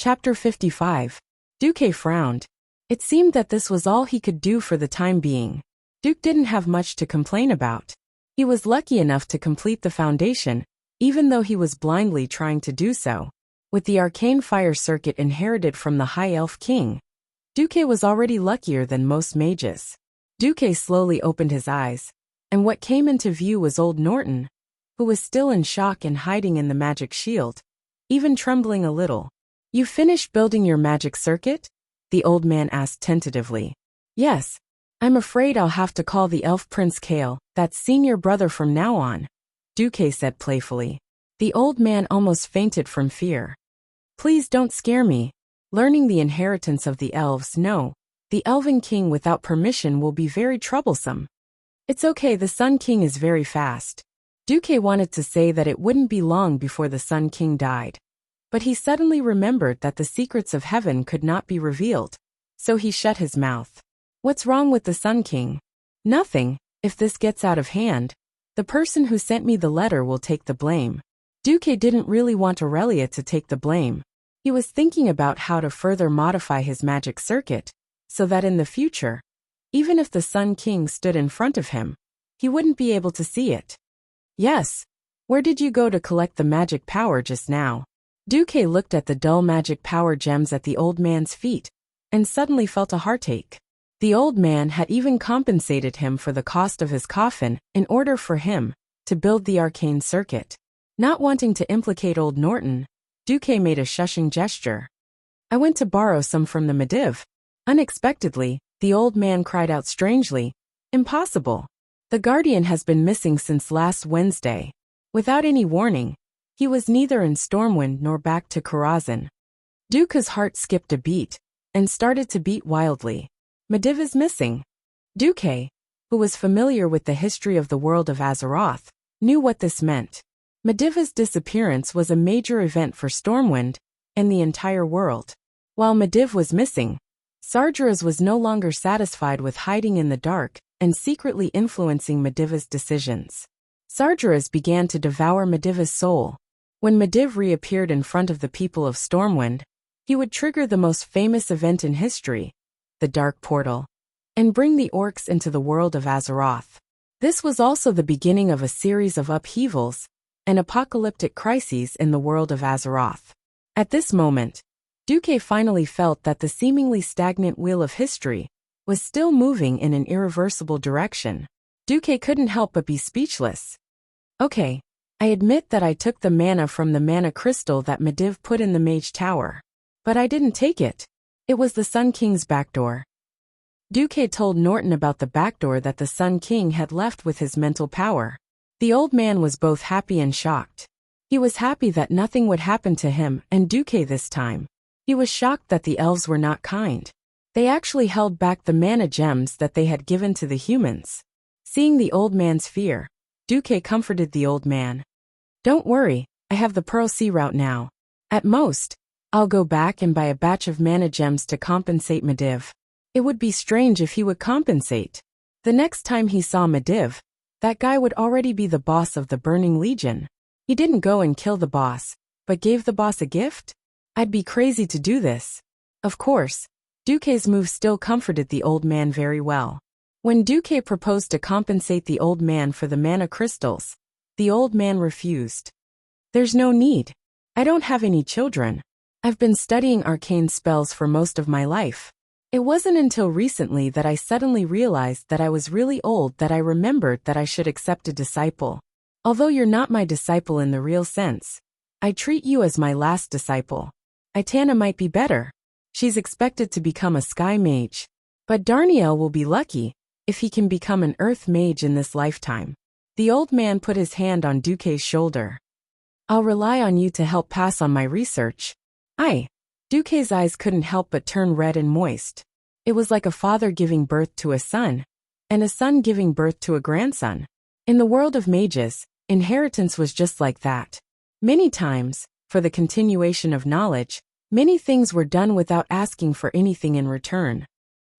Chapter 55. Duque frowned. It seemed that this was all he could do for the time being. Duke didn't have much to complain about. He was lucky enough to complete the foundation, even though he was blindly trying to do so. With the arcane fire circuit inherited from the High Elf King, Duque was already luckier than most mages. Duque slowly opened his eyes, and what came into view was old Norton, who was still in shock and hiding in the magic shield, even trembling a little. "You finished building your magic circuit?" the old man asked tentatively. "Yes. I'm afraid I'll have to call the elf Prince Kale, that's senior brother from now on," Duque said playfully. The old man almost fainted from fear. "Please don't scare me. Learning the inheritance of the elves, no. The Elven King without permission will be very troublesome." "It's okay, the Sun King is very fast." Duque wanted to say that it wouldn't be long before the Sun King died. But he suddenly remembered that the secrets of heaven could not be revealed, so he shut his mouth. "What's wrong with the Sun King?" "Nothing. If this gets out of hand, the person who sent me the letter will take the blame." Duque didn't really want Aurelia to take the blame. He was thinking about how to further modify his magic circuit, so that in the future, even if the Sun King stood in front of him, he wouldn't be able to see it. "Yes. Where did you go to collect the magic power just now?" Duque looked at the dull magic power gems at the old man's feet, and suddenly felt a heartache. The old man had even compensated him for the cost of his coffin in order for him to build the arcane circuit. Not wanting to implicate old Norton, Duque made a shushing gesture. "I went to borrow some from the Mediv." Unexpectedly, the old man cried out strangely, "Impossible. The Guardian has been missing since last Wednesday." Without any warning, he was neither in Stormwind nor back to Karazhan. Duque's heart skipped a beat, and started to beat wildly. Mediv is missing. Duque, who was familiar with the history of the world of Azeroth, knew what this meant. Medivh's disappearance was a major event for Stormwind and the entire world. While Mediv was missing, Sargeras was no longer satisfied with hiding in the dark and secretly influencing Medivh's decisions. Sargeras began to devour Medivh's soul. When Mediv reappeared in front of the people of Stormwind, he would trigger the most famous event in history, the Dark Portal, and bring the orcs into the world of Azeroth. This was also the beginning of a series of upheavals and apocalyptic crises in the world of Azeroth. At this moment, Duque finally felt that the seemingly stagnant wheel of history was still moving in an irreversible direction. Duque couldn't help but be speechless. "Okay, I admit that I took the mana from the mana crystal that Mediv put in the Mage Tower. But I didn't take it. It was the Sun King's backdoor." Duque told Norton about the backdoor that the Sun King had left with his mental power. The old man was both happy and shocked. He was happy that nothing would happen to him and Duque this time. He was shocked that the elves were not kind. They actually held back the mana gems that they had given to the humans. Seeing the old man's fear, Duque comforted the old man. "Don't worry, I have the Pearl Sea route now. At most, I'll go back and buy a batch of mana gems to compensate Mediv." It would be strange if he would compensate. The next time he saw Mediv, that guy would already be the boss of the Burning Legion. He didn't go and kill the boss, but gave the boss a gift? I'd be crazy to do this. Of course, Duque's move still comforted the old man very well. When Duque proposed to compensate the old man for the mana crystals, the old man refused. "There's no need. I don't have any children. I've been studying arcane spells for most of my life. It wasn't until recently that I suddenly realized that I was really old that I remembered that I should accept a disciple. Although you're not my disciple in the real sense, I treat you as my last disciple. Aitana might be better. She's expected to become a sky mage. But Darniel will be lucky if he can become an earth mage in this lifetime." The old man put his hand on Duque's shoulder. "I'll rely on you to help pass on my research." Duque's eyes couldn't help but turn red and moist. It was like a father giving birth to a son, and a son giving birth to a grandson. In the world of mages, inheritance was just like that. Many times, for the continuation of knowledge, many things were done without asking for anything in return.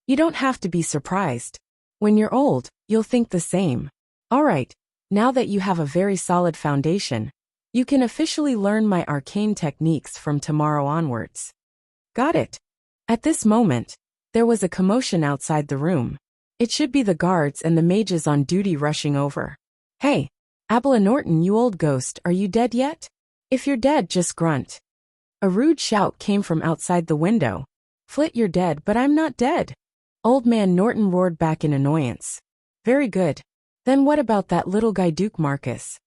You don't have to be surprised. When you're old, you'll think the same. Alright, now that you have a very solid foundation, you can officially learn my arcane techniques from tomorrow onwards. Got it. At this moment, there was a commotion outside the room. It should be the guards and the mages on duty rushing over. Hey, Abela Norton, you old ghost, are you dead yet? If you're dead, just grunt. A rude shout came from outside the window. Flit, you're dead, but I'm not dead. Old man Norton roared back in annoyance. Very good. Then what about that little guy Duke Marcus?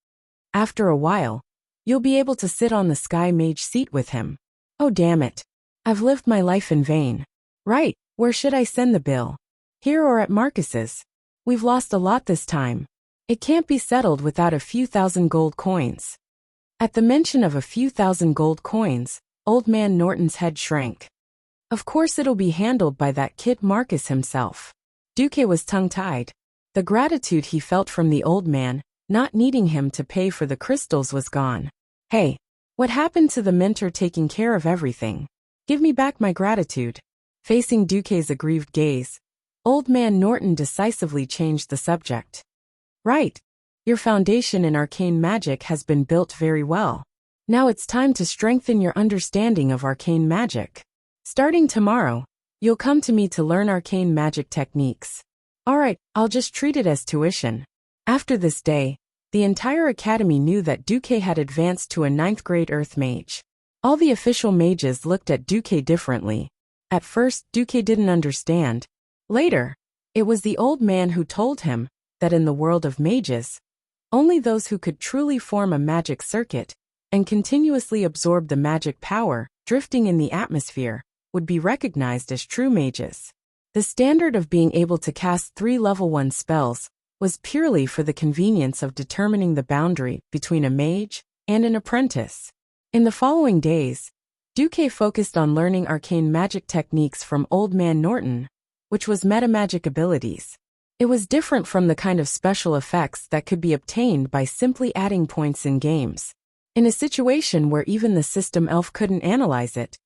After a while, you'll be able to sit on the Sky Mage seat with him. Oh damn it. I've lived my life in vain. Right, where should I send the bill? Here or at Marcus's? We've lost a lot this time. It can't be settled without a few thousand gold coins. At the mention of a few thousand gold coins, old man Norton's head shrank. Of course it'll be handled by that kid Marcus himself. Duque was tongue-tied. The gratitude he felt from the old man, not needing him to pay for the crystals, was gone. Hey, what happened to the mentor taking care of everything? Give me back my gratitude. Facing Duque's aggrieved gaze, old man Norton decisively changed the subject. Right. Your foundation in arcane magic has been built very well. Now it's time to strengthen your understanding of arcane magic. Starting tomorrow, you'll come to me to learn arcane magic techniques. Alright, I'll just treat it as tuition. After this day, the entire academy knew that Duque had advanced to a 9th grade earth mage. All the official mages looked at Duque differently. At first, Duque didn't understand. Later, it was the old man who told him that in the world of mages, only those who could truly form a magic circuit and continuously absorb the magic power drifting in the atmosphere would be recognized as true mages. The standard of being able to cast 3 level 1 spells was purely for the convenience of determining the boundary between a mage and an apprentice. In the following days, Duque focused on learning arcane magic techniques from Old Man Norton, which was metamagic abilities. It was different from the kind of special effects that could be obtained by simply adding points in games. In a situation where even the system elf couldn't analyze it,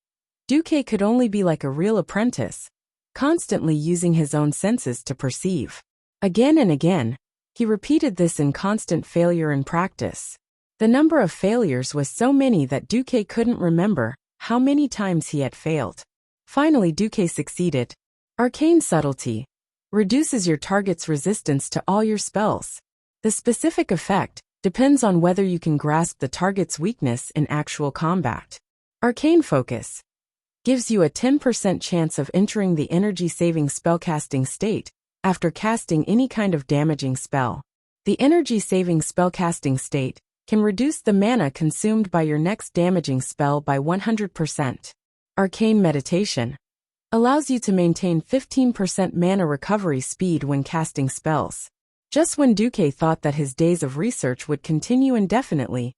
Duque could only be like a real apprentice, constantly using his own senses to perceive. Again and again, he repeated this in constant failure and practice. The number of failures was so many that Duque couldn't remember how many times he had failed. Finally, Duque succeeded. Arcane subtlety reduces your target's resistance to all your spells. The specific effect depends on whether you can grasp the target's weakness in actual combat. Arcane focus gives you a 10% chance of entering the energy-saving spellcasting state after casting any kind of damaging spell. The energy-saving spellcasting state can reduce the mana consumed by your next damaging spell by 100%. Arcane meditation allows you to maintain 15% mana recovery speed when casting spells. Just when Duque thought that his days of research would continue indefinitely,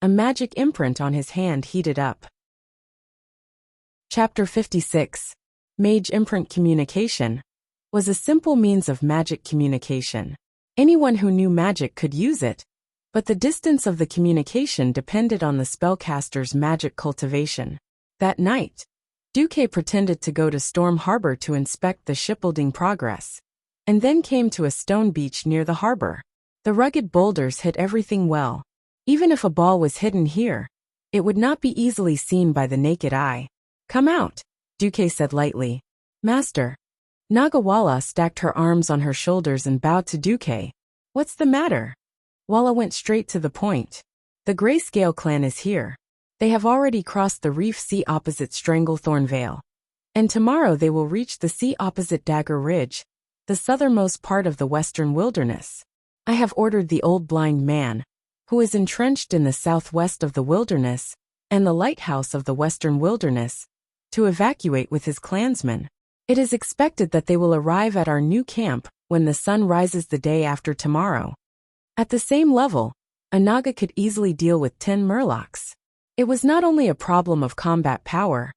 a magic imprint on his hand heated up. Chapter 56. Mage Imprint Communication was a simple means of magic communication. Anyone who knew magic could use it, but the distance of the communication depended on the spellcaster's magic cultivation. That night, Duque pretended to go to Storm Harbor to inspect the shipbuilding progress, and then came to a stone beach near the harbor. The rugged boulders hid everything well. Even if a ball was hidden here, it would not be easily seen by the naked eye. Come out, Duque said lightly. Master. Nagawala stacked her arms on her shoulders and bowed to Duque. What's the matter? Walla went straight to the point. The Grayscale clan is here. They have already crossed the reef sea opposite Stranglethorn Vale. And tomorrow they will reach the sea opposite Dagger Ridge, the southernmost part of the western wilderness. I have ordered the old blind man, who is entrenched in the southwest of the wilderness, and the lighthouse of the western wilderness, to evacuate with his clansmen. It is expected that they will arrive at our new camp when the sun rises the day after tomorrow. At the same level, a Naga could easily deal with 10 Murlocs. It was not only a problem of combat power,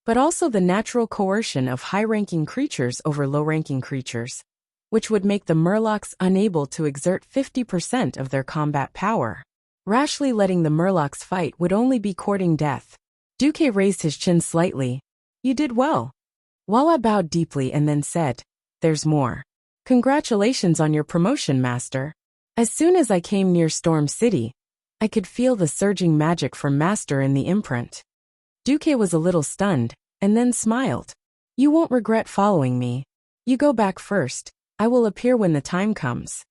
but also the natural coercion of high-ranking creatures over low-ranking creatures, which would make the Murlocs unable to exert 50% of their combat power. Rashly letting the Murlocs fight would only be courting death. Duque raised his chin slightly. You did well. Walla bowed deeply and then said, There's more. Congratulations on your promotion, Master. As soon as I came near Storm City, I could feel the surging magic from Master in the imprint. Duque was a little stunned. and then smiled. You won't regret following me. You go back first. I will appear when the time comes.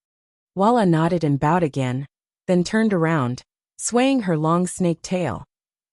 Walla nodded and bowed again, then turned around, swaying her long snake tail.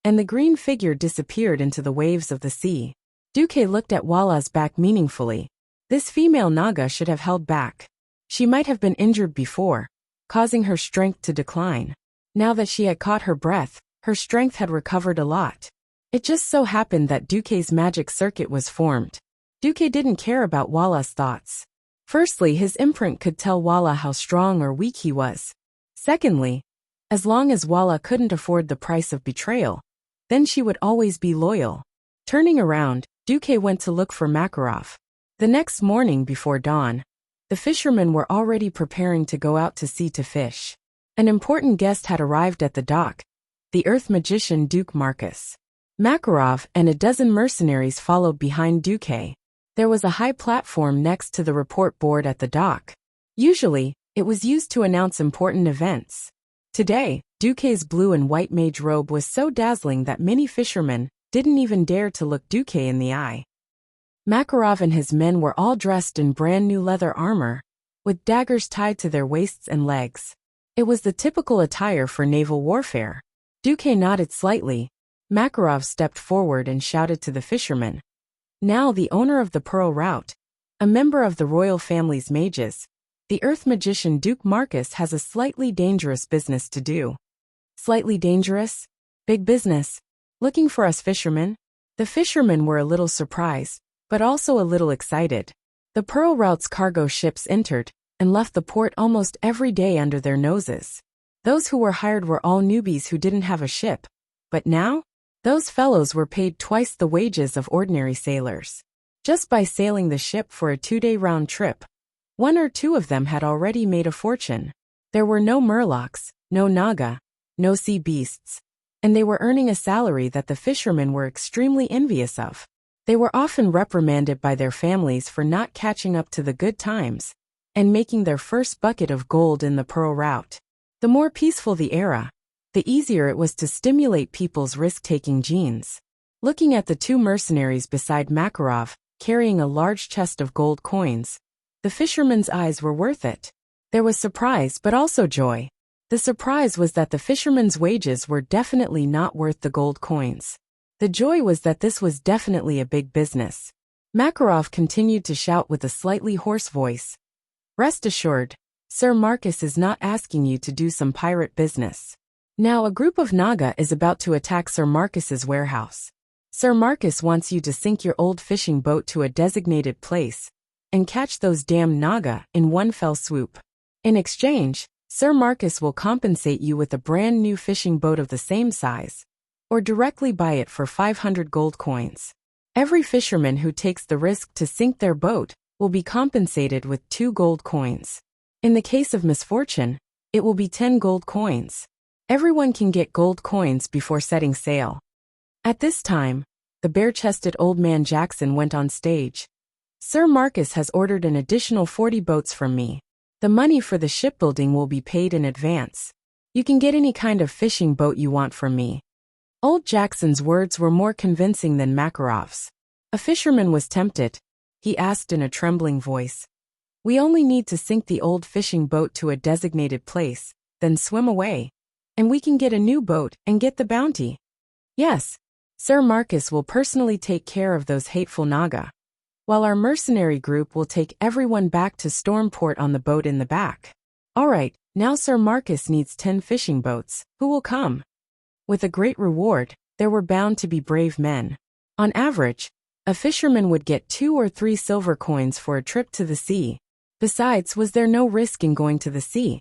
And the green figure disappeared into the waves of the sea. Duque looked at Walla's back meaningfully. This female Naga should have held back. She might have been injured before, causing her strength to decline. Now that she had caught her breath, her strength had recovered a lot. It just so happened that Duque's magic circuit was formed. Duque didn't care about Walla's thoughts. Firstly, his imprint could tell Walla how strong or weak he was. Secondly, as long as Walla couldn't afford the price of betrayal, then she would always be loyal. Turning around, Duque went to look for Makarov. The next morning before dawn, the fishermen were already preparing to go out to sea to fish. An important guest had arrived at the dock, the Earth magician Duke Marcus. Makarov and a dozen mercenaries followed behind Duque. There was a high platform next to the report board at the dock. Usually, it was used to announce important events. Today, Duque's blue and white mage robe was so dazzling that many fishermen didn't even dare to look Duque in the eye. Makarov and his men were all dressed in brand new leather armor, with daggers tied to their waists and legs. It was the typical attire for naval warfare. Duque nodded slightly. Makarov stepped forward and shouted to the fishermen. Now the owner of the Pearl Route, a member of the royal family's mages, the Earth magician Duke Marcus has a slightly dangerous business to do. Slightly dangerous? Big business. Looking for us fishermen? The fishermen were a little surprised, but also a little excited. The Pearl Route's cargo ships entered and left the port almost every day under their noses. Those who were hired were all newbies who didn't have a ship. But now, those fellows were paid twice the wages of ordinary sailors. Just by sailing the ship for a 2-day round trip, one or two of them had already made a fortune. There were no murlocs, no naga, no sea beasts, and they were earning a salary that the fishermen were extremely envious of. They were often reprimanded by their families for not catching up to the good times and making their first bucket of gold in the Pearl Route. The more peaceful the era, the easier it was to stimulate people's risk-taking genes. Looking at the two mercenaries beside Makarov, carrying a large chest of gold coins, the fishermen's eyes were worth it. There was surprise but also joy. The surprise was that the fishermen's wages were definitely not worth the gold coins. The joy was that this was definitely a big business. Makarov continued to shout with a slightly hoarse voice. Rest assured, Sir Marcus is not asking you to do some pirate business. Now a group of Naga is about to attack Sir Marcus's warehouse. Sir Marcus wants you to sink your old fishing boat to a designated place and catch those damn Naga in one fell swoop. In exchange, Sir Marcus will compensate you with a brand new fishing boat of the same size, or directly buy it for 500 gold coins. Every fisherman who takes the risk to sink their boat will be compensated with 2 gold coins. In the case of misfortune, it will be 10 gold coins. Everyone can get gold coins before setting sail. At this time, the bare-chested old man Jackson went on stage. Sir Marcus has ordered an additional 40 boats from me. The money for the shipbuilding will be paid in advance. You can get any kind of fishing boat you want from me. Old Jackson's words were more convincing than Makarov's. A fisherman was tempted. He asked in a trembling voice. We only need to sink the old fishing boat to a designated place, then swim away. And we can get a new boat and get the bounty. Yes, Sir Marcus will personally take care of those hateful Naga, while our mercenary group will take everyone back to Stormport on the boat in the back. All right, now Sir Marcus needs 10 fishing boats. Who will come? With a great reward, there were bound to be brave men. On average, a fisherman would get 2 or 3 silver coins for a trip to the sea. Besides, was there no risk in going to the sea?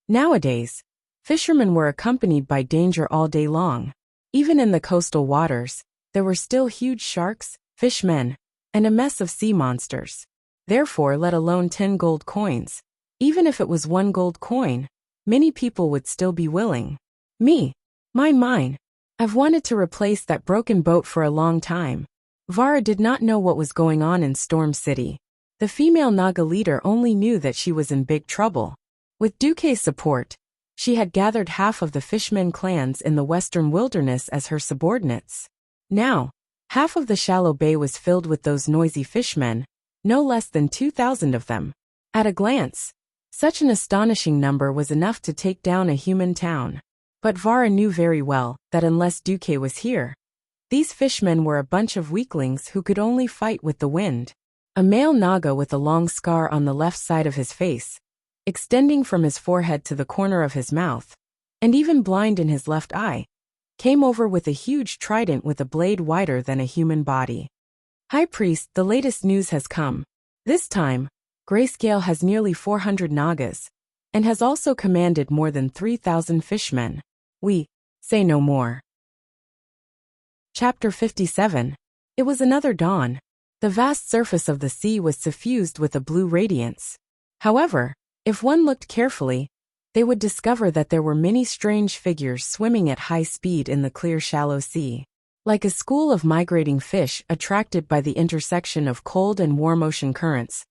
Nowadays, fishermen were accompanied by danger all day long. Even in the coastal waters, there were still huge sharks, fishmen, and a mess of sea monsters. Therefore, let alone 10 gold coins. Even if it was 1 gold coin, many people would still be willing. Me. Mine. I've wanted to replace that broken boat for a long time. Vara did not know what was going on in Storm City. The female Naga leader only knew that she was in big trouble. With Duque's support, she had gathered half of the fishmen clans in the western wilderness as her subordinates. Now, Half of the shallow bay was filled with those noisy fishmen, no less than 2,000 of them. At a glance, such an astonishing number was enough to take down a human town. But Vara knew very well that unless Duque was here, these fishmen were a bunch of weaklings who could only fight with the wind. A male Naga with a long scar on the left side of his face, extending from his forehead to the corner of his mouth, and even blind in his left eye, came over with a huge trident with a blade wider than a human body. High Priest, the latest news has come. This time, Grayscale has nearly 400 Nagas, and has also commanded more than 3,000 fishmen. We say no more. Chapter 57. It was another dawn. The vast surface of the sea was suffused with a blue radiance. However, if one looked carefully, they would discover that there were many strange figures swimming at high speed in the clear shallow sea. Like a school of migrating fish attracted by the intersection of cold and warm ocean currents,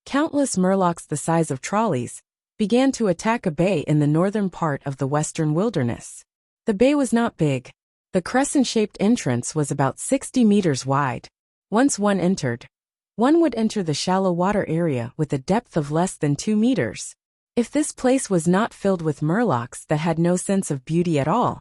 countless murlocs the size of trolleys began to attack a bay in the northern part of the western wilderness. The bay was not big. The crescent-shaped entrance was about 60 meters wide. Once one entered, one would enter the shallow water area with a depth of less than 2 meters. If this place was not filled with murlocs that had no sense of beauty at all,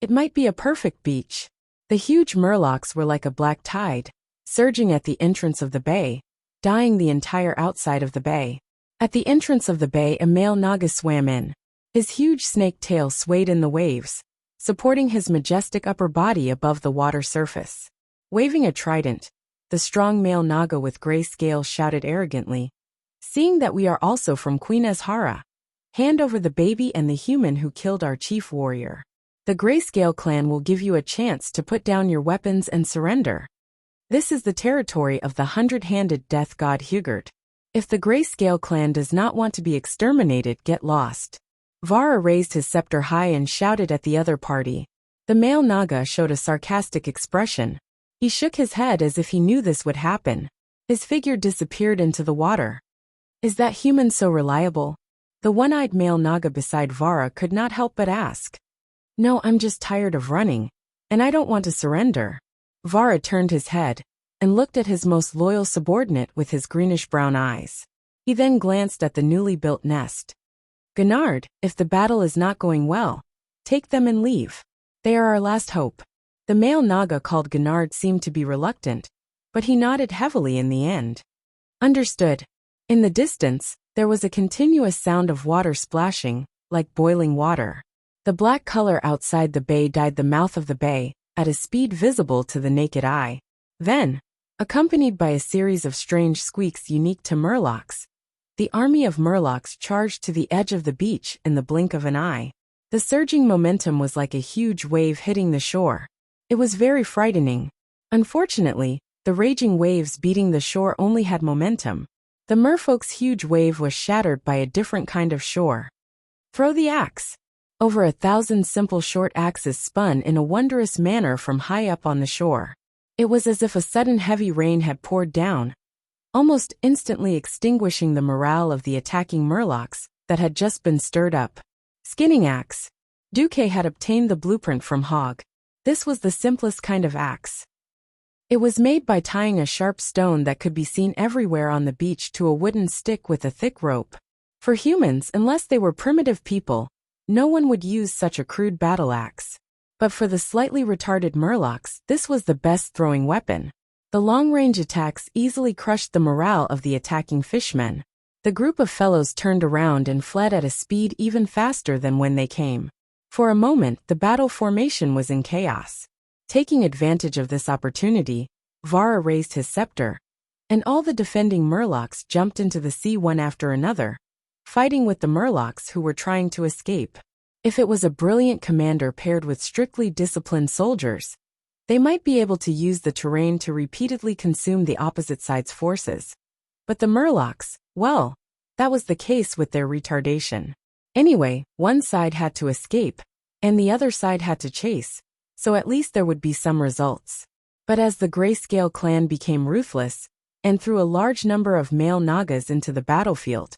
it might be a perfect beach. The huge murlocs were like a black tide, surging at the entrance of the bay, dyeing the entire outside of the bay. At the entrance of the bay, a male Naga swam in. His huge snake tail swayed in the waves, supporting his majestic upper body above the water surface. Waving a trident, the strong male Naga with gray scales shouted arrogantly, "Seeing that we are also from Queen Azhara, hand over the baby and the human who killed our chief warrior. The Grayscale clan will give you a chance to put down your weapons and surrender. This is the territory of the hundred-handed death god Hugard. If the Grayscale clan does not want to be exterminated, get lost." Vara raised his scepter high and shouted at the other party. The male Naga showed a sarcastic expression. He shook his head as if he knew this would happen. His figure disappeared into the water. "Is that human so reliable?" The one-eyed male Naga beside Vara could not help but ask. "No, I'm just tired of running, and I don't want to surrender." Vara turned his head and looked at his most loyal subordinate with his greenish-brown eyes. He then glanced at the newly built nest. "Gennard, if the battle is not going well, take them and leave. They are our last hope." The male Naga called Gennard seemed to be reluctant, but he nodded heavily in the end. "Understood." In the distance, there was a continuous sound of water splashing, like boiling water. The black color outside the bay dyed the mouth of the bay, at a speed visible to the naked eye. Then, accompanied by a series of strange squeaks unique to murlocs, the army of murlocs charged to the edge of the beach in the blink of an eye. The surging momentum was like a huge wave hitting the shore. It was very frightening. Unfortunately, the raging waves beating the shore only had momentum. The merfolk's huge wave was shattered by a different kind of shore. "Throw the axe." Over 1,000 simple short axes spun in a wondrous manner from high up on the shore. It was as if a sudden heavy rain had poured down, almost instantly extinguishing the morale of the attacking murlocs that had just been stirred up. Skinning axe. Duque had obtained the blueprint from Hogg. This was the simplest kind of axe. It was made by tying a sharp stone that could be seen everywhere on the beach to a wooden stick with a thick rope. For humans, unless they were primitive people, no one would use such a crude battle axe. But for the slightly retarded murlocs, this was the best throwing weapon. The long-range attacks easily crushed the morale of the attacking fishmen. The group of fellows turned around and fled at a speed even faster than when they came. For a moment, the battle formation was in chaos. Taking advantage of this opportunity, Vara raised his scepter, and all the defending murlocs jumped into the sea one after another, fighting with the murlocs who were trying to escape. If it was a brilliant commander paired with strictly disciplined soldiers, they might be able to use the terrain to repeatedly consume the opposite side's forces. But the murlocs, well, that was the case with their retardation. Anyway, one side had to escape, and the other side had to chase, so at least there would be some results. But as the Grayscale clan became ruthless, and threw a large number of male Nagas into the battlefield,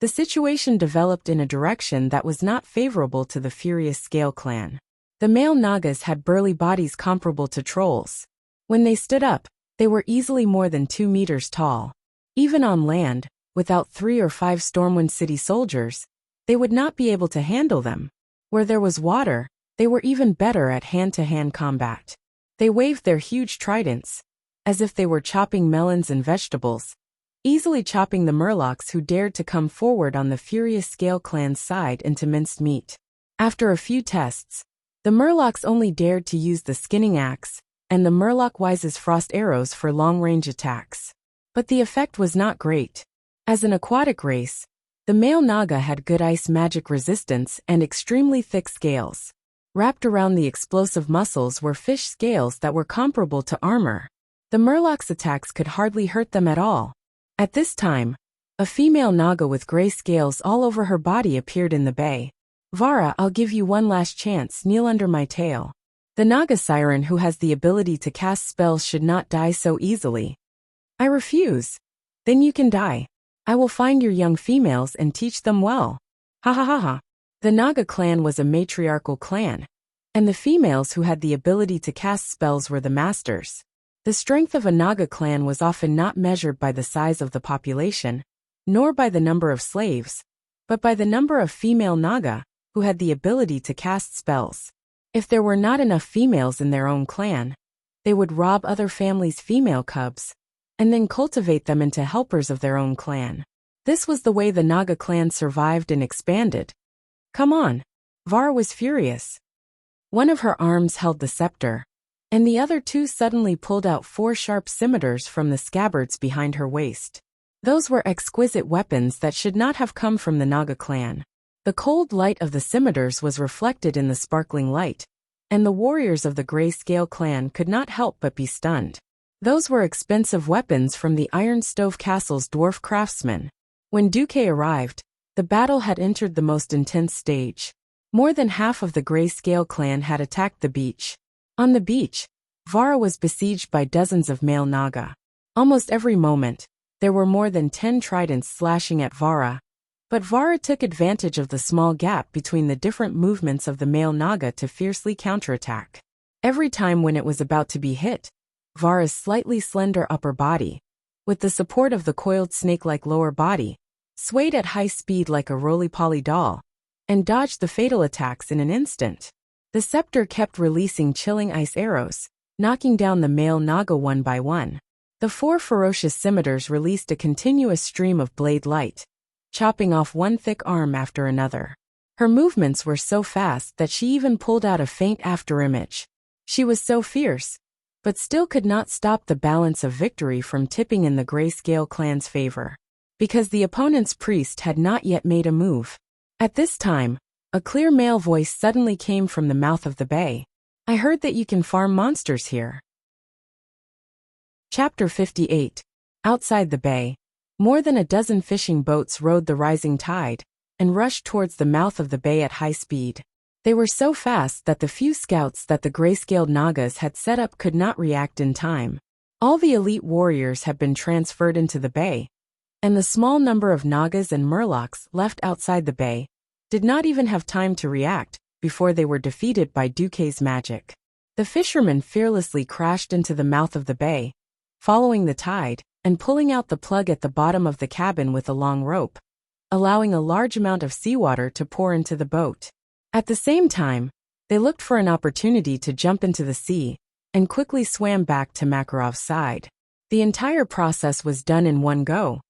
the situation developed in a direction that was not favorable to the furious Scale clan. The male Nagas had burly bodies comparable to trolls. When they stood up, they were easily more than 2 meters tall. Even on land, without 3 or 5 Stormwind City soldiers, they would not be able to handle them. Where there was water, they were even better at hand-to-hand combat. They waved their huge tridents, as if they were chopping melons and vegetables, easily chopping the murlocs who dared to come forward on the furious Scale Clan's side into minced meat. After a few tests, the murlocs only dared to use the skinning axe and the Murloc Wise's frost arrows for long-range attacks. But the effect was not great. As an aquatic race, the male Naga had good ice magic resistance and extremely thick scales. Wrapped around the explosive muscles were fish scales that were comparable to armor. The Murloc's attacks could hardly hurt them at all. At this time, a female Naga with gray scales all over her body appeared in the bay. "Vara, I'll give you one last chance, kneel under my tail. The Naga Siren who has the ability to cast spells should not die so easily." "I refuse." "Then you can die. I will find your young females and teach them well." Ha ha ha ha. The Naga clan was a matriarchal clan, and the females who had the ability to cast spells were the masters. The strength of a Naga clan was often not measured by the size of the population, nor by the number of slaves, but by the number of female Naga who had the ability to cast spells. If there were not enough females in their own clan, they would rob other families' female cubs, and then cultivate them into helpers of their own clan. This was the way the Naga clan survived and expanded. "Come on." Vara was furious. One of her arms held the scepter, and the other two suddenly pulled out 4 sharp scimitars from the scabbards behind her waist. Those were exquisite weapons that should not have come from the Naga clan. The cold light of the scimitars was reflected in the sparkling light, and the warriors of the Grey Scale clan could not help but be stunned. Those were expensive weapons from the Iron Stove Castle's dwarf craftsmen. When Duque arrived, the battle had entered the most intense stage. More than half of the Grey Scale clan had attacked the beach. On the beach, Vara was besieged by dozens of male Naga. Almost every moment, there were more than 10 tridents slashing at Vara. But Vara took advantage of the small gap between the different movements of the male Naga to fiercely counterattack. Every time when it was about to be hit, Vara's slightly slender upper body, with the support of the coiled snake-like lower body, swayed at high speed like a roly-poly doll, and dodged the fatal attacks in an instant. The scepter kept releasing chilling ice arrows, knocking down the male Naga one by one. The 4 ferocious scimitars released a continuous stream of blade light, chopping off one thick arm after another. Her movements were so fast that she even pulled out a faint afterimage. She was so fierce, but still could not stop the balance of victory from tipping in the Grey Scale clan's favor, because the opponent's priest had not yet made a move. At this time, a clear male voice suddenly came from the mouth of the bay. "I heard that you can farm monsters here." Chapter 58. Outside the bay, more than a dozen fishing boats rode the rising tide and rushed towards the mouth of the bay at high speed. They were so fast that the few scouts that the Grayscaled Nagas had set up could not react in time. All the elite warriors had been transferred into the bay, and the small number of Nagas and Murlocs left outside the bay did not even have time to react before they were defeated by Duque's magic. The fishermen fearlessly crashed into the mouth of the bay, following the tide and pulling out the plug at the bottom of the cabin with a long rope, allowing a large amount of seawater to pour into the boat. At the same time, they looked for an opportunity to jump into the sea and quickly swam back to Makarov's side. The entire process was done in one go,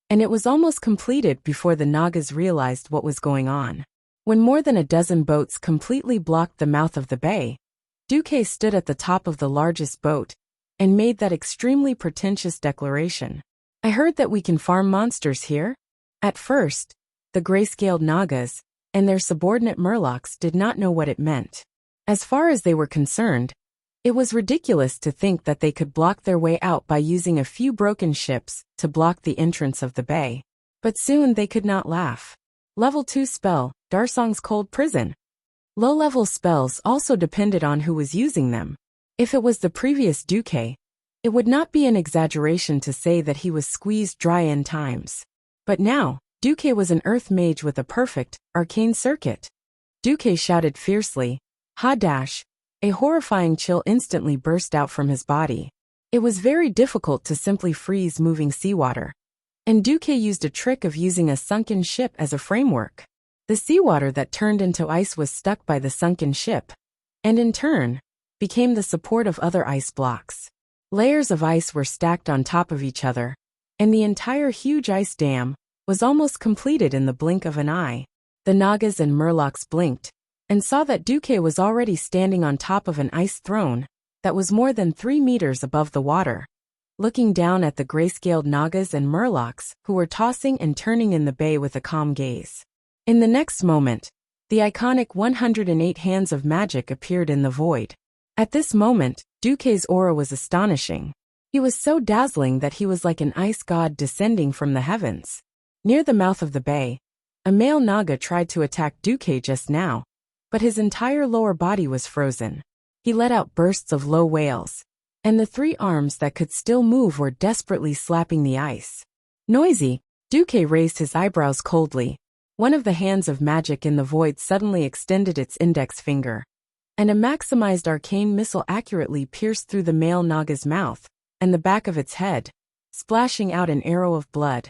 and it was almost completed before the Nagas realized what was going on. When more than a dozen boats completely blocked the mouth of the bay, Duque stood at the top of the largest boat and made that extremely pretentious declaration. "I heard that we can farm monsters here?" At first, the Grayscaled Nagas and their subordinate Murlocs did not know what it meant. As far as they were concerned, it was ridiculous to think that they could block their way out by using a few broken ships to block the entrance of the bay. But soon they could not laugh. Level 2 spell, Darsong's Cold Prison. Low-level spells also depended on who was using them. If it was the previous Duque, it would not be an exaggeration to say that he was squeezed dry in times. But now, Duque was an earth mage with a perfect, arcane circuit. Duque shouted fiercely, "Ha dash! A horrifying chill instantly burst out from his body. It was very difficult to simply freeze moving seawater, and Duque used a trick of using a sunken ship as a framework. The seawater that turned into ice was stuck by the sunken ship, and in turn, became the support of other ice blocks. Layers of ice were stacked on top of each other, and the entire huge ice dam was almost completed in the blink of an eye. The Nagas and Murlocs blinked, and saw that Duque was already standing on top of an ice throne that was more than 3 meters above the water, looking down at the grayscaled Nagas and Murlocs who were tossing and turning in the bay with a calm gaze. In the next moment, the iconic 108 hands of magic appeared in the void. At this moment, Duque's aura was astonishing. He was so dazzling that he was like an ice god descending from the heavens. Near the mouth of the bay, a male Naga tried to attack Duque just now, but his entire lower body was frozen. He let out bursts of low wails, and the 3 arms that could still move were desperately slapping the ice. Noisy, Duque raised his eyebrows coldly. One of the hands of magic in the void suddenly extended its index finger, and a maximized arcane missile accurately pierced through the male Naga's mouth and the back of its head, splashing out an arrow of blood.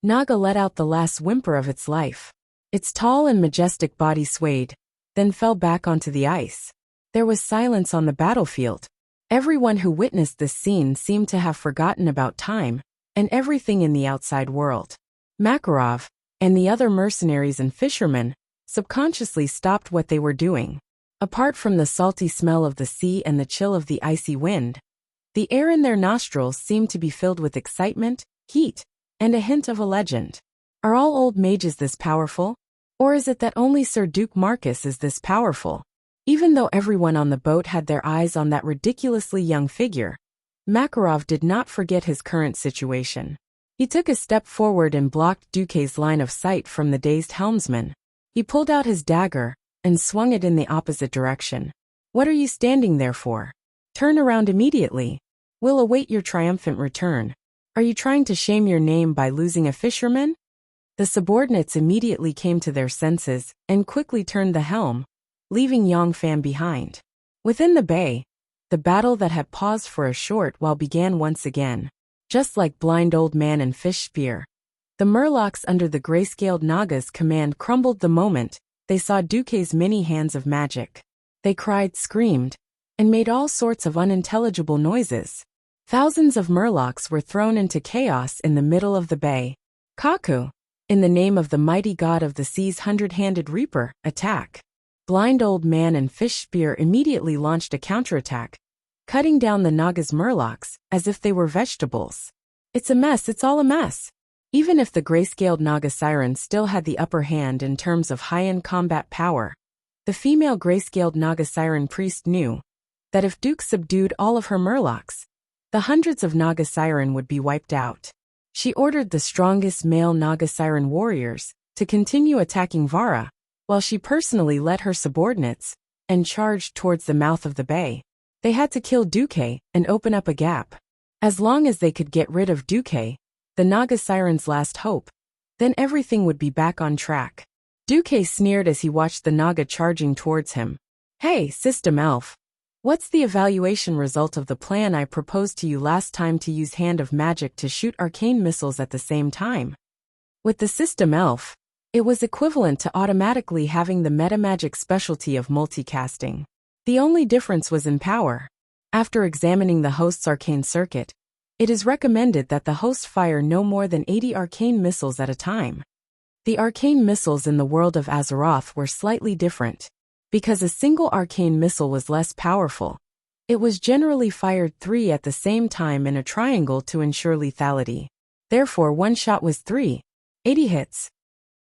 Naga let out the last whimper of its life. Its tall and majestic body swayed, then fell back onto the ice. There was silence on the battlefield. Everyone who witnessed this scene seemed to have forgotten about time and everything in the outside world. Makarov and the other mercenaries and fishermen subconsciously stopped what they were doing. Apart from the salty smell of the sea and the chill of the icy wind, the air in their nostrils seemed to be filled with excitement, heat, and a hint of a legend. Are all old mages this powerful? Or is it that only Sir Duke Marcus is this powerful? Even though everyone on the boat had their eyes on that ridiculously young figure, Makarov did not forget his current situation. He took a step forward and blocked Duque's line of sight from the dazed helmsman. He pulled out his dagger and swung it in the opposite direction. What are you standing there for? Turn around immediately. We'll await your triumphant return. Are you trying to shame your name by losing a fisherman? The subordinates immediately came to their senses and quickly turned the helm, leaving Yongfan behind. Within the bay, the battle that had paused for a short while began once again. Just like Blind Old Man and Fish Spear, the Murlocs under the grayscaled Naga's command crumbled the moment they saw Duque's many hands of magic. They cried, screamed, and made all sorts of unintelligible noises. Thousands of Murlocs were thrown into chaos in the middle of the bay. Kaku, in the name of the mighty god of the sea's 100-handed reaper, attack. Blind Old Man and Fish Spear immediately launched a counterattack, cutting down the Naga's Murlocs as if they were vegetables. It's a mess, it's all a mess. Even if the grayscaled Naga Siren still had the upper hand in terms of high-end combat power, the female grayscaled Naga Siren priest knew that if Duke subdued all of her Murlocs, the hundreds of Naga Siren would be wiped out. She ordered the strongest male Naga Siren warriors to continue attacking Vara, while she personally led her subordinates and charged towards the mouth of the bay. They had to kill Duque and open up a gap. As long as they could get rid of Duque, the Naga Siren's last hope, then everything would be back on track. Duque sneered as he watched the Naga charging towards him. Hey, System Elf. What's the evaluation result of the plan I proposed to you last time to use Hand of Magic to shoot arcane missiles at the same time? With the System Elf, it was equivalent to automatically having the metamagic specialty of multicasting. The only difference was in power. After examining the host's arcane circuit, it is recommended that the host fire no more than 80 arcane missiles at a time. The arcane missiles in the world of Azeroth were slightly different. Because a single arcane missile was less powerful, it was generally fired 3 at the same time in a triangle to ensure lethality. Therefore, one shot was 80 hits.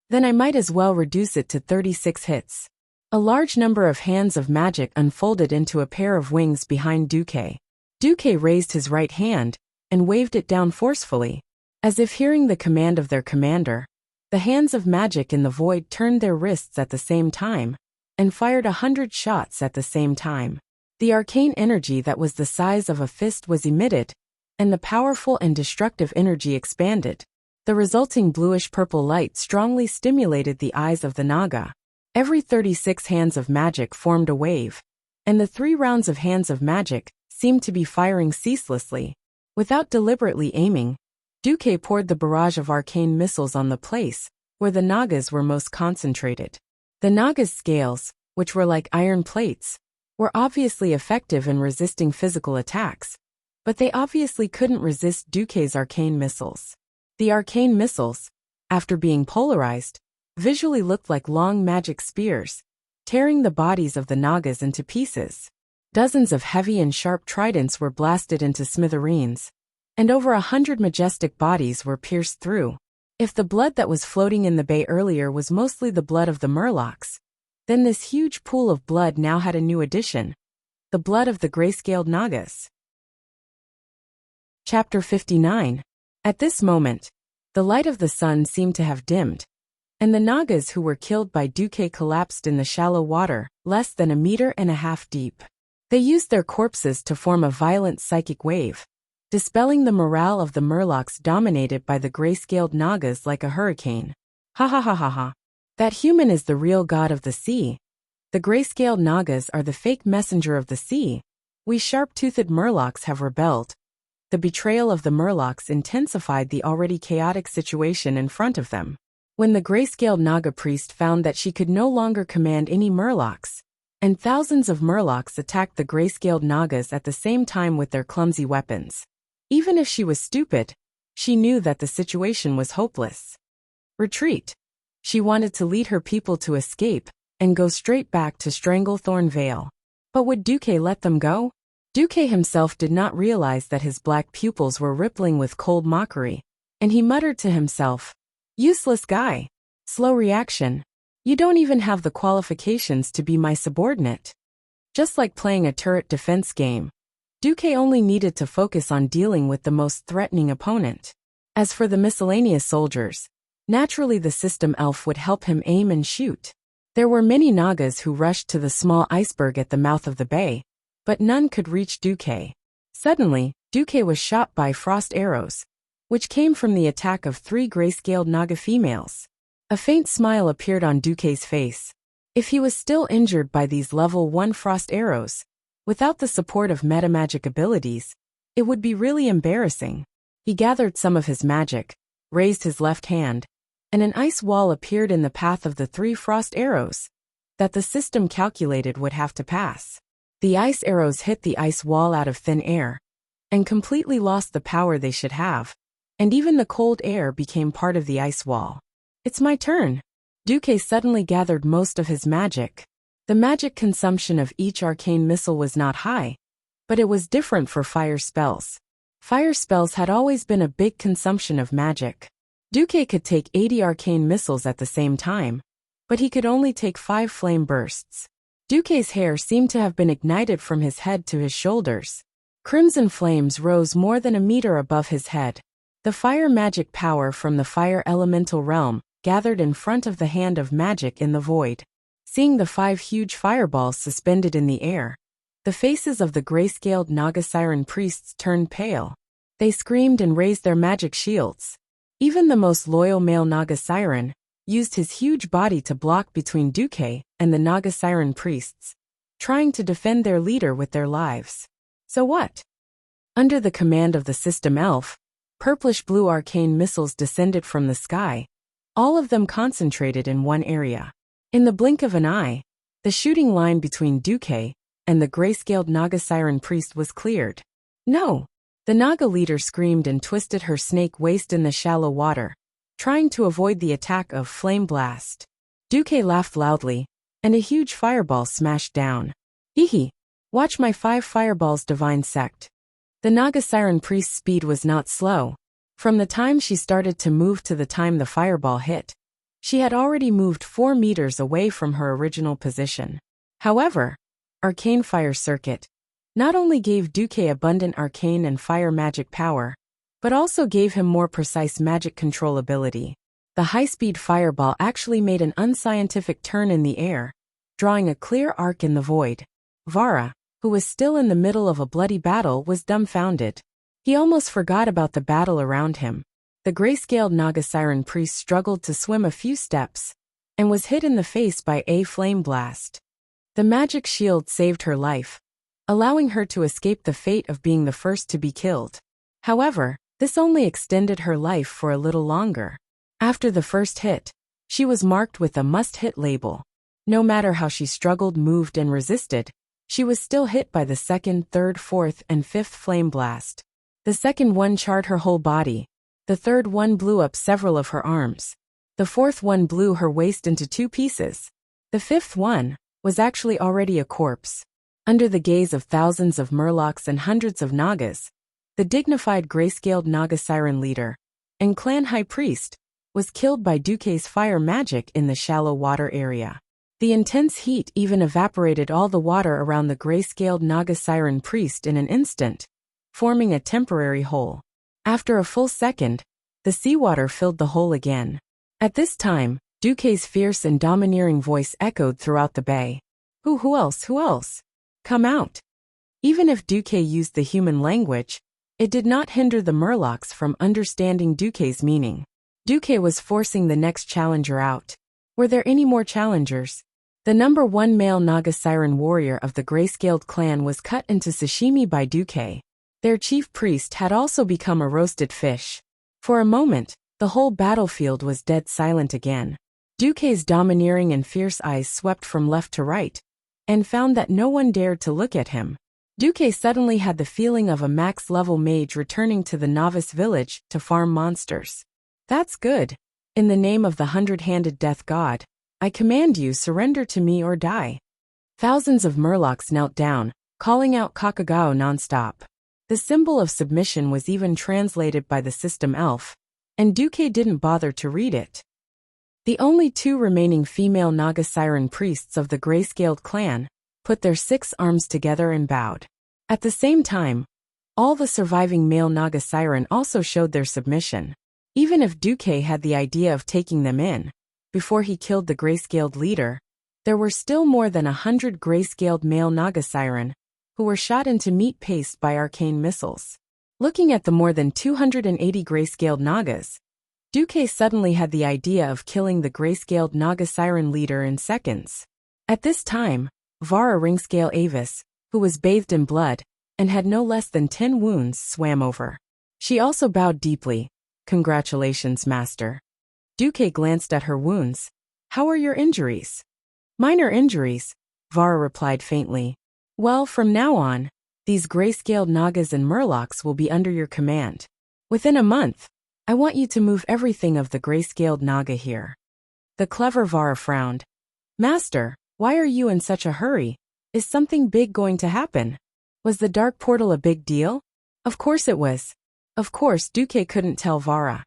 Then I might as well reduce it to 36 hits. A large number of hands of magic unfolded into a pair of wings behind Duque. Duque raised his right hand and waved it down forcefully. As if hearing the command of their commander, the hands of magic in the void turned their wrists at the same time and fired 100 shots at the same time. The arcane energy that was the size of a fist was emitted, and the powerful and destructive energy expanded. The resulting bluish-purple light strongly stimulated the eyes of the Naga. Every 36 hands of magic formed a wave, and the 3 rounds of hands of magic seemed to be firing ceaselessly. Without deliberately aiming, Duque poured the barrage of arcane missiles on the place where the Nagas were most concentrated. The Nagas' scales, which were like iron plates, were obviously effective in resisting physical attacks, but they obviously couldn't resist Duque's arcane missiles. The arcane missiles, after being polarized, visually looked like long magic spears, tearing the bodies of the Nagas into pieces. Dozens of heavy and sharp tridents were blasted into smithereens, and over 100 majestic bodies were pierced through. If the blood that was floating in the bay earlier was mostly the blood of the Murlocs, then this huge pool of blood now had a new addition: the blood of the gray-scaled Nagas. Chapter 59. At this moment, the light of the sun seemed to have dimmed, and the Nagas who were killed by Duque collapsed in the shallow water, less than 1.5 meters deep. They used their corpses to form a violent psychic wave, dispelling the morale of the Murlocs dominated by the gray-scaled Nagas like a hurricane. Ha ha ha ha ha. That human is the real god of the sea. The gray-scaled Nagas are the fake messenger of the sea. We sharp-toothed Murlocs have rebelled. The betrayal of the Murlocs intensified the already chaotic situation in front of them. When the gray-scaled Naga priest found that she could no longer command any Murlocs, and thousands of Murlocs attacked the gray-scaled Nagas at the same time with their clumsy weapons. Even if she was stupid, she knew that the situation was hopeless. Retreat. She wanted to lead her people to escape and go straight back to Stranglethorn Vale. But would Duque let them go? Duque himself did not realize that his black pupils were rippling with cold mockery, and he muttered to himself, "Useless guy. Slow reaction. You don't even have the qualifications to be my subordinate." Just like playing a turret defense game, Duque only needed to focus on dealing with the most threatening opponent. As for the miscellaneous soldiers, naturally the system elf would help him aim and shoot. There were many Nagas who rushed to the small iceberg at the mouth of the bay, but none could reach Duque. Suddenly, Duque was shot by frost arrows, which came from the attack of 3 gray-scaled Naga females. A faint smile appeared on Duque's face. If he was still injured by these level 1 frost arrows, without the support of metamagic abilities, it would be really embarrassing. He gathered some of his magic, raised his left hand, and an ice wall appeared in the path of the 3 frost arrows that the system calculated would have to pass. The ice arrows hit the ice wall out of thin air and completely lost the power they should have, and even the cold air became part of the ice wall. It's my turn. Duque suddenly gathered most of his magic. The magic consumption of each arcane missile was not high, but it was different for fire spells. Fire spells had always been a big consumption of magic. Duque could take 80 arcane missiles at the same time, but he could only take 5 flame bursts. Duque's hair seemed to have been ignited from his head to his shoulders. Crimson flames rose more than 1 meter above his head. The fire magic power from the fire elemental realm gathered in front of the hand of magic in the void. Seeing the 5 huge fireballs suspended in the air, the faces of the gray-scaled Naga Siren priests turned pale. They screamed and raised their magic shields. Even the most loyal male Naga Siren used his huge body to block between Duque and the Naga Siren priests, trying to defend their leader with their lives. So what? Under the command of the system elf, purplish-blue arcane missiles descended from the sky, all of them concentrated in one area. In the blink of an eye, the shooting line between Duque and the gray-scaled Naga Siren priest was cleared. No! The Naga leader screamed and twisted her snake waist in the shallow water, trying to avoid the attack of Flame Blast. Duque laughed loudly, and a huge fireball smashed down. Hee. Watch my 5 fireballs, divine sect. The Naga Siren priest's speed was not slow. From the time she started to move to the time the fireball hit, she had already moved 4 meters away from her original position. However, Arcane Fire Circuit not only gave Duque abundant arcane and fire magic power, but also gave him more precise magic control ability. The high-speed fireball actually made an unscientific turn in the air, drawing a clear arc in the void. Vara, who was still in the middle of a bloody battle, was dumbfounded. He almost forgot about the battle around him. The gray-scaled Naga Siren priest struggled to swim a few steps and was hit in the face by a flame blast. The magic shield saved her life, allowing her to escape the fate of being the first to be killed. However, this only extended her life for a little longer. After the first hit, she was marked with a must-hit label. No matter how she struggled, moved, and resisted, she was still hit by the second, third, fourth, and fifth flame blast. The second one charred her whole body. The third one blew up several of her arms. The fourth one blew her waist into 2 pieces. The fifth one was actually already a corpse. Under the gaze of thousands of murlocs and hundreds of Nagas, the dignified gray-scaled Naga Siren leader and clan high priest was killed by Duke's fire magic in the shallow water area. The intense heat even evaporated all the water around the gray-scaled Naga Siren priest in an instant, forming a temporary hole. After a full second, the seawater filled the hole again. At this time, Duke's fierce and domineering voice echoed throughout the bay. Who else? Come out. Even if Duke used the human language, it did not hinder the murlocs from understanding Duke's meaning. Duke was forcing the next challenger out. Were there any more challengers? The number 1 male Naga Siren warrior of the gray-scaled clan was cut into sashimi by Duke. Their chief priest had also become a roasted fish. For a moment, the whole battlefield was dead silent again. Duke's domineering and fierce eyes swept from left to right, and found that no one dared to look at him. Duke suddenly had the feeling of a max-level mage returning to the novice village to farm monsters. That's good. In the name of the 100-handed death god, I command you, surrender to me or die. Thousands of murlocs knelt down, calling out Kakagao non-stop. The symbol of submission was even translated by the system elf, and Duke didn't bother to read it. The only 2 remaining female Naga Siren priests of the gray-scaled clan put their 6 arms together and bowed. At the same time, all the surviving male Naga Siren also showed their submission. Even if Duke had the idea of taking them in, before he killed the gray-scaled leader, there were still more than 100 gray-scaled male Naga Siren who were shot into meat paste by arcane missiles. Looking at the more than 280 gray-scaled Nagas, Duke suddenly had the idea of killing the gray-scaled Naga Siren leader in seconds. At this time, Vara Ringscale Avis, who was bathed in blood and had no less than 10 wounds, swam over. She also bowed deeply. Congratulations, Master. Duke glanced at her wounds. How are your injuries? Minor injuries, Vara replied faintly. Well, from now on, these gray-scaled Nagas and Murlocs will be under your command. Within a month, I want you to move everything of the gray-scaled Naga here. The clever Vara frowned. Master, why are you in such a hurry? Is something big going to happen? Was the dark portal a big deal? Of course it was. Of course, Duke couldn't tell Vara.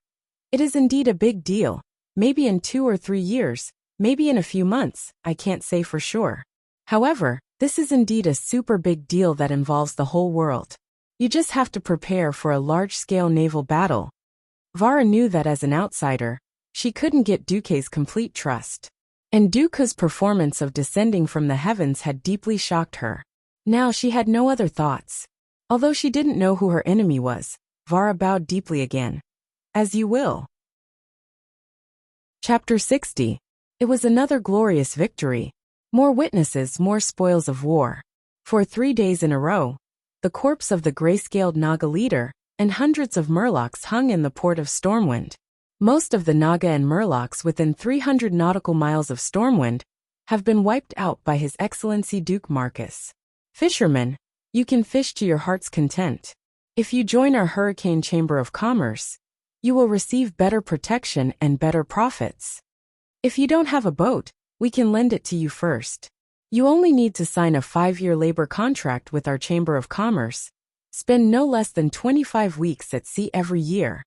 It is indeed a big deal. Maybe in 2 or 3 years, maybe in a few months, I can't say for sure. However, this is indeed a super big deal that involves the whole world. You just have to prepare for a large-scale naval battle. Vara knew that as an outsider, she couldn't get Duke's complete trust. And Duke's performance of descending from the heavens had deeply shocked her. Now she had no other thoughts. Although she didn't know who her enemy was, Vara bowed deeply again. As you will. Chapter 60. It was another glorious victory. More witnesses, more spoils of war. For 3 days in a row, the corpse of the gray-scaled Naga leader and hundreds of Murlocs hung in the port of Stormwind. Most of the Naga and Murlocs within 300 nautical miles of Stormwind have been wiped out by His Excellency Duke Marcus. Fishermen, you can fish to your heart's content. If you join our Hurricane Chamber of Commerce, you will receive better protection and better profits. If you don't have a boat, we can lend it to you first. You only need to sign a 5-year labor contract with our Chamber of Commerce, spend no less than 25 weeks at sea every year,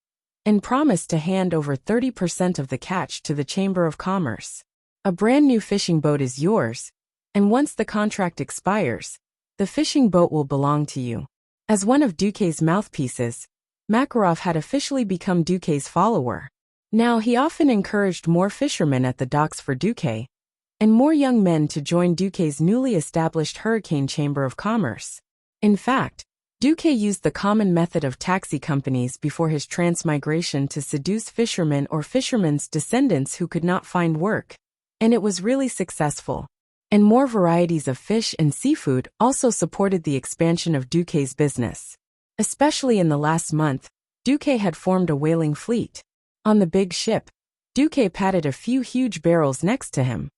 and promise to hand over 30% of the catch to the Chamber of Commerce. A brand new fishing boat is yours, and once the contract expires, the fishing boat will belong to you. As one of Duke's mouthpieces, Makarov had officially become Duke's follower. Now he often encouraged more fishermen at the docks for Duke, and more young men to join Duke's newly established Hurricane Chamber of Commerce. In fact, Duke used the common method of taxi companies before his transmigration to seduce fishermen or fishermen's descendants who could not find work, and it was really successful. And more varieties of fish and seafood also supported the expansion of Duque's business. Especially in the last month, Duque had formed a whaling fleet. On the big ship, Duque patted a few huge barrels next to him.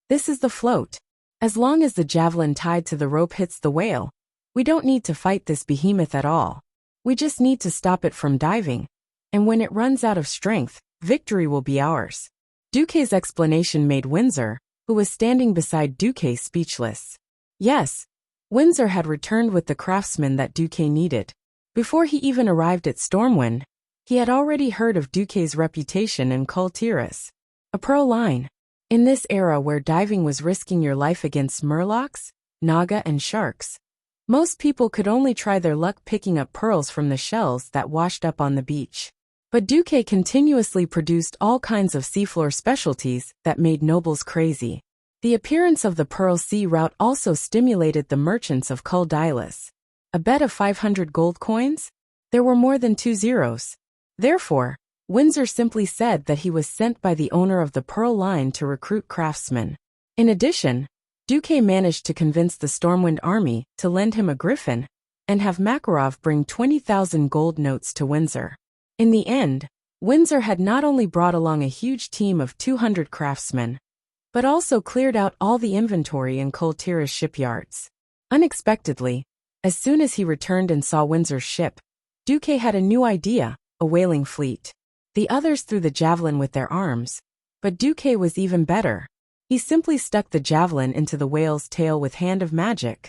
This is the float. As long as the javelin tied to the rope hits the whale, we don't need to fight this behemoth at all. We just need to stop it from diving, and when it runs out of strength, victory will be ours. Duque's explanation made Windsor, who was standing beside Duque, speechless. Yes, Windsor had returned with the craftsman that Duque needed. Before he even arrived at Stormwind, he had already heard of Duque's reputation in Kul Tiras. A pearl line. In this era where diving was risking your life against murlocs, naga and sharks, most people could only try their luck picking up pearls from the shells that washed up on the beach. But Duque continuously produced all kinds of seafloor specialties that made nobles crazy. The appearance of the Pearl Sea route also stimulated the merchants of Kul Tiras. A bet of 500 gold coins? There were more than 2 zeros. Therefore, Windsor simply said that he was sent by the owner of the Pearl Line to recruit craftsmen. In addition, Duque managed to convince the Stormwind army to lend him a griffin and have Makarov bring 20,000 gold notes to Windsor. In the end, Windsor had not only brought along a huge team of 200 craftsmen, but also cleared out all the inventory in Kul Tiras shipyards. Unexpectedly, as soon as he returned and saw Windsor's ship, Duque had a new idea, a whaling fleet. The others threw the javelin with their arms, but Duque was even better. He simply stuck the javelin into the whale's tail with hand of magic.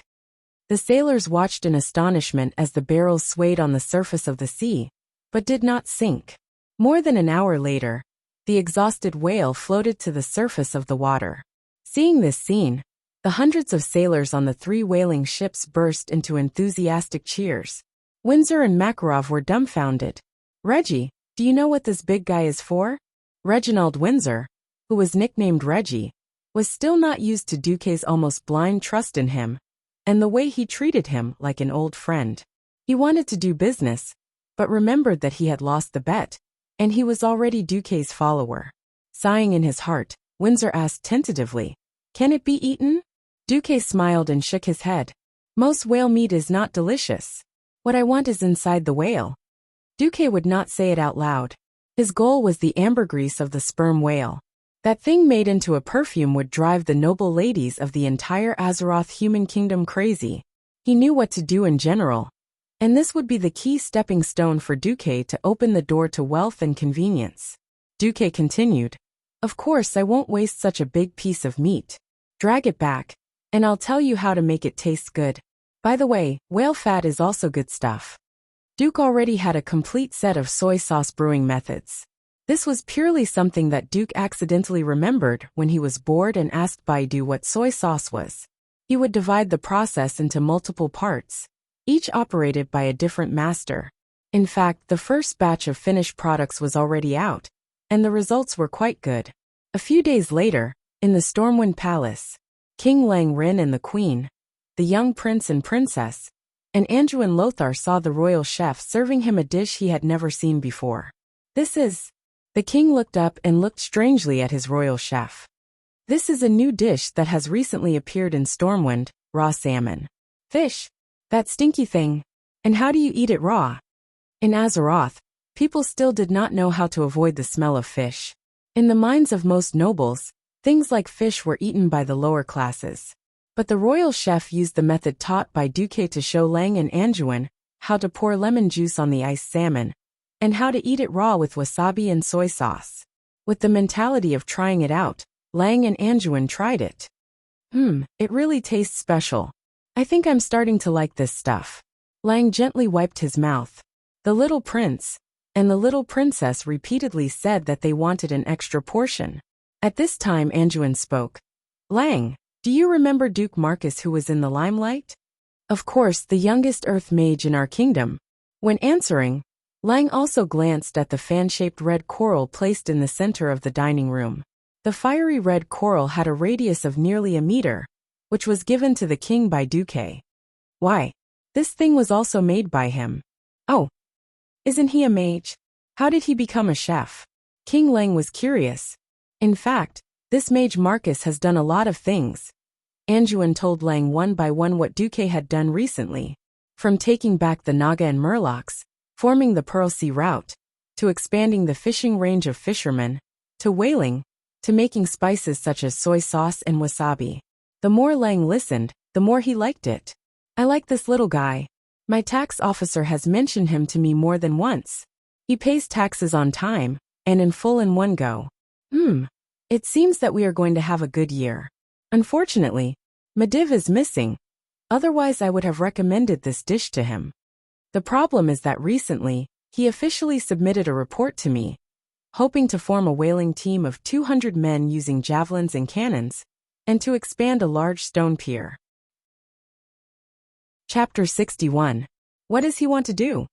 The sailors watched in astonishment as the barrels swayed on the surface of the sea, but did not sink. More than an hour later, the exhausted whale floated to the surface of the water. Seeing this scene, the hundreds of sailors on the 3 whaling ships burst into enthusiastic cheers. Windsor and Makarov were dumbfounded. Reggie, do you know what this big guy is for? Reginald Windsor, who was nicknamed Reggie, was still not used to Duque's almost blind trust in him, and the way he treated him like an old friend. He wanted to do business, but remembered that he had lost the bet, and he was already Duque's follower. Sighing in his heart, Windsor asked tentatively, "Can it be eaten?" Duque smiled and shook his head. "Most whale meat is not delicious. What I want is inside the whale." Duque would not say it out loud. His goal was the ambergris of the sperm whale. That thing made into a perfume would drive the noble ladies of the entire Azeroth human kingdom crazy. He knew what to do in general, and this would be the key stepping stone for Duque to open the door to wealth and convenience. Duque continued, "Of course I won't waste such a big piece of meat. Drag it back, and I'll tell you how to make it taste good. By the way, whale fat is also good stuff." Duque already had a complete set of soy sauce brewing methods. This was purely something that Duque accidentally remembered when he was bored and asked Baidu what soy sauce was. He would divide the process into multiple parts, each operated by a different master. In fact, the first batch of finished products was already out, and the results were quite good. A few days later, in the Stormwind Palace, King Lang Rin and the Queen, the young prince and princess, and Anduin Lothar saw the royal chef serving him a dish he had never seen before. "This is..." The king looked up and looked strangely at his royal chef. "This is a new dish that has recently appeared in Stormwind, raw salmon." "Fish? That stinky thing. And how do you eat it raw?" In Azeroth, people still did not know how to avoid the smell of fish. In the minds of most nobles, things like fish were eaten by the lower classes. But the royal chef used the method taught by Duque to show Lang and Anduin how to pour lemon juice on the iced salmon, and how to eat it raw with wasabi and soy sauce. With the mentality of trying it out, Lang and Anduin tried it. It really tastes special. I think I'm starting to like this stuff." Lang gently wiped his mouth. The little prince and the little princess repeatedly said that they wanted an extra portion. At this time Anduin spoke. "Lang, do you remember Duke Marcus who was in the limelight?" "Of course, the youngest earth mage in our kingdom." When answering, Lang also glanced at the fan-shaped red coral placed in the center of the dining room. The fiery red coral had a radius of nearly a meter, which was given to the king by Duque. "Why, this thing was also made by him." "Oh, isn't he a mage? How did he become a chef?" King Lang was curious. "In fact, this mage Marcus has done a lot of things. Anjuan told Lang one by one what Duque had done recently. From taking back the Naga and Murlocs, forming the Pearl Sea route, to expanding the fishing range of fishermen, to whaling, to making spices such as soy sauce and wasabi. The more Lang listened, the more he liked it. I like this little guy. My tax officer has mentioned him to me more than once. He pays taxes on time, and in full in one go. It seems that we are going to have a good year. Unfortunately, Mediv is missing. Otherwise I would have recommended this dish to him. The problem is that recently, he officially submitted a report to me, hoping to form a whaling team of 200 men using javelins and cannons, and to expand a large stone pier. Chapter 61. What does he want to do?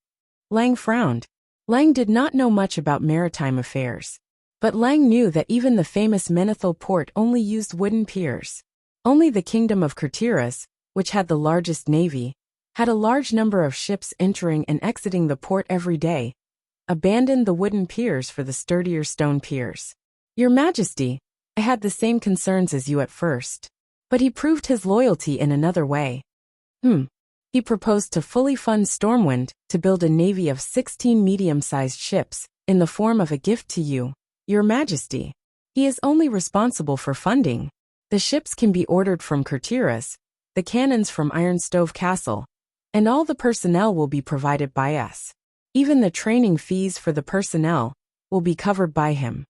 Lang frowned. Lang did not know much about maritime affairs. But Lang knew that even the famous Menethil port only used wooden piers. Only the kingdom of Kurtiras, which had the largest navy, had a large number of ships entering and exiting the port every day, abandoned the wooden piers for the sturdier stone piers. Your Majesty, I had the same concerns as you at first. But he proved his loyalty in another way. He proposed to fully fund Stormwind to build a navy of 16 medium-sized ships, in the form of a gift to you, Your Majesty. He is only responsible for funding. The ships can be ordered from Kurtiras, the cannons from Ironstove Castle, and all the personnel will be provided by us. Even the training fees for the personnel will be covered by him.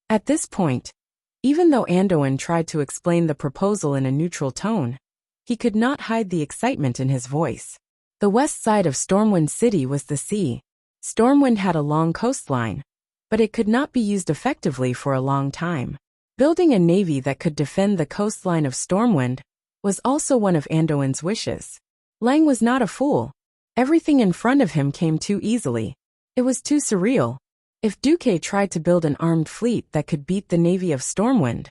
At this point, even though Anduin tried to explain the proposal in a neutral tone, he could not hide the excitement in his voice. The west side of Stormwind City was the sea. Stormwind had a long coastline, but it could not be used effectively for a long time. Building a navy that could defend the coastline of Stormwind was also one of Anduin's wishes. Lang was not a fool. Everything in front of him came too easily. It was too surreal. If Duque tried to build an armed fleet that could beat the navy of Stormwind,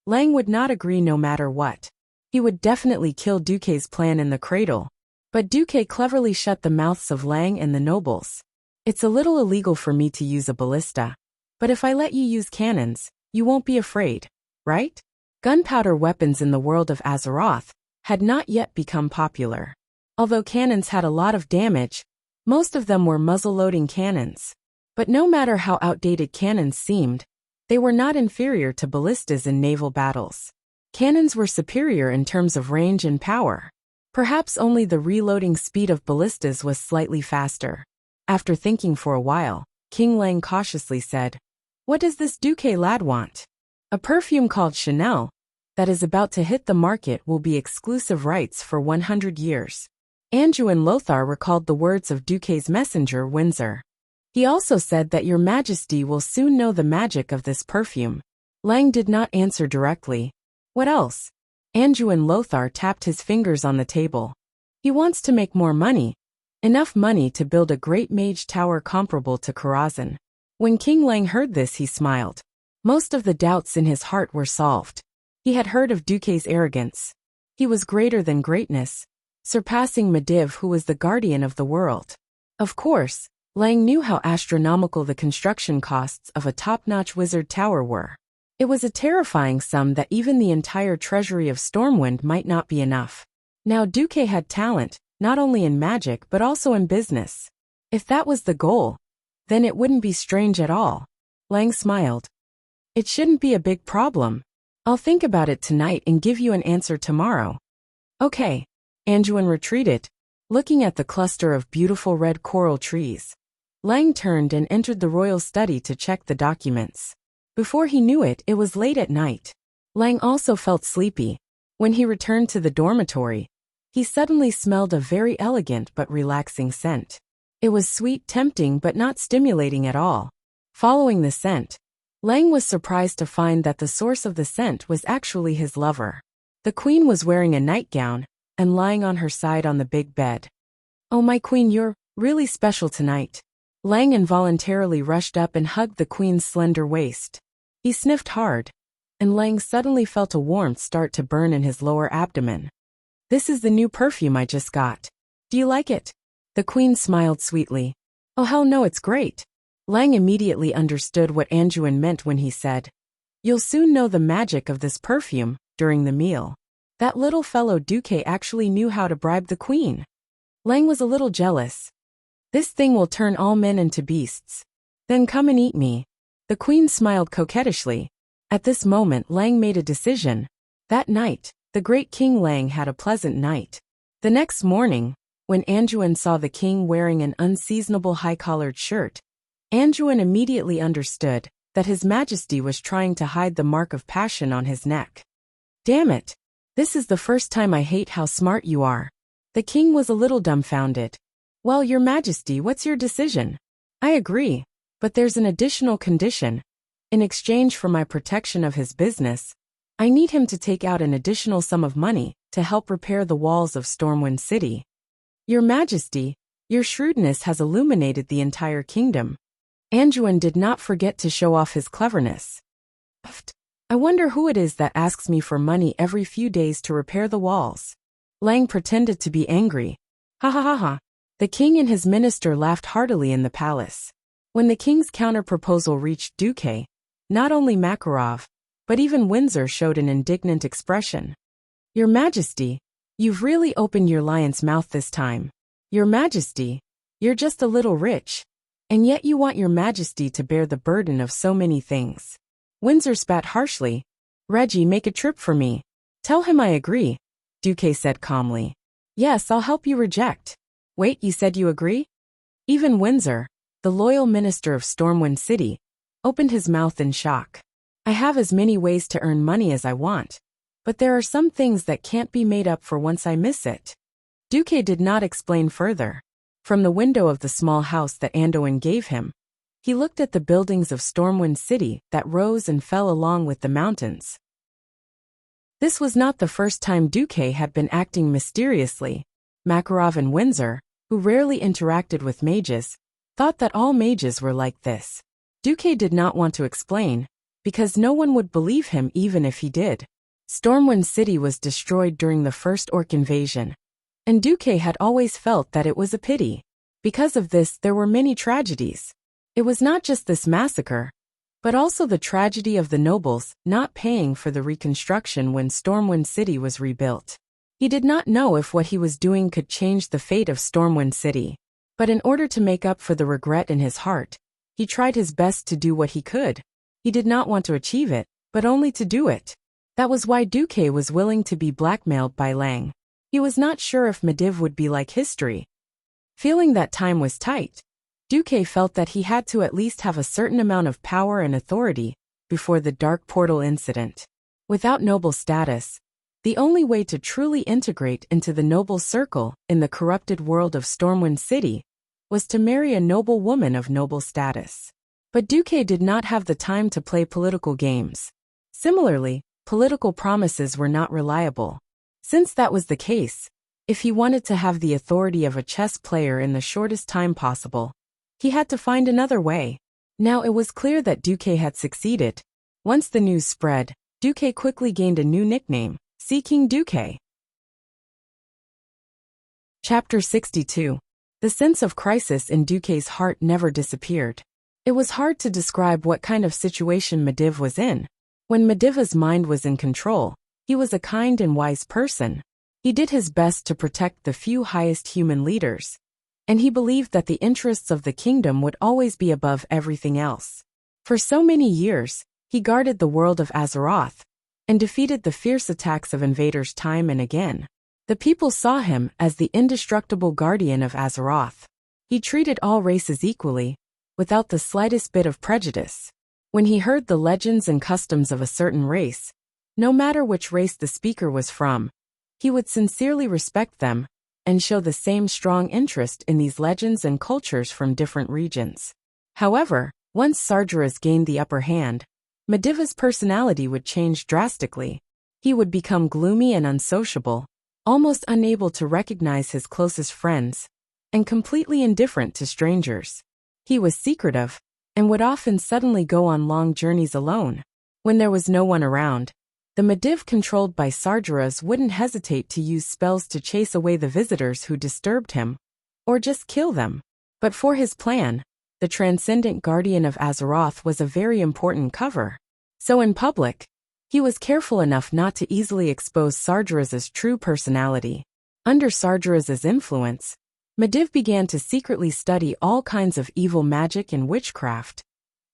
Lang would not agree no matter what. He would definitely kill Duque's plan in the cradle. But Duque cleverly shut the mouths of Lang and the nobles. It's a little illegal for me to use a ballista. But if I let you use cannons, you won't be afraid, right? Gunpowder weapons in the world of Azeroth had not yet become popular. Although cannons had a lot of damage, most of them were muzzle-loading cannons. But no matter how outdated cannons seemed, they were not inferior to ballistas in naval battles. Cannons were superior in terms of range and power. Perhaps only the reloading speed of ballistas was slightly faster. After thinking for a while, King Lang cautiously said, "What does this Duque lad want?" "A perfume called Chanel, that is about to hit the market, will be exclusive rights for 100 years. Anduin Lothar recalled the words of Duque's messenger Windsor. He also said that Your Majesty will soon know the magic of this perfume. Lang did not answer directly. What else? Anduin Lothar tapped his fingers on the table. He wants to make more money. Enough money to build a great mage tower comparable to Karazhan. When King Lang heard this, he smiled. Most of the doubts in his heart were solved. He had heard of Duque's arrogance. He was greater than greatness, surpassing Mediv, who was the guardian of the world. Of course, Lang knew how astronomical the construction costs of a top-notch wizard tower were. It was a terrifying sum that even the entire treasury of Stormwind might not be enough. Now Duque had talent, not only in magic but also in business. If that was the goal, then it wouldn't be strange at all. Lang smiled. It shouldn't be a big problem. I'll think about it tonight and give you an answer tomorrow. Okay. Anduin retreated, looking at the cluster of beautiful red coral trees. Lang turned and entered the royal study to check the documents. Before he knew it, it was late at night. Lang also felt sleepy. When he returned to the dormitory, he suddenly smelled a very elegant but relaxing scent. It was sweet, tempting, but not stimulating at all. Following the scent, Lang was surprised to find that the source of the scent was actually his lover. The queen was wearing a nightgown and lying on her side on the big bed. "Oh, my queen, you're really special tonight." Lang involuntarily rushed up and hugged the queen's slender waist. He sniffed hard, and Lang suddenly felt a warmth start to burn in his lower abdomen. "This is the new perfume I just got. Do you like it?" The queen smiled sweetly. "Oh hell no, it's great." Lang immediately understood what Anduin meant when he said, "You'll soon know the magic of this perfume," during the meal. That little fellow Duque actually knew how to bribe the queen. Lang was a little jealous. This thing will turn all men into beasts. Then come and eat me. The queen smiled coquettishly. At this moment Lang made a decision. That night, the great King Lang had a pleasant night. The next morning, when Anjuan saw the king wearing an unseasonable high-collared shirt, Anjuan immediately understood that His Majesty was trying to hide the mark of passion on his neck. Damn it! This is the first time I hate how smart you are. The king was a little dumbfounded. Well, Your Majesty, what's your decision? I agree, but there's an additional condition. In exchange for my protection of his business, I need him to take out an additional sum of money to help repair the walls of Stormwind City. Your Majesty, your shrewdness has illuminated the entire kingdom. Anjuan did not forget to show off his cleverness. I wonder who it is that asks me for money every few days to repair the walls. Lang pretended to be angry. Ha ha ha ha. The king and his minister laughed heartily in the palace. When the king's counter-proposal reached Duque, not only Makarov, but even Windsor showed an indignant expression. Your Majesty, you've really opened your lion's mouth this time. Your Majesty, you're just a little rich, and yet you want Your Majesty to bear the burden of so many things. Windsor spat harshly. Reggie, make a trip for me. Tell him I agree, Duque said calmly. Yes, I'll help you reject. Wait, you said you agree? Even Windsor, the loyal minister of Stormwind City, opened his mouth in shock. I have as many ways to earn money as I want, but there are some things that can't be made up for once I miss it. Duque did not explain further. From the window of the small house that Anduin gave him, he looked at the buildings of Stormwind City that rose and fell along with the mountains. This was not the first time Duque had been acting mysteriously. Makarov and Windsor, who rarely interacted with mages, thought that all mages were like this. Duque did not want to explain, because no one would believe him even if he did. Stormwind City was destroyed during the first orc invasion, and Duque had always felt that it was a pity. Because of this, there were many tragedies. It was not just this massacre, but also the tragedy of the nobles not paying for the reconstruction when Stormwind City was rebuilt. He did not know if what he was doing could change the fate of Stormwind City, but in order to make up for the regret in his heart, he tried his best to do what he could. He did not want to achieve it, but only to do it. That was why Duque was willing to be blackmailed by Lang. He was not sure if Medivh would be like history. Feeling that time was tight, Duque felt that he had to at least have a certain amount of power and authority before the Dark Portal incident. Without noble status, the only way to truly integrate into the noble circle in the corrupted world of Stormwind City was to marry a noble woman of noble status. But Duque did not have the time to play political games. Similarly, political promises were not reliable. Since that was the case, if he wanted to have the authority of a chess player in the shortest time possible, he had to find another way. Now it was clear that Duque had succeeded. Once the news spread, Duque quickly gained a new nickname, Sea King Duque. Chapter 62. The sense of crisis in Duque's heart never disappeared. It was hard to describe what kind of situation Medivh was in. When Medivh's mind was in control, he was a kind and wise person. He did his best to protect the few highest human leaders, and he believed that the interests of the kingdom would always be above everything else. For so many years, he guarded the world of Azeroth, and defeated the fierce attacks of invaders time and again. The people saw him as the indestructible guardian of Azeroth. He treated all races equally, without the slightest bit of prejudice. When he heard the legends and customs of a certain race, no matter which race the speaker was from, he would sincerely respect them, and show the same strong interest in these legends and cultures from different regions. However, once Sargeras gained the upper hand, Medivh's personality would change drastically. He would become gloomy and unsociable, almost unable to recognize his closest friends, and completely indifferent to strangers. He was secretive, and would often suddenly go on long journeys alone. When there was no one around, the Medivh controlled by Sargeras wouldn't hesitate to use spells to chase away the visitors who disturbed him, or just kill them. But for his plan, the transcendent guardian of Azeroth was a very important cover. So in public, He was careful enough not to easily expose Sargeraz's true personality. Under Sargeraz's influence, Medivh began to secretly study all kinds of evil magic and witchcraft,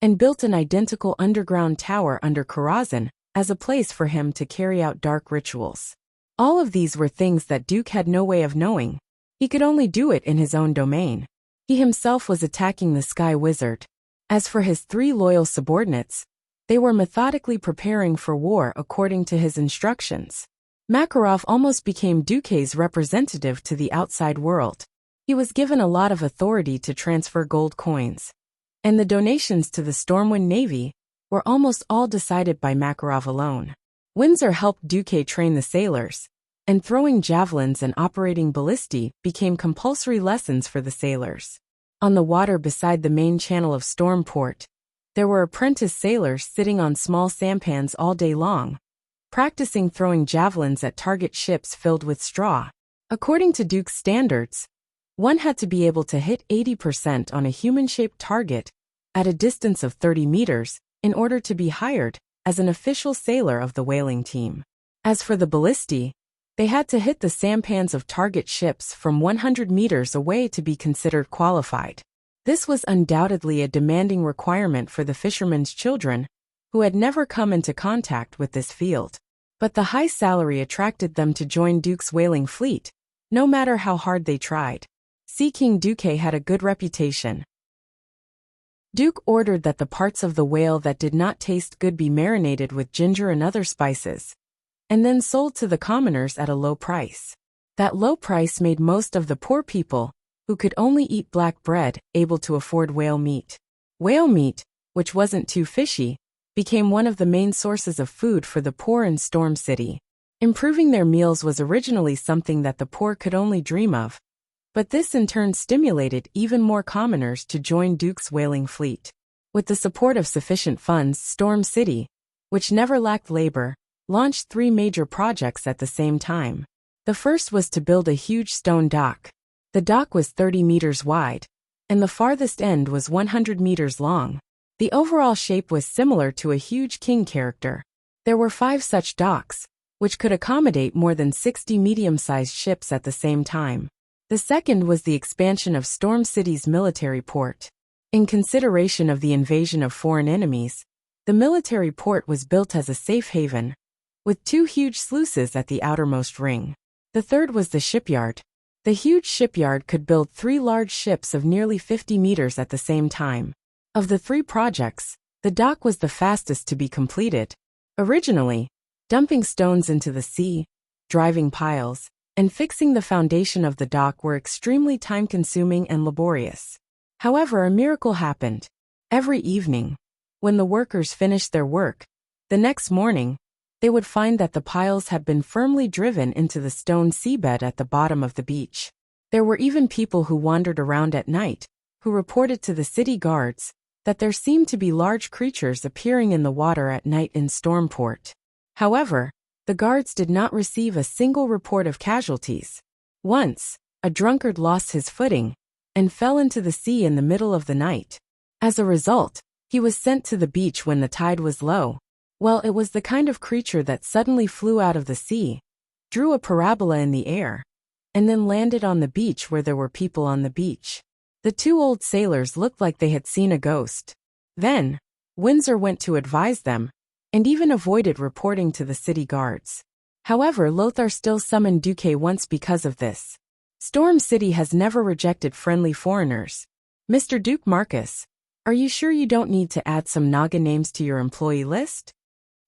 and built an identical underground tower under Karazhan as a place for him to carry out dark rituals. All of these were things that Duke had no way of knowing. He could only do it in his own domain. He himself was attacking the Sky Wizard. As for his 3 loyal subordinates, they were methodically preparing for war according to his instructions. Makarov almost became Duke's representative to the outside world. He was given a lot of authority to transfer gold coins, and the donations to the Stormwind Navy were almost all decided by Makarov alone. Windsor helped Duke train the sailors, and throwing javelins and operating ballistae became compulsory lessons for the sailors. On the water beside the main channel of Stormport, there were apprentice sailors sitting on small sampans all day long, practicing throwing javelins at target ships filled with straw. According to Duke's standards, one had to be able to hit 80% on a human-shaped target at a distance of 30 meters in order to be hired as an official sailor of the whaling team. As for the ballistae, they had to hit the sampans of target ships from 100 meters away to be considered qualified. This was undoubtedly a demanding requirement for the fishermen's children, who had never come into contact with this field. But the high salary attracted them to join Duke's whaling fleet, no matter how hard they tried. Sea King Duke had a good reputation. Duke ordered that the parts of the whale that did not taste good be marinated with ginger and other spices, and then sold to the commoners at a low price. That low price made most of the poor people, who could only eat black bread, able to afford whale meat. Whale meat, which wasn't too fishy, became one of the main sources of food for the poor in Storm City. Improving their meals was originally something that the poor could only dream of, but this in turn stimulated even more commoners to join Duke's whaling fleet. With the support of sufficient funds, Storm City, which never lacked labor, launched 3 major projects at the same time. The first was to build a huge stone dock. The dock was 30 meters wide, and the farthest end was 100 meters long. The overall shape was similar to a huge king character. There were 5 such docks, which could accommodate more than 60 medium-sized ships at the same time. The second was the expansion of Storm City's military port. In consideration of the invasion of foreign enemies, the military port was built as a safe haven, with 2 huge sluices at the outermost ring. The third was the shipyard. The huge shipyard could build 3 large ships of nearly 50 meters at the same time. Of the 3 projects, the dock was the fastest to be completed. Originally, dumping stones into the sea, driving piles, and fixing the foundation of the dock were extremely time-consuming and laborious. However, a miracle happened. Every evening, when the workers finished their work, the next morning, they would find that the piles had been firmly driven into the stone seabed at the bottom of the beach. There were even people who wandered around at night, who reported to the city guards that there seemed to be large creatures appearing in the water at night in Stormport. However, the guards did not receive a single report of casualties. Once, a drunkard lost his footing and fell into the sea in the middle of the night. As a result, he was sent to the beach when the tide was low. Well, it was the kind of creature that suddenly flew out of the sea, drew a parabola in the air, and then landed on the beach where there were people on the beach. The 2 old sailors looked like they had seen a ghost. Then, Windsor went to advise them, and even avoided reporting to the city guards. However, Lothar still summoned Duque once because of this. Storm City has never rejected friendly foreigners. Mr. Duke Marcus, are you sure you don't need to add some Naga names to your employee list?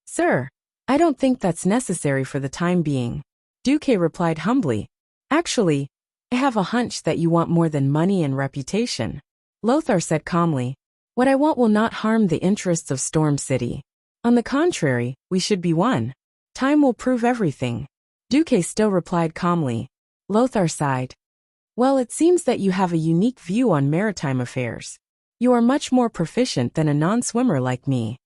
Sir, I don't think that's necessary for the time being. Duque replied humbly. Actually, I have a hunch that you want more than money and reputation. Lothar said calmly. What I want will not harm the interests of Storm City. On the contrary, we should be one. Time will prove everything. Duque still replied calmly. Lothar sighed. Well, it seems that you have a unique view on maritime affairs. You are much more proficient than a non-swimmer like me.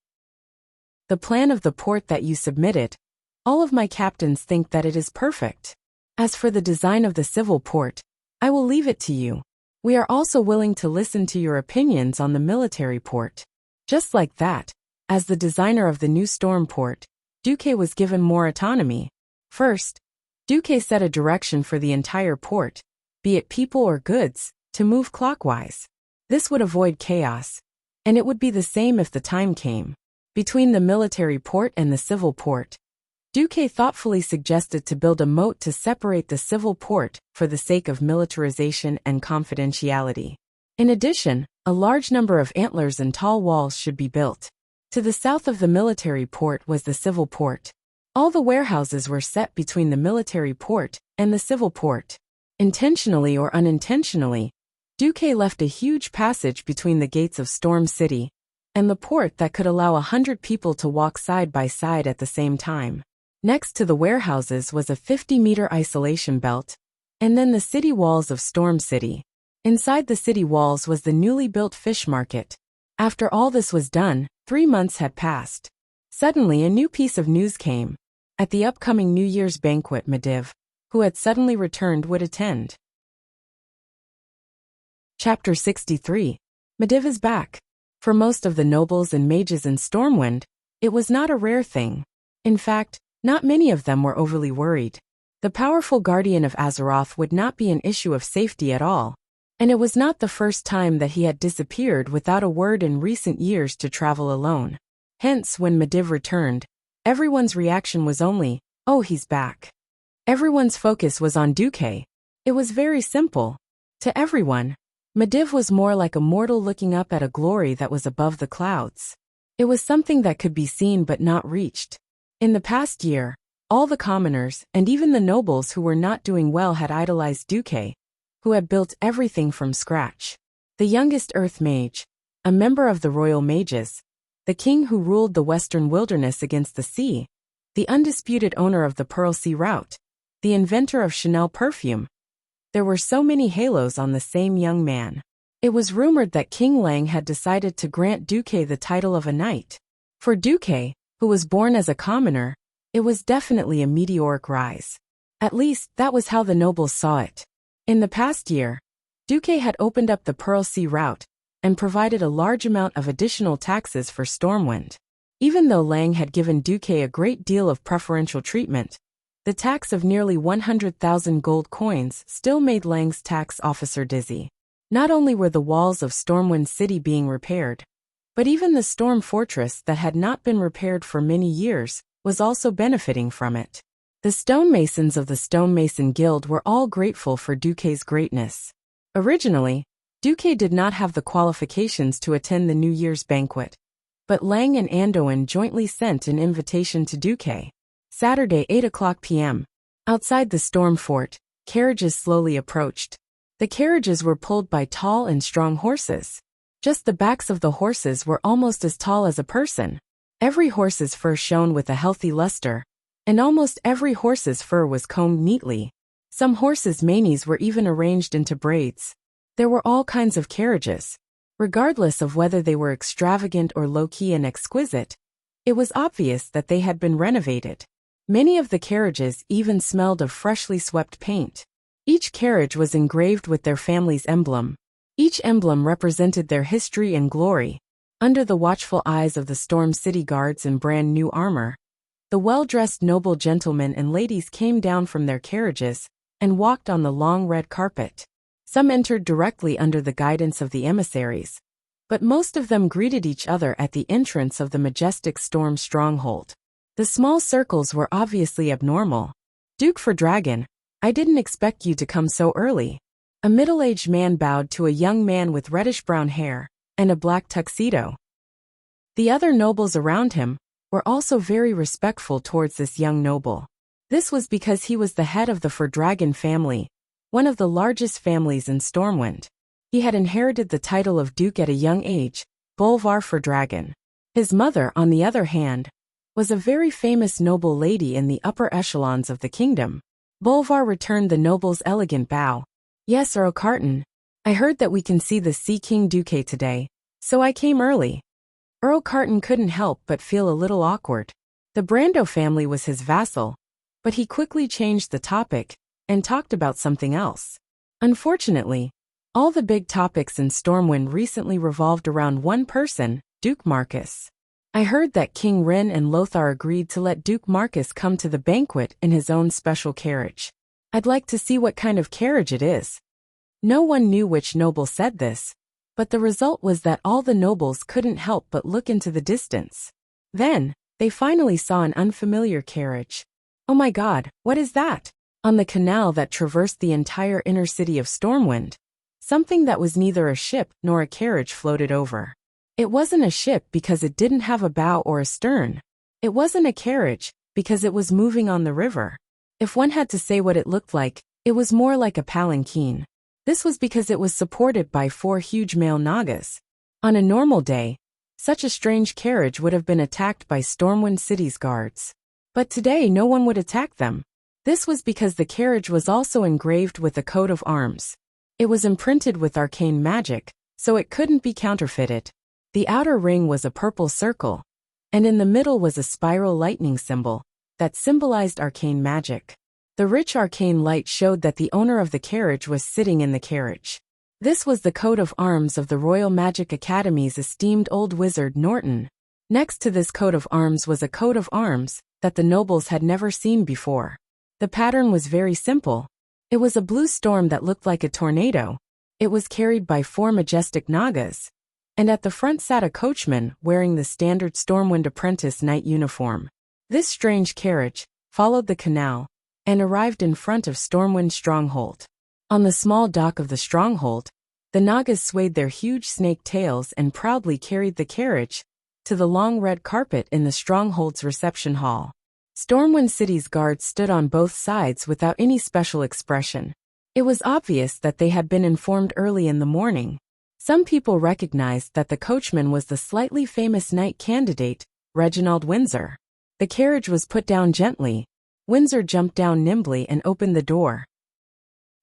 The plan of the port that you submitted, all of my captains think that it is perfect. As for the design of the civil port, I will leave it to you. We are also willing to listen to your opinions on the military port. Just like that, as the designer of the new storm port, Duque was given more autonomy. First, Duque set a direction for the entire port, be it people or goods, to move clockwise. This would avoid chaos, and it would be the same if the time came. Between the military port and the civil port, Duque thoughtfully suggested to build a moat to separate the civil port for the sake of militarization and confidentiality. In addition, a large number of antlers and tall walls should be built. To the south of the military port was the civil port. All the warehouses were set between the military port and the civil port. Intentionally or unintentionally, Duque left a huge passage between the gates of Storm City and the port that could allow 100 people to walk side by side at the same time. Next to the warehouses was a 50-meter isolation belt, and then the city walls of Storm City. Inside the city walls was the newly built fish market. After all this was done, 3 months had passed. Suddenly a new piece of news came. At the upcoming New Year's banquet, Medivh, who had suddenly returned, would attend. Chapter 63. Medivh is back. For most of the nobles and mages in Stormwind, it was not a rare thing. In fact, not many of them were overly worried. The powerful guardian of Azeroth would not be an issue of safety at all. And it was not the first time that he had disappeared without a word in recent years to travel alone. Hence, when Medivh returned, everyone's reaction was only, "Oh, he's back." Everyone's focus was on Duque. It was very simple. To everyone, Medivh was more like a mortal looking up at a glory that was above the clouds. It was something that could be seen but not reached. In the past year, all the commoners and even the nobles who were not doing well had idolized Duque, who had built everything from scratch. The youngest Earth Mage, a member of the Royal Mages, the king who ruled the western wilderness against the sea, the undisputed owner of the Pearl Sea Route, the inventor of Chanel perfume. There were so many halos on the same young man. It was rumored that King Lang had decided to grant Duque the title of a knight. For Duque, who was born as a commoner, it was definitely a meteoric rise. At least, that was how the nobles saw it. In the past year, Duque had opened up the Pearl Sea Route and provided a large amount of additional taxes for Stormwind. Even though Lang had given Duque a great deal of preferential treatment, the tax of nearly 100,000 gold coins still made Lang's tax officer dizzy. Not only were the walls of Stormwind City being repaired, but even the Storm Fortress that had not been repaired for many years was also benefiting from it. The stonemasons of the Stonemason Guild were all grateful for Duque's greatness. Originally, Duque did not have the qualifications to attend the New Year's banquet, but Lang and Anduin jointly sent an invitation to Duque. Saturday, 8:00 p.m. Outside the Storm Fort, carriages slowly approached. The carriages were pulled by tall and strong horses. Just the backs of the horses were almost as tall as a person. Every horse's fur shone with a healthy luster, and almost every horse's fur was combed neatly. Some horses' manes were even arranged into braids. There were all kinds of carriages. Regardless of whether they were extravagant or low-key and exquisite, it was obvious that they had been renovated. Many of the carriages even smelled of freshly swept paint. Each carriage was engraved with their family's emblem. Each emblem represented their history and glory. Under the watchful eyes of the Storm City guards in brand new armor, the well-dressed noble gentlemen and ladies came down from their carriages and walked on the long red carpet. Some entered directly under the guidance of the emissaries, but most of them greeted each other at the entrance of the majestic Storm stronghold. The small circles were obviously abnormal. "Duke for Dragon, I didn't expect you to come so early." A middle-aged man bowed to a young man with reddish-brown hair and a black tuxedo. The other nobles around him were also very respectful towards this young noble. This was because he was the head of the Fordragon family, one of the largest families in Stormwind. He had inherited the title of Duke at a young age, Bolvar Fordragon. His mother, on the other hand, was a very famous noble lady in the upper echelons of the kingdom. Bolvar returned the noble's elegant bow. "Yes, Earl Carton. I heard that we can see the Sea King Duque today, so I came early." Earl Carton couldn't help but feel a little awkward. The Brando family was his vassal, but he quickly changed the topic and talked about something else. Unfortunately, all the big topics in Stormwind recently revolved around one person, Duke Marcus. I heard that King Rin and Lothar agreed to let Duke Marcus come to the banquet in his own special carriage. I'd like to see what kind of carriage it is. No one knew which noble said this, but the result was that all the nobles couldn't help but look into the distance. Then, they finally saw an unfamiliar carriage. Oh my God, what is that? On the canal that traversed the entire inner city of Stormwind, something that was neither a ship nor a carriage floated over. It wasn't a ship because it didn't have a bow or a stern. It wasn't a carriage because it was moving on the river. If one had to say what it looked like, it was more like a palanquin. This was because it was supported by 4 huge male Nagas. On a normal day, such a strange carriage would have been attacked by Stormwind City's guards. But today no one would attack them. This was because the carriage was also engraved with a coat of arms. It was imprinted with arcane magic, so it couldn't be counterfeited. The outer ring was a purple circle, and in the middle was a spiral lightning symbol that symbolized arcane magic. The rich arcane light showed that the owner of the carriage was sitting in the carriage. This was the coat of arms of the Royal Magic Academy's esteemed old wizard Norton. Next to this coat of arms was a coat of arms that the nobles had never seen before. The pattern was very simple. It was a blue storm that looked like a tornado. It was carried by 4 majestic Nagas, and at the front sat a coachman wearing the standard Stormwind apprentice knight uniform. This strange carriage followed the canal and arrived in front of Stormwind Stronghold. On the small dock of the stronghold, the Nagas swayed their huge snake tails and proudly carried the carriage to the long red carpet in the stronghold's reception hall. Stormwind City's guards stood on both sides without any special expression. It was obvious that they had been informed early in the morning. Some people recognized that the coachman was the slightly famous knight candidate, Reginald Windsor. The carriage was put down gently. Windsor jumped down nimbly and opened the door.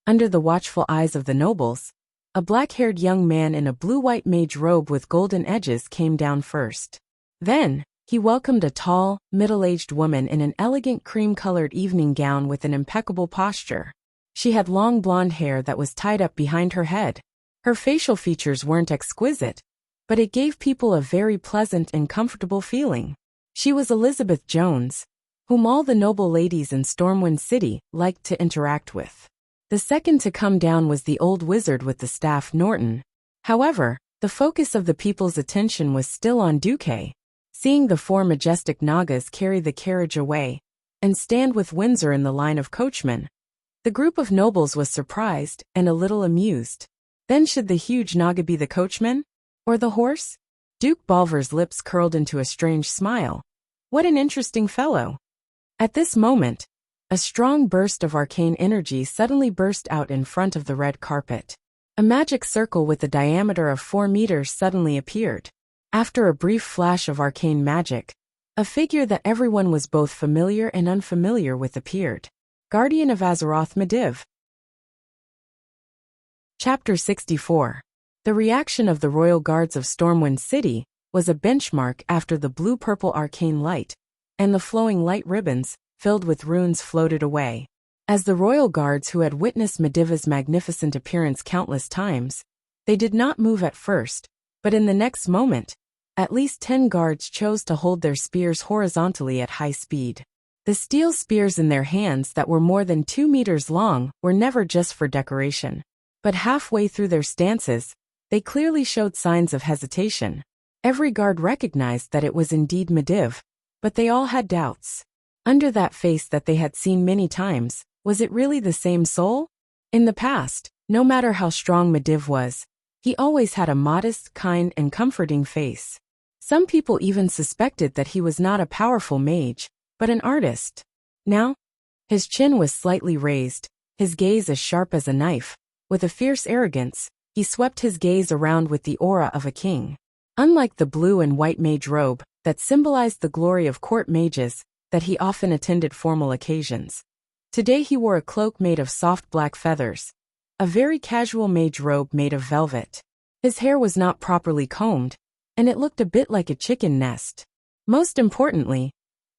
Under the watchful eyes of the nobles, a black-haired young man in a blue-white mage robe with golden edges came down first. Then, he welcomed a tall, middle-aged woman in an elegant cream-colored evening gown with an impeccable posture. She had long blonde hair that was tied up behind her head. Her facial features weren't exquisite, but it gave people a very pleasant and comfortable feeling. She was Elizabeth Jones, whom all the noble ladies in Stormwind City liked to interact with. The second to come down was the old wizard with the staff Norton. However, the focus of the people's attention was still on Duque. Seeing the 4 majestic Nagas carry the carriage away and stand with Windsor in the line of coachmen, the group of nobles was surprised and a little amused. Then should the huge Naga be the coachman? Or the horse? Duke Balver's lips curled into a strange smile. What an interesting fellow. At this moment, a strong burst of arcane energy suddenly burst out in front of the red carpet. A magic circle with a diameter of 4 meters suddenly appeared. After a brief flash of arcane magic, a figure that everyone was both familiar and unfamiliar with appeared. Guardian of Azeroth Medivh. Chapter 64. The reaction of the royal guards of Stormwind City was a benchmark after the blue-purple arcane light, and the flowing light ribbons, filled with runes, floated away. As the royal guards who had witnessed Medivh's magnificent appearance countless times, they did not move at first, but in the next moment, at least 10 guards chose to hold their spears horizontally at high speed. The steel spears in their hands that were more than 2 meters long were never just for decoration. But halfway through their stances, they clearly showed signs of hesitation. Every guard recognized that it was indeed Medivh, but they all had doubts. Under that face that they had seen many times, was it really the same soul? In the past, no matter how strong Medivh was, he always had a modest, kind, and comforting face. Some people even suspected that he was not a powerful mage, but an artist. Now, his chin was slightly raised, his gaze as sharp as a knife. With a fierce arrogance, he swept his gaze around with the aura of a king. Unlike the blue and white mage robe that symbolized the glory of court mages that he often attended formal occasions, today he wore a cloak made of soft black feathers, a very casual mage robe made of velvet. His hair was not properly combed, and it looked a bit like a chicken nest. Most importantly,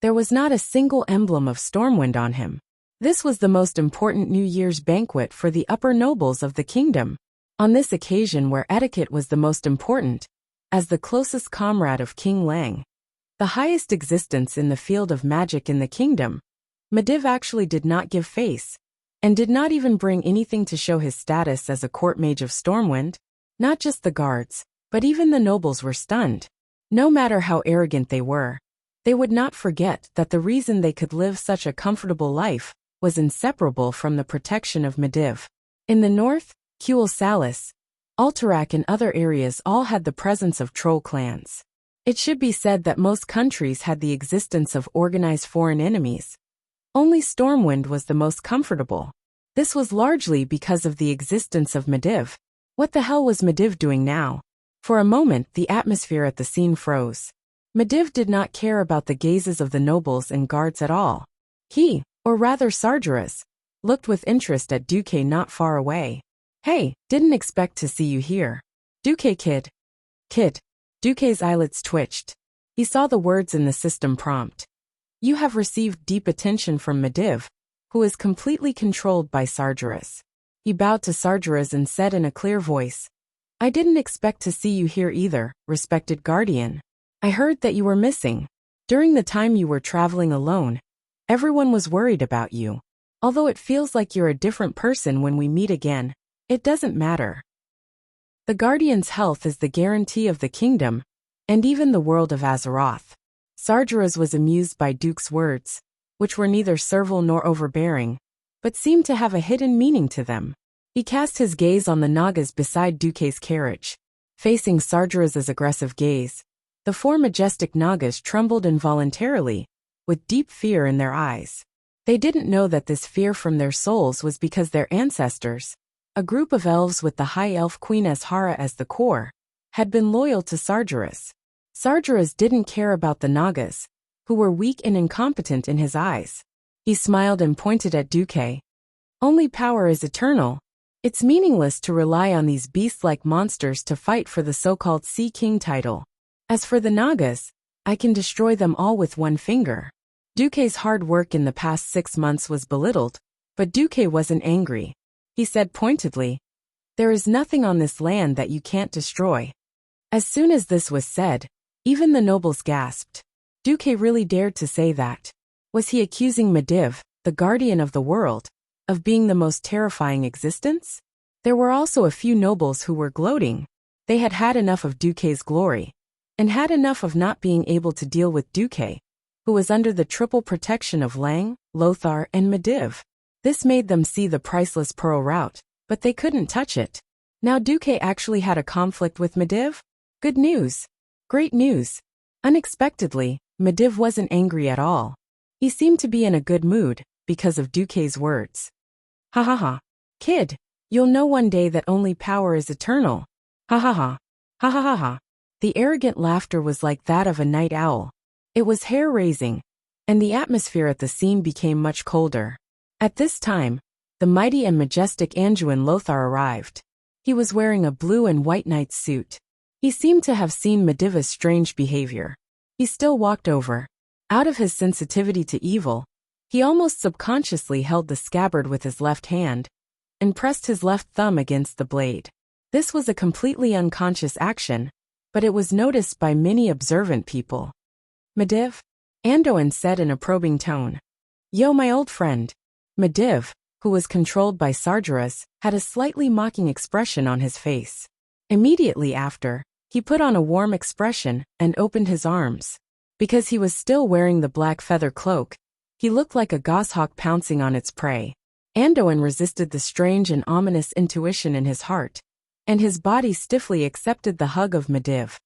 there was not a single emblem of Stormwind on him. This was the most important New Year's banquet for the upper nobles of the kingdom. On this occasion where etiquette was the most important, as the closest comrade of King Lang, the highest existence in the field of magic in the kingdom, Medivh actually did not give face, and did not even bring anything to show his status as a court mage of Stormwind. Not just the guards, but even the nobles were stunned. No matter how arrogant they were, they would not forget that the reason they could live such a comfortable life was inseparable from the protection of Medivh. In the north, Kuel Salis, Alterac and other areas all had the presence of troll clans. It should be said that most countries had the existence of organized foreign enemies. Only Stormwind was the most comfortable. This was largely because of the existence of Medivh. What the hell was Medivh doing now? For a moment the atmosphere at the scene froze. Medivh did not care about the gazes of the nobles and guards at all. He, or rather Sargeras, looked with interest at Duque not far away. "Hey, didn't expect to see you here. Duque kid." "Kid." Duque's eyelids twitched. He saw the words in the system prompt. "You have received deep attention from Medivh, who is completely controlled by Sargeras." He bowed to Sargeras and said in a clear voice, "I didn't expect to see you here either, respected guardian. I heard that you were missing. During the time you were traveling alone, everyone was worried about you. Although it feels like you're a different person when we meet again, it doesn't matter. The guardian's health is the guarantee of the kingdom, and even the world of Azeroth." Sargeras was amused by Duke's words, which were neither servile nor overbearing, but seemed to have a hidden meaning to them. He cast his gaze on the Nagas beside Duque's carriage. Facing Sargeras' aggressive gaze, the four majestic Nagas trembled involuntarily, with deep fear in their eyes. They didn't know that this fear from their souls was because their ancestors, a group of elves with the High Elf Queen Azhara as the core, had been loyal to Sargeras. Sargeras didn't care about the Nagas, who were weak and incompetent in his eyes. He smiled and pointed at Duque. "Only power is eternal. It's meaningless to rely on these beast-like monsters to fight for the so-called Sea King title. As for the Nagas, I can destroy them all with one finger." Duque's hard work in the past 6 months was belittled, but Duque wasn't angry. He said pointedly, "There is nothing on this land that you can't destroy." As soon as this was said, even the nobles gasped. Duque really dared to say that. Was he accusing Medivh, the guardian of the world, of being the most terrifying existence? There were also a few nobles who were gloating. They had had enough of Duque's glory, and had enough of not being able to deal with Duque, who was under the triple protection of Lang, Lothar, and Medivh. This made them see the priceless pearl route, but they couldn't touch it. Now Duque actually had a conflict with Medivh? Good news. Great news. Unexpectedly, Medivh wasn't angry at all. He seemed to be in a good mood, because of Duque's words. "Ha ha ha. Kid, you'll know one day that only power is eternal. Ha ha ha. Ha ha ha ha." The arrogant laughter was like that of a night owl. It was hair-raising, and the atmosphere at the scene became much colder. At this time, the mighty and majestic Anduin Lothar arrived. He was wearing a blue and white knight's suit. He seemed to have seen Medivh's strange behavior. He still walked over. Out of his sensitivity to evil, he almost subconsciously held the scabbard with his left hand, and pressed his left thumb against the blade. This was a completely unconscious action, but it was noticed by many observant people. "Medivh?" Anduin said in a probing tone. "Yo, my old friend." Medivh, who was controlled by Sargeras, had a slightly mocking expression on his face. Immediately after, he put on a warm expression and opened his arms. Because he was still wearing the black feather cloak, he looked like a goshawk pouncing on its prey. Anduin resisted the strange and ominous intuition in his heart, and his body stiffly accepted the hug of Medivh.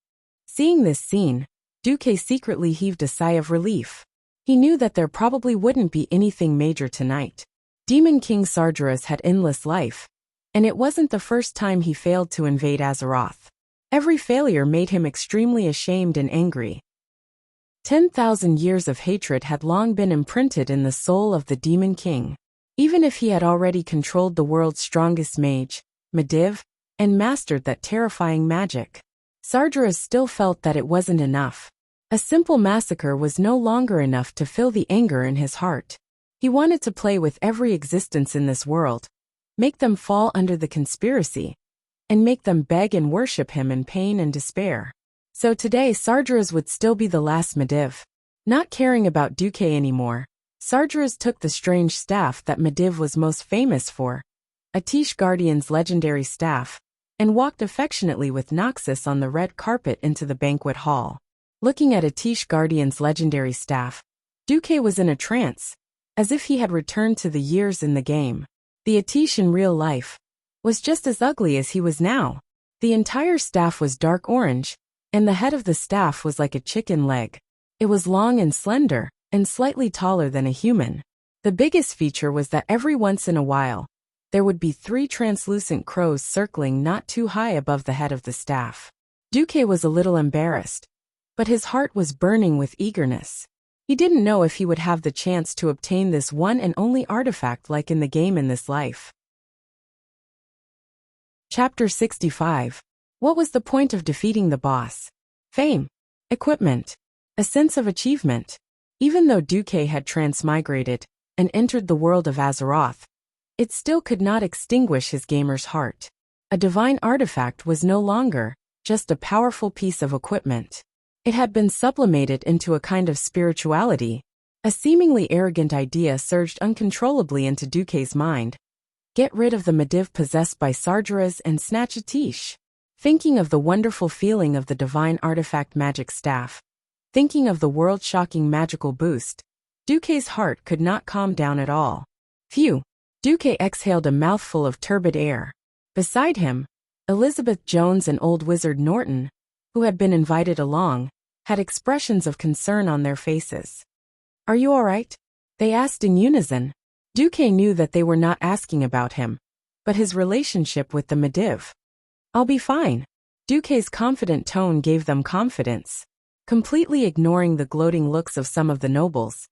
Seeing this scene, Duque secretly heaved a sigh of relief. He knew that there probably wouldn't be anything major tonight. Demon King Sargeras had endless life, and it wasn't the first time he failed to invade Azeroth. Every failure made him extremely ashamed and angry. 10,000 years of hatred had long been imprinted in the soul of the Demon King. Even if he had already controlled the world's strongest mage, Medivh, and mastered that terrifying magic, Sargeras still felt that it wasn't enough. A simple massacre was no longer enough to fill the anger in his heart. He wanted to play with every existence in this world, make them fall under the conspiracy, and make them beg and worship him in pain and despair. So today Sargeras would still be the last Mediv. Not caring about Duque anymore, Sargeras took the strange staff that Mediv was most famous for, Atish Guardian's legendary staff, and walked affectionately with Noxus on the red carpet into the banquet hall. Looking at Atish Guardian's legendary staff, Duque was in a trance, as if he had returned to the years in the game. The Atish in real life was just as ugly as he was now. The entire staff was dark orange, and the head of the staff was like a chicken leg. It was long and slender, and slightly taller than a human. The biggest feature was that every once in a while, there would be 3 translucent crows circling not too high above the head of the staff. Duque was a little embarrassed, but his heart was burning with eagerness. He didn't know if he would have the chance to obtain this one and only artifact like in the game in this life. Chapter 65. What was the point of defeating the boss? Fame, equipment, a sense of achievement. Even though Duque had transmigrated and entered the world of Azeroth, it still could not extinguish his gamer's heart. A divine artifact was no longer just a powerful piece of equipment. It had been sublimated into a kind of spirituality. A seemingly arrogant idea surged uncontrollably into Duque's mind. Get rid of the Mediv possessed by Sargeras and snatch Atish. Thinking of the wonderful feeling of the divine artifact magic staff, thinking of the world-shocking magical boost, Duque's heart could not calm down at all. Phew! Duque exhaled a mouthful of turbid air. Beside him, Elizabeth Jones and old wizard Norton, who had been invited along, had expressions of concern on their faces. Are you all right? They asked in unison. Duque knew that they were not asking about him, but his relationship with the Mediv. I'll be fine. Duque's confident tone gave them confidence. Completely ignoring the gloating looks of some of the nobles,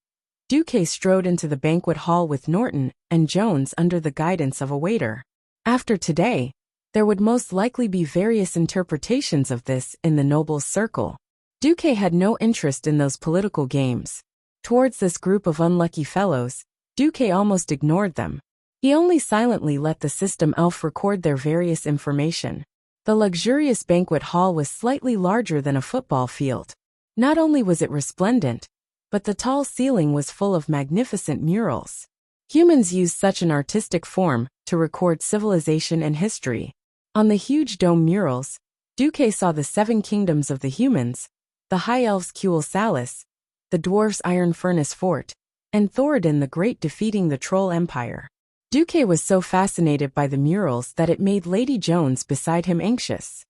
Duque strode into the banquet hall with Norton and Jones under the guidance of a waiter. After today, there would most likely be various interpretations of this in the nobles' circle. Duque had no interest in those political games. Towards this group of unlucky fellows, Duque almost ignored them. He only silently let the system elf record their various information. The luxurious banquet hall was slightly larger than a football field. Not only was it resplendent, but the tall ceiling was full of magnificent murals. Humans use such an artistic form to record civilization and history. On the huge dome murals, Duque saw the 7 kingdoms of the humans, the High Elves' Kuel Salis, the Dwarves' Iron Furnace Fort, and Thoradin the Great defeating the Troll Empire. Duque was so fascinated by the murals that it made Lady Jones beside him anxious.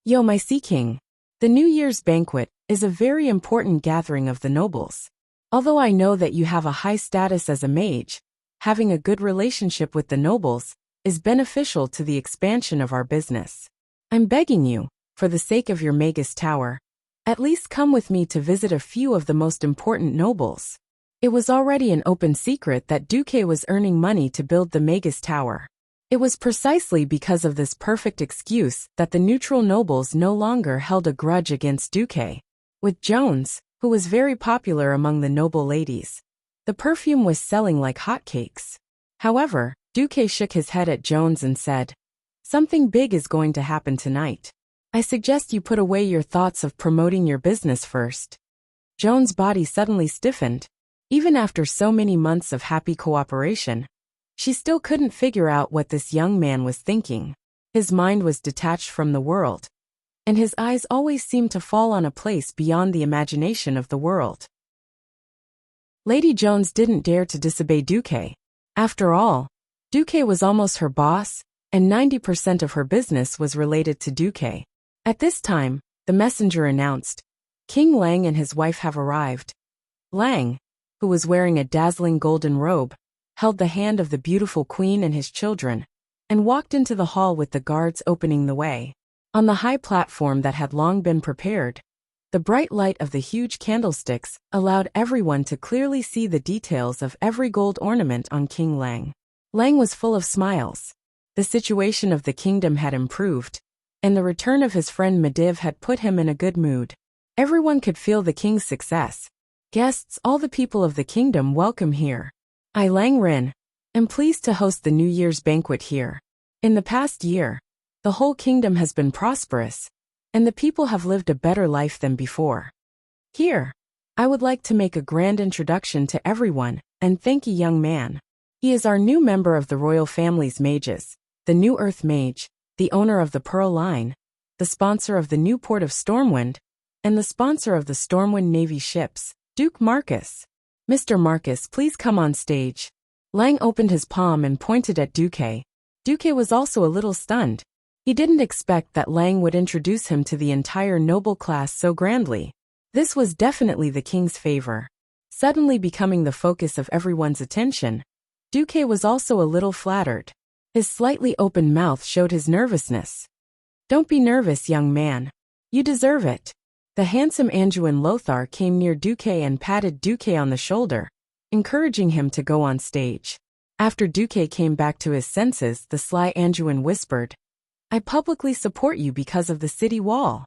Yo, my Sea King. The New Year's banquet is a very important gathering of the nobles. Although I know that you have a high status as a mage, having a good relationship with the nobles is beneficial to the expansion of our business. I'm begging you, for the sake of your Magus Tower, at least come with me to visit a few of the most important nobles. It was already an open secret that Duque was earning money to build the Magus Tower. It was precisely because of this perfect excuse that the neutral nobles no longer held a grudge against Duque. With Jones, who was very popular among the noble ladies, the perfume was selling like hotcakes. However, Duque shook his head at Jones and said, "Something big is going to happen tonight. I suggest you put away your thoughts of promoting your business first." Jones' body suddenly stiffened. Even after so many months of happy cooperation, she still couldn't figure out what this young man was thinking. His mind was detached from the world, and his eyes always seemed to fall on a place beyond the imagination of the world. Lady Jones didn't dare to disobey Duque. After all, Duque was almost her boss, and 90% of her business was related to Duque. At this time, the messenger announced, "King Lang and his wife have arrived." Lang, who was wearing a dazzling golden robe, held the hand of the beautiful queen and his children, and walked into the hall with the guards opening the way. On the high platform that had long been prepared, the bright light of the huge candlesticks allowed everyone to clearly see the details of every gold ornament on King Lang. Lang was full of smiles. The situation of the kingdom had improved, and the return of his friend Mediv had put him in a good mood. Everyone could feel the king's success. Guests, all the people of the kingdom, welcome here. I, Lang Rin, am pleased to host the New Year's banquet here. In the past year, the whole kingdom has been prosperous, and the people have lived a better life than before. Here, I would like to make a grand introduction to everyone, and thank a young man. He is our new member of the royal family's mages, the new Earth Mage, the owner of the Pearl Line, the sponsor of the new port of Stormwind, and the sponsor of the Stormwind Navy ships, Duke Marcus. Mr. Marcus, please come on stage. Lang opened his palm and pointed at Duque. Duque was also a little stunned. He didn't expect that Lang would introduce him to the entire noble class so grandly. This was definitely the king's favor. Suddenly becoming the focus of everyone's attention, Duque was also a little flattered. His slightly open mouth showed his nervousness. Don't be nervous, young man. You deserve it. The handsome Anduin Lothar came near Duque and patted Duque on the shoulder, encouraging him to go on stage. After Duque came back to his senses, the sly Anduin whispered, I publicly support you because of the city wall.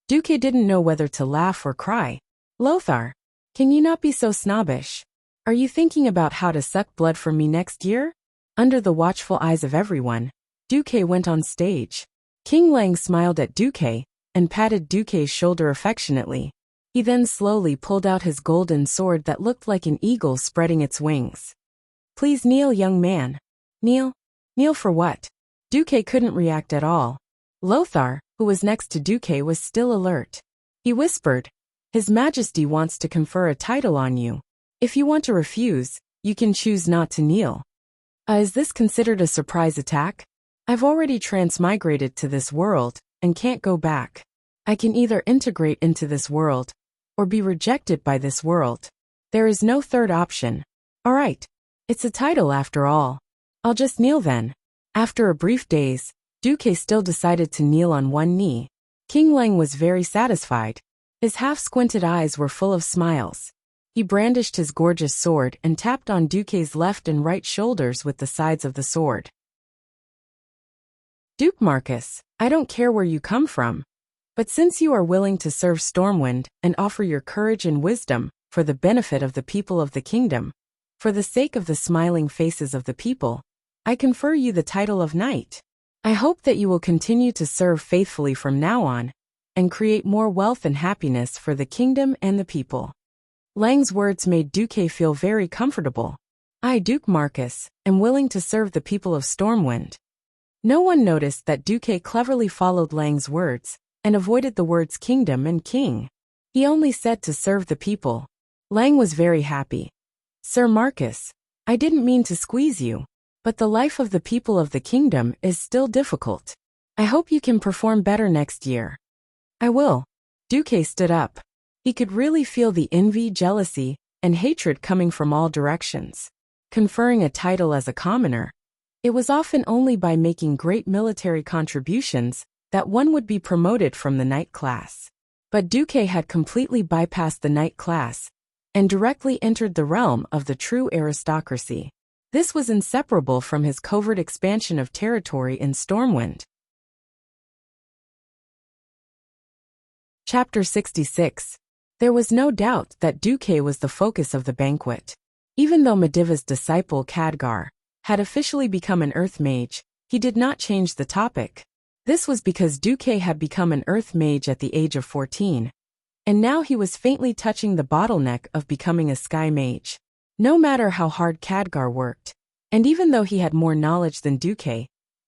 Duque didn't know whether to laugh or cry. Lothar, can you not be so snobbish? Are you thinking about how to suck blood from me next year? Under the watchful eyes of everyone, Duque went on stage. King Lang smiled at Duque and patted Duque's shoulder affectionately. He then slowly pulled out his golden sword that looked like an eagle spreading its wings. Please kneel, young man. Kneel? Kneel for what? Duque couldn't react at all. Lothar, who was next to Duque, was still alert. He whispered, His Majesty wants to confer a title on you. If you want to refuse, you can choose not to kneel. Is this considered a surprise attack? I've already transmigrated to this world, and can't go back. I can either integrate into this world, or be rejected by this world. There is no third option. Alright. It's a title after all. I'll just kneel then. After a brief daze, Duque still decided to kneel on one knee. King Lang was very satisfied. His half-squinted eyes were full of smiles. He brandished his gorgeous sword and tapped on Duque's left and right shoulders with the sides of the sword. Duke Marcus, I don't care where you come from, but since you are willing to serve Stormwind and offer your courage and wisdom for the benefit of the people of the kingdom, for the sake of the smiling faces of the people, I confer you the title of Knight. I hope that you will continue to serve faithfully from now on, and create more wealth and happiness for the kingdom and the people. Lang's words made Duque feel very comfortable. I, Duke Marcus, am willing to serve the people of Stormwind. No one noticed that Duque cleverly followed Lang's words, and avoided the words kingdom and king. He only said to serve the people. Lang was very happy. Sir Marcus, I didn't mean to squeeze you, but the life of the people of the kingdom is still difficult. I hope you can perform better next year. I will. Duque stood up. He could really feel the envy, jealousy, and hatred coming from all directions. Conferring a title as a commoner, it was often only by making great military contributions that one would be promoted from the knight class. But Duque had completely bypassed the knight class and directly entered the realm of the true aristocracy. This was inseparable from his covert expansion of territory in Stormwind. Chapter 66. There was no doubt that Duque was the focus of the banquet. Even though Mediva's disciple Khadgar had officially become an Earth Mage, he did not change the topic. This was because Duque had become an Earth Mage at the age of 14, and now he was faintly touching the bottleneck of becoming a Sky Mage. No matter how hard Khadgar worked, and even though he had more knowledge than Duque,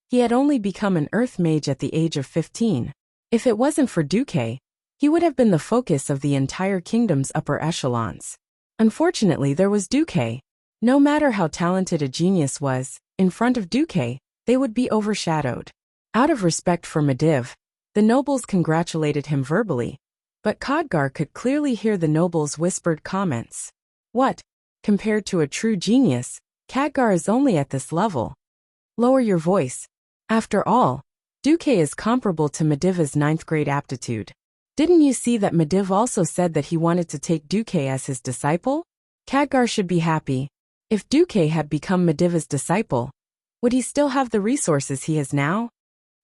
he had only become an Earth Mage at the age of 15. If it wasn't for Duque, he would have been the focus of the entire kingdom's upper echelons. Unfortunately, there was Duque. No matter how talented a genius was, in front of Duque, they would be overshadowed. Out of respect for Mediv, the nobles congratulated him verbally, but Khadgar could clearly hear the nobles' whispered comments. What? Compared to a true genius, Khadgar is only at this level. Lower your voice. After all, Duque is comparable to Mediva's 9th grade aptitude. Didn't you see that Mediv also said that he wanted to take Duque as his disciple? Khadgar should be happy. If Duque had become Mediva's disciple, would he still have the resources he has now?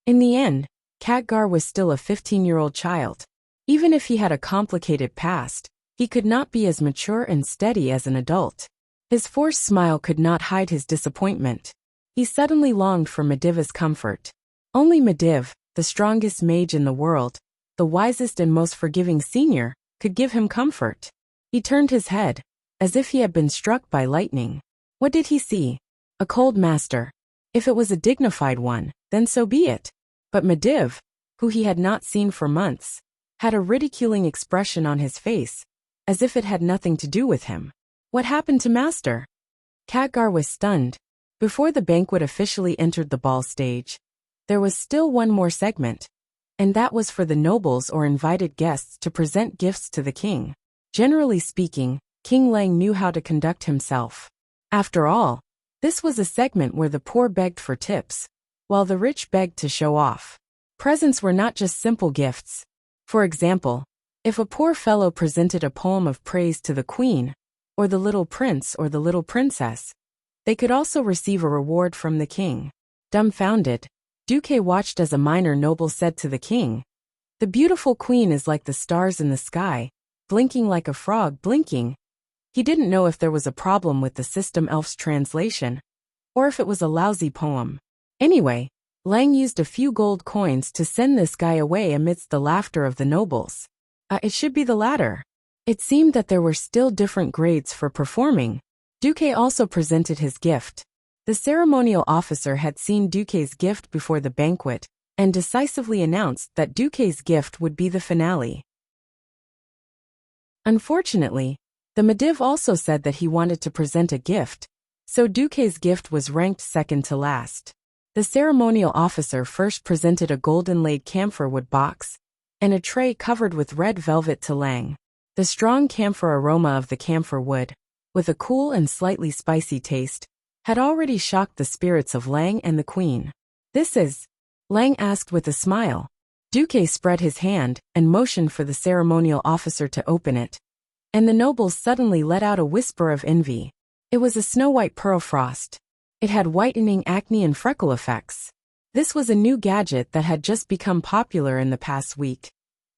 In the end, Khadgar was still a 15-year-old child. Even if he had a complicated past, he could not be as mature and steady as an adult. His forced smile could not hide his disappointment. He suddenly longed for Mediva's comfort. Only Mediv, the strongest mage in the world, the wisest and most forgiving senior, could give him comfort. He turned his head, as if he had been struck by lightning. What did he see? A cold master. If it was a dignified one, then so be it. But Medivh, who he had not seen for months, had a ridiculing expression on his face, as if it had nothing to do with him. What happened to Master? Khadgar was stunned. Before the banquet officially entered the ball stage, there was still one more segment, and that was for the nobles or invited guests to present gifts to the king. Generally speaking, King Lang knew how to conduct himself. After all, this was a segment where the poor begged for tips, while the rich begged to show off. Presents were not just simple gifts. For example, if a poor fellow presented a poem of praise to the queen, or the little prince or the little princess, they could also receive a reward from the king. Dumbfounded, Duque watched as a minor noble said to the king, "The beautiful queen is like the stars in the sky, blinking like a frog blinking." He didn't know if there was a problem with the system elf's translation, or if it was a lousy poem. Anyway, Lang used a few gold coins to send this guy away amidst the laughter of the nobles. It should be the latter. It seemed that there were still different grades for performing. Duque also presented his gift. The ceremonial officer had seen Duque's gift before the banquet, and decisively announced that Duque's gift would be the finale. Unfortunately, the Medivh also said that he wanted to present a gift, so Duque's gift was ranked second to last. The ceremonial officer first presented a golden-laid camphor wood box, and a tray covered with red velvet to Lang. The strong camphor aroma of the camphor wood, with a cool and slightly spicy taste, had already shocked the spirits of Lang and the queen. "This is?" Lang asked with a smile. Duque spread his hand and motioned for the ceremonial officer to open it, and the nobles suddenly let out a whisper of envy. It was a snow-white pearl frost. It had whitening acne and freckle effects. This was a new gadget that had just become popular in the past week,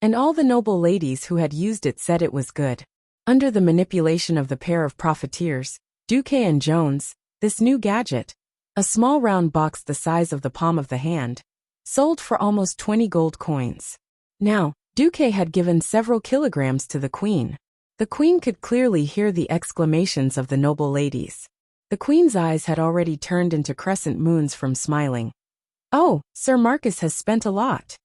and all the noble ladies who had used it said it was good. Under the manipulation of the pair of profiteers, Duque and Jones, this new gadget, a small round box the size of the palm of the hand, sold for almost 20 gold coins. Now, Duque had given several kilograms to the queen. The queen could clearly hear the exclamations of the noble ladies. The queen's eyes had already turned into crescent moons from smiling. "Oh, Sir Marcus has spent a lot.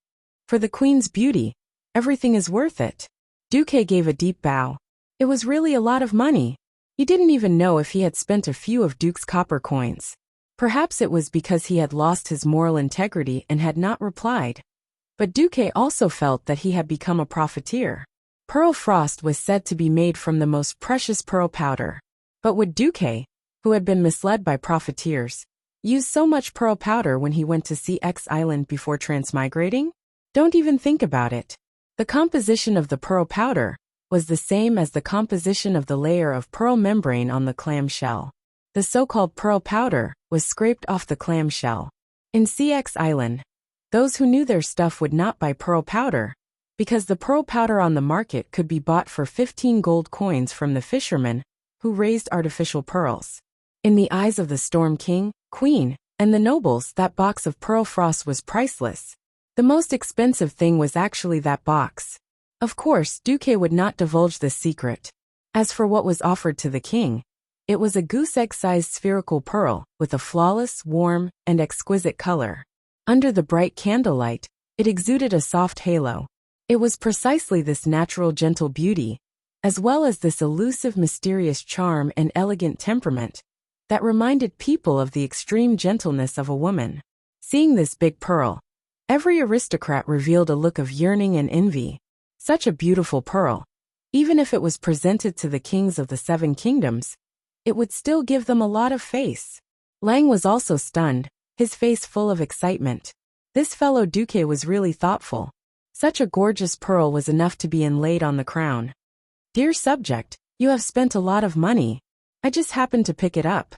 For the queen's beauty, everything is worth it." Duque gave a deep bow. It was really a lot of money. He didn't even know if he had spent a few of Duke's copper coins. Perhaps it was because he had lost his moral integrity and had not replied. But Duque also felt that he had become a profiteer. Pearl frost was said to be made from the most precious pearl powder. But would Duque, who had been misled by profiteers, use so much pearl powder when he went to CX Island before transmigrating? Don't even think about it. The composition of the pearl powder was the same as the composition of the layer of pearl membrane on the clam shell. The so-called pearl powder was scraped off the clam shell. In CX Island, those who knew their stuff would not buy pearl powder, because the pearl powder on the market could be bought for 15 gold coins from the fishermen who raised artificial pearls. In the eyes of the Storm King, Queen, and the nobles, that box of pearl frost was priceless. The most expensive thing was actually that box. Of course, Duque would not divulge this secret. As for what was offered to the king, it was a goose egg-sized spherical pearl with a flawless, warm, and exquisite color. Under the bright candlelight, it exuded a soft halo. It was precisely this natural gentle beauty, as well as this elusive mysterious charm and elegant temperament, that reminded people of the extreme gentleness of a woman. Seeing this big pearl, every aristocrat revealed a look of yearning and envy. Such a beautiful pearl, even if it was presented to the kings of the Seven Kingdoms, it would still give them a lot of face. Lang was also stunned, his face full of excitement. This fellow Duque was really thoughtful. Such a gorgeous pearl was enough to be inlaid on the crown. "Dear subject, you have spent a lot of money. I just happened to pick it up.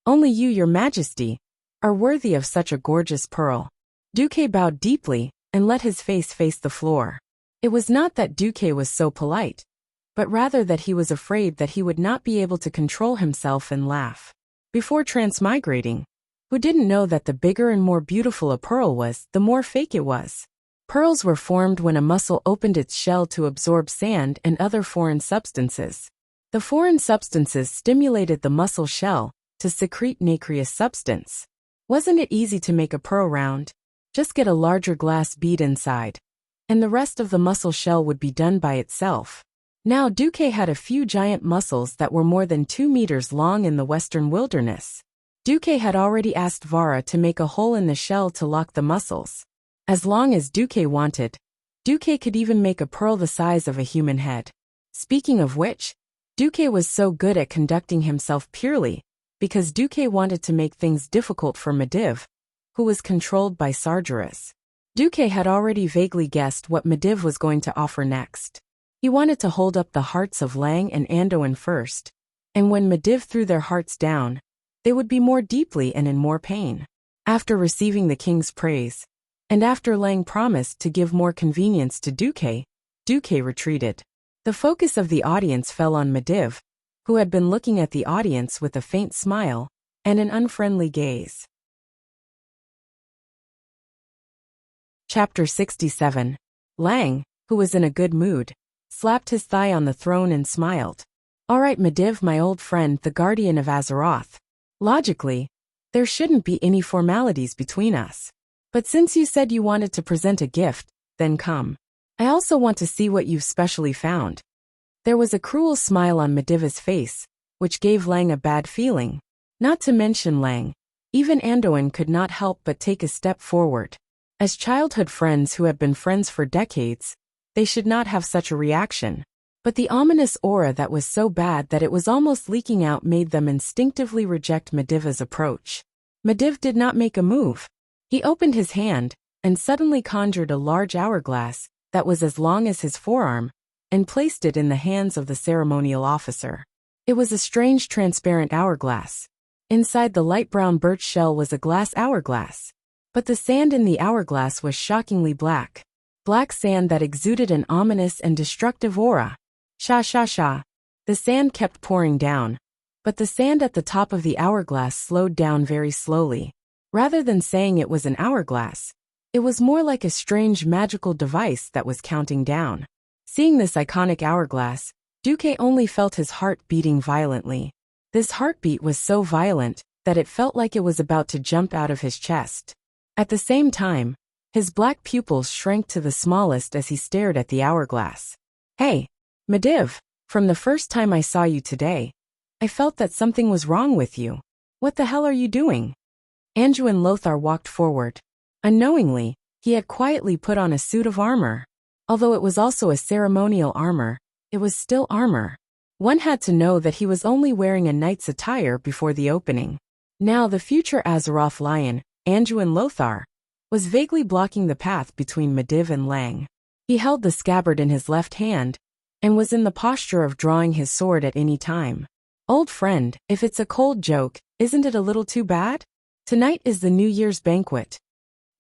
Only you, your majesty, are worthy of such a gorgeous pearl." Duque bowed deeply and let his face the floor. It was not that Duque was so polite, but rather that he was afraid that he would not be able to control himself and laugh. Before transmigrating, who didn't know that the bigger and more beautiful a pearl was, the more fake it was? Pearls were formed when a mussel opened its shell to absorb sand and other foreign substances. The foreign substances stimulated the mussel shell to secrete nacreous substance. Wasn't it easy to make a pearl round? Just get a larger glass bead inside, and the rest of the mussel shell would be done by itself. Now Duque had a few giant mussels that were more than 2 meters long in the western wilderness. Duque had already asked Vara to make a hole in the shell to lock the mussels. As long as Duque wanted, Duque could even make a pearl the size of a human head. Speaking of which, Duque was so good at conducting himself purely because Duque wanted to make things difficult for Medivh, who was controlled by Sargeras. Duque had already vaguely guessed what Medivh was going to offer next. He wanted to hold up the hearts of Lang and Anduin first, and when Medivh threw their hearts down, they would be more deeply and in more pain. After receiving the king's praise, and after Lang promised to give more convenience to Duque, Duque retreated. The focus of the audience fell on Medivh, who had been looking at the audience with a faint smile and an unfriendly gaze. Chapter 67. Lang, who was in a good mood, slapped his thigh on the throne and smiled. All right, Medivh, my old friend, the guardian of Azeroth. Logically, there shouldn't be any formalities between us. But since you said you wanted to present a gift, then come. I also want to see what you've specially found. There was a cruel smile on Medivh's face, which gave Lang a bad feeling. Not to mention Lang, even Anduin could not help but take a step forward. As childhood friends who have been friends for decades, they should not have such a reaction. But the ominous aura that was so bad that it was almost leaking out made them instinctively reject Medivh's approach. Medivh did not make a move. He opened his hand, and suddenly conjured a large hourglass that was as long as his forearm, and placed it in the hands of the ceremonial officer. It was a strange transparent hourglass. Inside the light brown birch shell was a glass hourglass. But the sand in the hourglass was shockingly black. Black sand that exuded an ominous and destructive aura. Sha sha sha. The sand kept pouring down, but the sand at the top of the hourglass slowed down very slowly. Rather than saying it was an hourglass, it was more like a strange magical device that was counting down. Seeing this iconic hourglass, Duque only felt his heart beating violently. This heartbeat was so violent that it felt like it was about to jump out of his chest. At the same time, his black pupils shrank to the smallest as he stared at the hourglass. Hey, Medivh, from the first time I saw you today, I felt that something was wrong with you. What the hell are you doing? Anduin Lothar walked forward. Unknowingly, he had quietly put on a suit of armor. Although it was also a ceremonial armor, it was still armor. One had to know that he was only wearing a knight's attire before the opening. Now the future Azeroth lion, Anduin Lothar, was vaguely blocking the path between Medivh and Lang. He held the scabbard in his left hand, and was in the posture of drawing his sword at any time. Old friend, if it's a cold joke, isn't it a little too bad? Tonight is the New Year's banquet.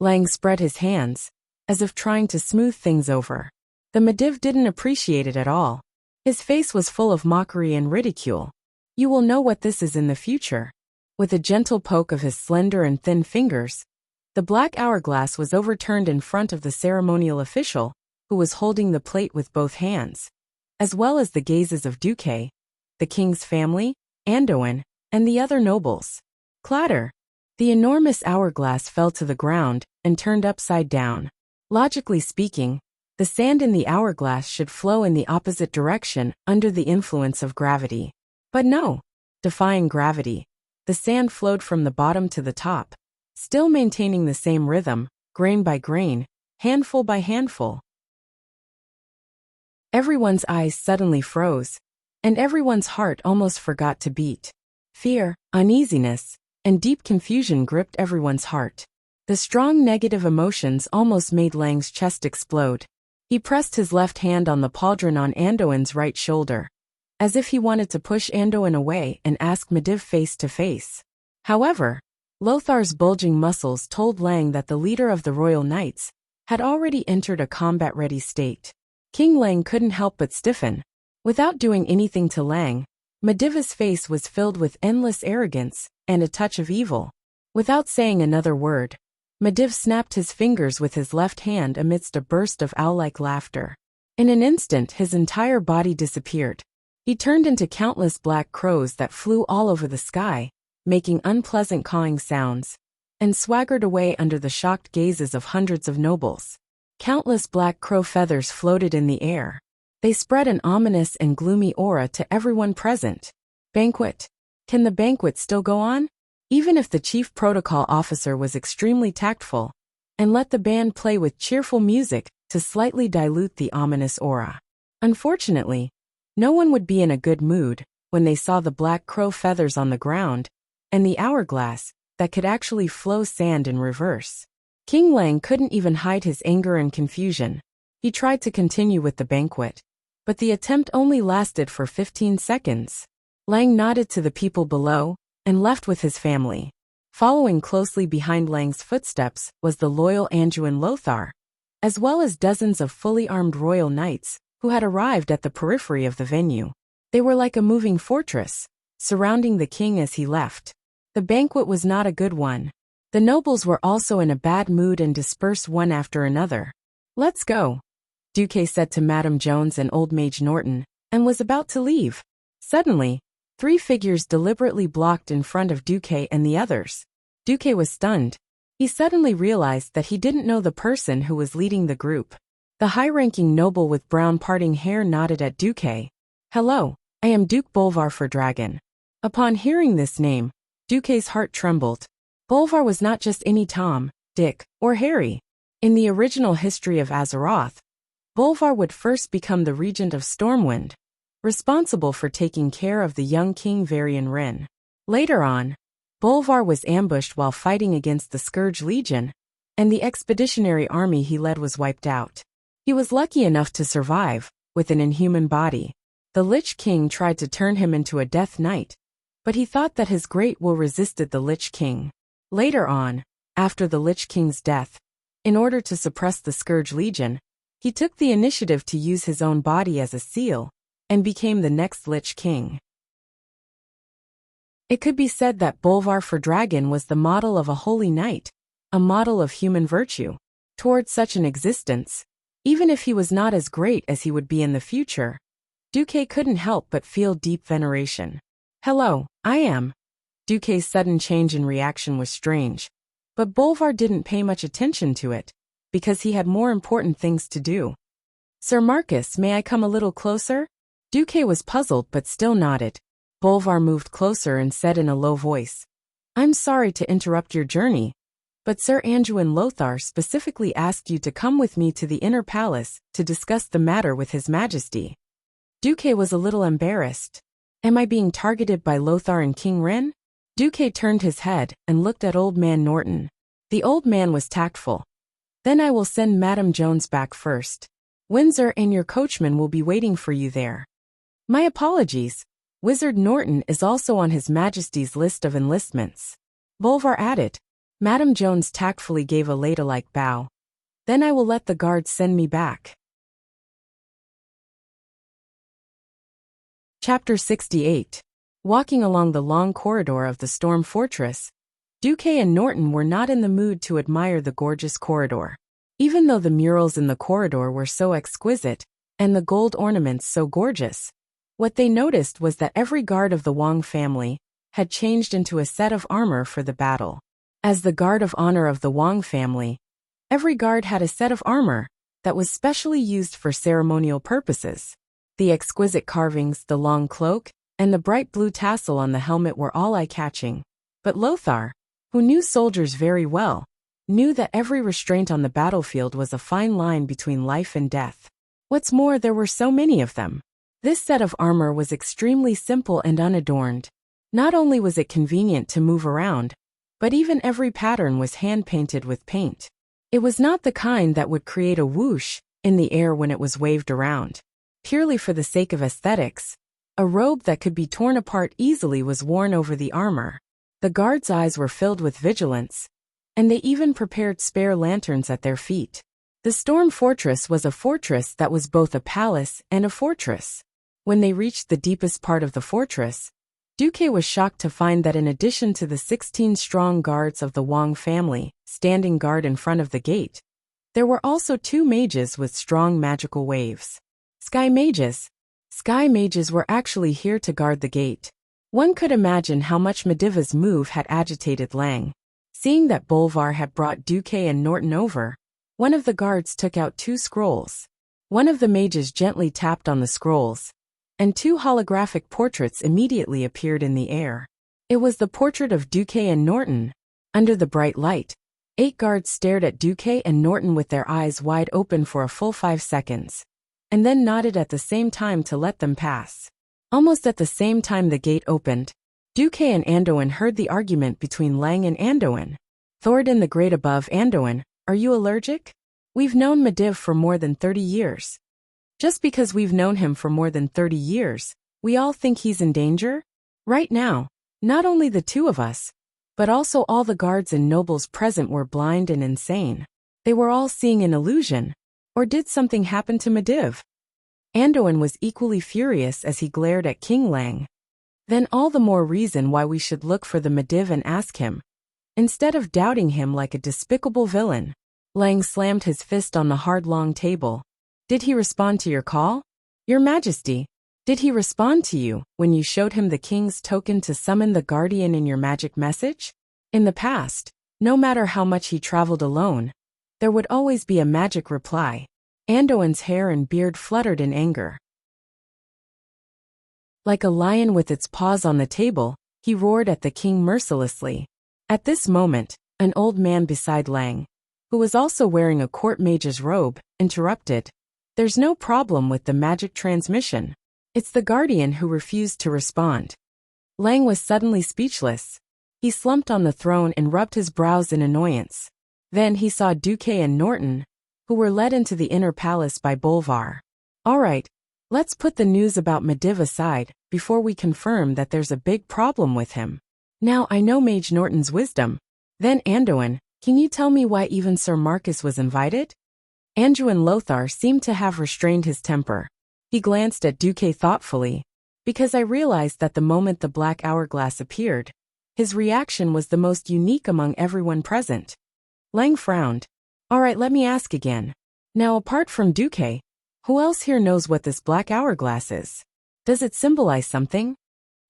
Lang spread his hands, as if trying to smooth things over. The Medivh didn't appreciate it at all. His face was full of mockery and ridicule. You will know what this is in the future. With a gentle poke of his slender and thin fingers, the black hourglass was overturned in front of the ceremonial official, who was holding the plate with both hands, as well as the gazes of Duque, the king's family, Anduin, and the other nobles. Clatter! The enormous hourglass fell to the ground and turned upside down. Logically speaking, the sand in the hourglass should flow in the opposite direction under the influence of gravity. But no. Defying gravity, the sand flowed from the bottom to the top, still maintaining the same rhythm, grain by grain, handful by handful. Everyone's eyes suddenly froze, and everyone's heart almost forgot to beat. Fear, uneasiness, and deep confusion gripped everyone's heart. The strong negative emotions almost made Lang's chest explode. He pressed his left hand on the pauldron on Anduin's right shoulder, as if he wanted to push Anduin away and ask Medivh face to face. However, Lothar's bulging muscles told Lang that the leader of the Royal Knights had already entered a combat-ready state. King Lang couldn't help but stiffen. Without doing anything to Lang, Medivh's face was filled with endless arrogance and a touch of evil. Without saying another word, Mediv snapped his fingers with his left hand amidst a burst of owl-like laughter. In an instant his entire body disappeared. He turned into countless black crows that flew all over the sky, making unpleasant cawing sounds, and swaggered away under the shocked gazes of hundreds of nobles. Countless black crow feathers floated in the air. They spread an ominous and gloomy aura to everyone present. Banquet. Can the banquet still go on? Even if the chief protocol officer was extremely tactful and let the band play with cheerful music to slightly dilute the ominous aura. Unfortunately, no one would be in a good mood when they saw the black crow feathers on the ground and the hourglass that could actually flow sand in reverse. King Lang couldn't even hide his anger and confusion. He tried to continue with the banquet, but the attempt only lasted for 15 seconds. Lang nodded to the people below and left with his family. Following closely behind Lang's footsteps was the loyal Anduin Lothar, as well as dozens of fully armed royal knights who had arrived at the periphery of the venue. They were like a moving fortress, surrounding the king as he left. The banquet was not a good one. The nobles were also in a bad mood and dispersed one after another. "Let's go," Duque said to Madame Jones and Old Mage Norton, and was about to leave. Suddenly, 3 figures deliberately blocked in front of Duque and the others. Duque was stunned. He suddenly realized that he didn't know the person who was leading the group. The high-ranking noble with brown parting hair nodded at Duque. "Hello, I am Duke Bolvar for Dragon." Upon hearing this name, Duque's heart trembled. Bolvar was not just any Tom, Dick, or Harry. In the original history of Azeroth, Bolvar would first become the regent of Stormwind, responsible for taking care of the young King Varian Wrynn. Later on, Bolvar was ambushed while fighting against the Scourge Legion, and the expeditionary army he led was wiped out. He was lucky enough to survive, with an inhuman body. The Lich King tried to turn him into a Death Knight, but he thought that his great will resisted the Lich King. Later on, after the Lich King's death, in order to suppress the Scourge Legion, he took the initiative to use his own body as a seal, and became the next Lich King. It could be said that Bolvar for Dragon was the model of a holy knight, a model of human virtue. Towards such an existence, even if he was not as great as he would be in the future, Duque couldn't help but feel deep veneration. "Hello, I am." Duque's sudden change in reaction was strange, but Bolvar didn't pay much attention to it, because he had more important things to do. "Sir Marcus, may I come a little closer?" Duque was puzzled but still nodded. Bolvar moved closer and said in a low voice, "I'm sorry to interrupt your journey, but Sir Anduin Lothar specifically asked you to come with me to the inner palace to discuss the matter with His Majesty." Duque was a little embarrassed. "Am I being targeted by Lothar and King Wrynn?" Duque turned his head and looked at Old Man Norton. The old man was tactful. "Then I will send Madame Jones back first. Windsor and your coachman will be waiting for you there." "My apologies. Wizard Norton is also on His Majesty's list of enlistments," Bolvar added. Madame Jones tactfully gave a ladylike bow. "Then I will let the guards send me back." Chapter 68. Walking along the long corridor of the Storm Fortress, Duque and Norton were not in the mood to admire the gorgeous corridor. Even though the murals in the corridor were so exquisite, and the gold ornaments so gorgeous, what they noticed was that every guard of the Wang family had changed into a set of armor for the battle. As the guard of honor of the Wang family, every guard had a set of armor that was specially used for ceremonial purposes. The exquisite carvings, the long cloak, and the bright blue tassel on the helmet were all eye-catching. But Lothar, who knew soldiers very well, knew that every restraint on the battlefield was a fine line between life and death. What's more, there were so many of them. This set of armor was extremely simple and unadorned. Not only was it convenient to move around, but even every pattern was hand-painted with paint. It was not the kind that would create a whoosh in the air when it was waved around. Purely for the sake of aesthetics, a robe that could be torn apart easily was worn over the armor. The guards' eyes were filled with vigilance, and they even prepared spare lanterns at their feet. The Storm Fortress was a fortress that was both a palace and a fortress. When they reached the deepest part of the fortress, Duque was shocked to find that in addition to the 16 strong guards of the Wang family, standing guard in front of the gate, there were also 2 mages with strong magical waves. Sky mages. Sky mages were actually here to guard the gate. One could imagine how much Mediva's move had agitated Lang. Seeing that Bolvar had brought Duque and Norton over, one of the guards took out 2 scrolls. One of the mages gently tapped on the scrolls, and 2 holographic portraits immediately appeared in the air. It was the portrait of Duque and Norton. Under the bright light, 8 guards stared at Duque and Norton with their eyes wide open for a full 5 seconds, and then nodded at the same time to let them pass. Almost at the same time the gate opened, Duque and Anduin heard the argument between Lang and Anduin. Thoradin the Great above Anduin, are you allergic? We've known Mediv for more than 30 years. Just because we've known him for more than 30 years, we all think he's in danger? Right now, not only the 2 of us, but also all the guards and nobles present were blind and insane. They were all seeing an illusion. Or did something happen to Mediv? Anduin was equally furious as he glared at King Lang. Then all the more reason why we should look for the Mediv and ask him, instead of doubting him like a despicable villain. Lang slammed his fist on the hard long table. Did he respond to your call? Your Majesty, did he respond to you when you showed him the king's token to summon the guardian in your magic message? In the past, no matter how much he traveled alone, there would always be a magic reply. Anduin's hair and beard fluttered in anger. Like a lion with its paws on the table, he roared at the king mercilessly. At this moment, an old man beside Lang, who was also wearing a court mage's robe, interrupted. There's no problem with the magic transmission. It's the guardian who refused to respond. Lang was suddenly speechless. He slumped on the throne and rubbed his brows in annoyance. Then he saw Duque and Norton, who were led into the inner palace by Bolvar. All right, let's put the news about Mediv aside before we confirm that there's a big problem with him. Now I know Mage Norton's wisdom. Then Anduin, can you tell me why even Sir Marcus was invited? Anduin Lothar seemed to have restrained his temper. He glanced at Duque thoughtfully, because I realized that the moment the black hourglass appeared, his reaction was the most unique among everyone present. Lang frowned. All right, let me ask again. Now apart from Duque, who else here knows what this black hourglass is? Does it symbolize something?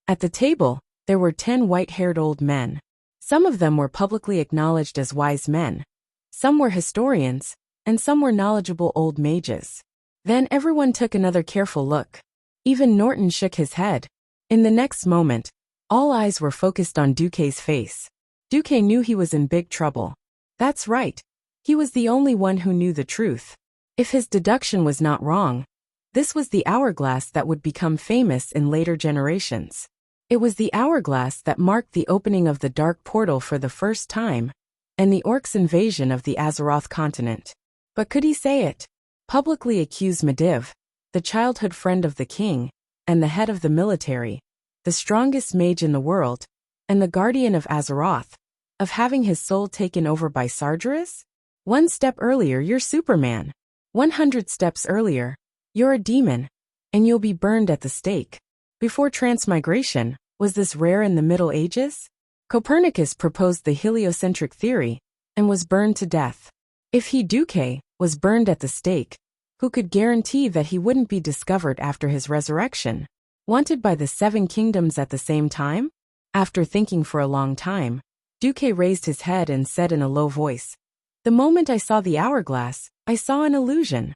At the table, there were 10 white-haired old men. Some of them were publicly acknowledged as wise men. Some were historians, and some were knowledgeable old mages. Then everyone took another careful look. Even Norton shook his head. In the next moment, all eyes were focused on Duque's face. Duque knew he was in big trouble. That's right. He was the only one who knew the truth. If his deduction was not wrong, this was the hourglass that would become famous in later generations. It was the hourglass that marked the opening of the Dark Portal for the first time, and the Orcs' invasion of the Azeroth continent. But could he say it? Publicly accuse Mediv, the childhood friend of the king, and the head of the military, the strongest mage in the world, and the guardian of Azeroth, of having his soul taken over by Sargeras? 1 step earlier you're Superman. 100 steps earlier, you're a demon, and you'll be burned at the stake. Before transmigration, was this rare in the Middle Ages? Copernicus proposed the heliocentric theory, and was burned to death. If he, Duque, was burned at the stake, who could guarantee that he wouldn't be discovered after his resurrection? Wanted by the 7 kingdoms at the same time? After thinking for a long time, Duque raised his head and said in a low voice, "The moment I saw the hourglass, I saw an illusion."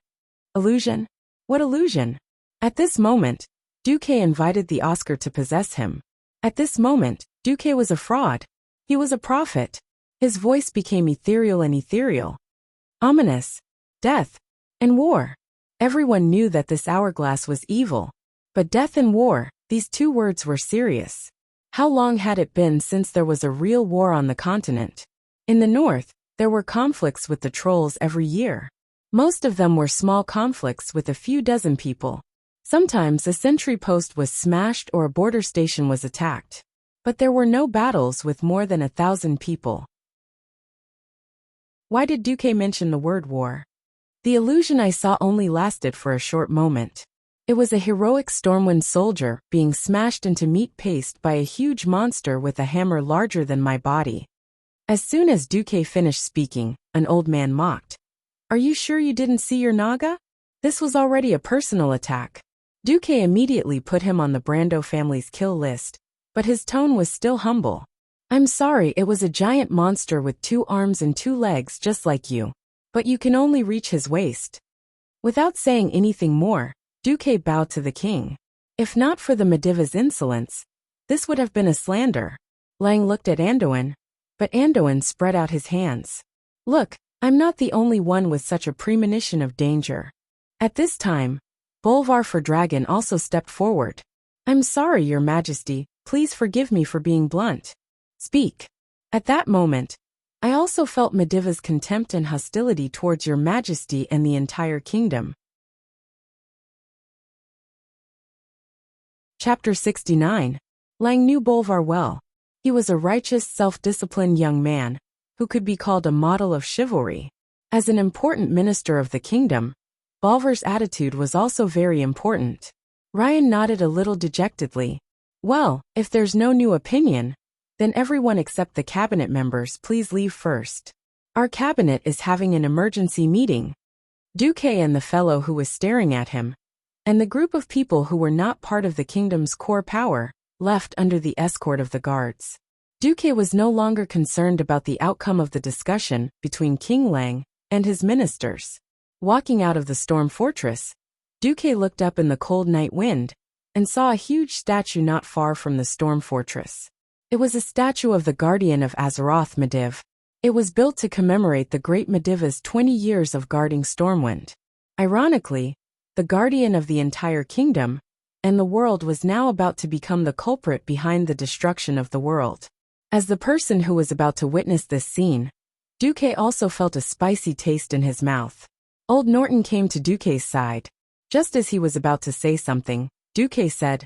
Illusion? What illusion? At this moment, Duque invited the Oscar to possess him. At this moment, Duque was a fraud. He was a prophet. His voice became ethereal and ethereal. Ominous. Death. And war. Everyone knew that this hourglass was evil. But death and war, these 2 words were serious. How long had it been since there was a real war on the continent? In the north, there were conflicts with the trolls every year. Most of them were small conflicts with a few dozen people. Sometimes a sentry post was smashed or a border station was attacked. But there were no battles with more than 1,000 people. Why did Duque mention the word war? The illusion I saw only lasted for a short moment. It was a heroic Stormwind soldier being smashed into meat paste by a huge monster with a hammer larger than my body. As soon as Duque finished speaking, an old man mocked. Are you sure you didn't see your Naga? This was already a personal attack. Duque immediately put him on the Brando family's kill list, but his tone was still humble. I'm sorry, it was a giant monster with 2 arms and 2 legs just like you. But you can only reach his waist. Without saying anything more, Duque bowed to the king. If not for the Mediva's insolence, this would have been a slander. Lang looked at Anduin, but Anduin spread out his hands. Look, I'm not the only one with such a premonition of danger. At this time, Bolvar for Dragon also stepped forward. I'm sorry, Your Majesty, please forgive me for being blunt. Speak. At that moment, I also felt Mediva's contempt and hostility towards Your Majesty and the entire kingdom. Chapter 69. Lang knew Bolvar well. He was a righteous, self-disciplined young man, who could be called a model of chivalry. As an important minister of the kingdom, Bolvar's attitude was also very important. Ryan nodded a little dejectedly. Well, if there's no new opinion, then everyone except the cabinet members please leave first. Our cabinet is having an emergency meeting. Duque and the fellow who was staring at him, and the group of people who were not part of the kingdom's core power, left under the escort of the guards. Duque was no longer concerned about the outcome of the discussion between King Lang and his ministers. Walking out of the storm fortress, Duque looked up in the cold night wind and saw a huge statue not far from the storm fortress. It was a statue of the guardian of Azeroth, Mediv. It was built to commemorate the great Mediva's 20 years of guarding Stormwind. Ironically, the guardian of the entire kingdom and the world was now about to become the culprit behind the destruction of the world. As the person who was about to witness this scene, Duque also felt a spicy taste in his mouth. Old Norton came to Duque's side. Just as he was about to say something, Duque said,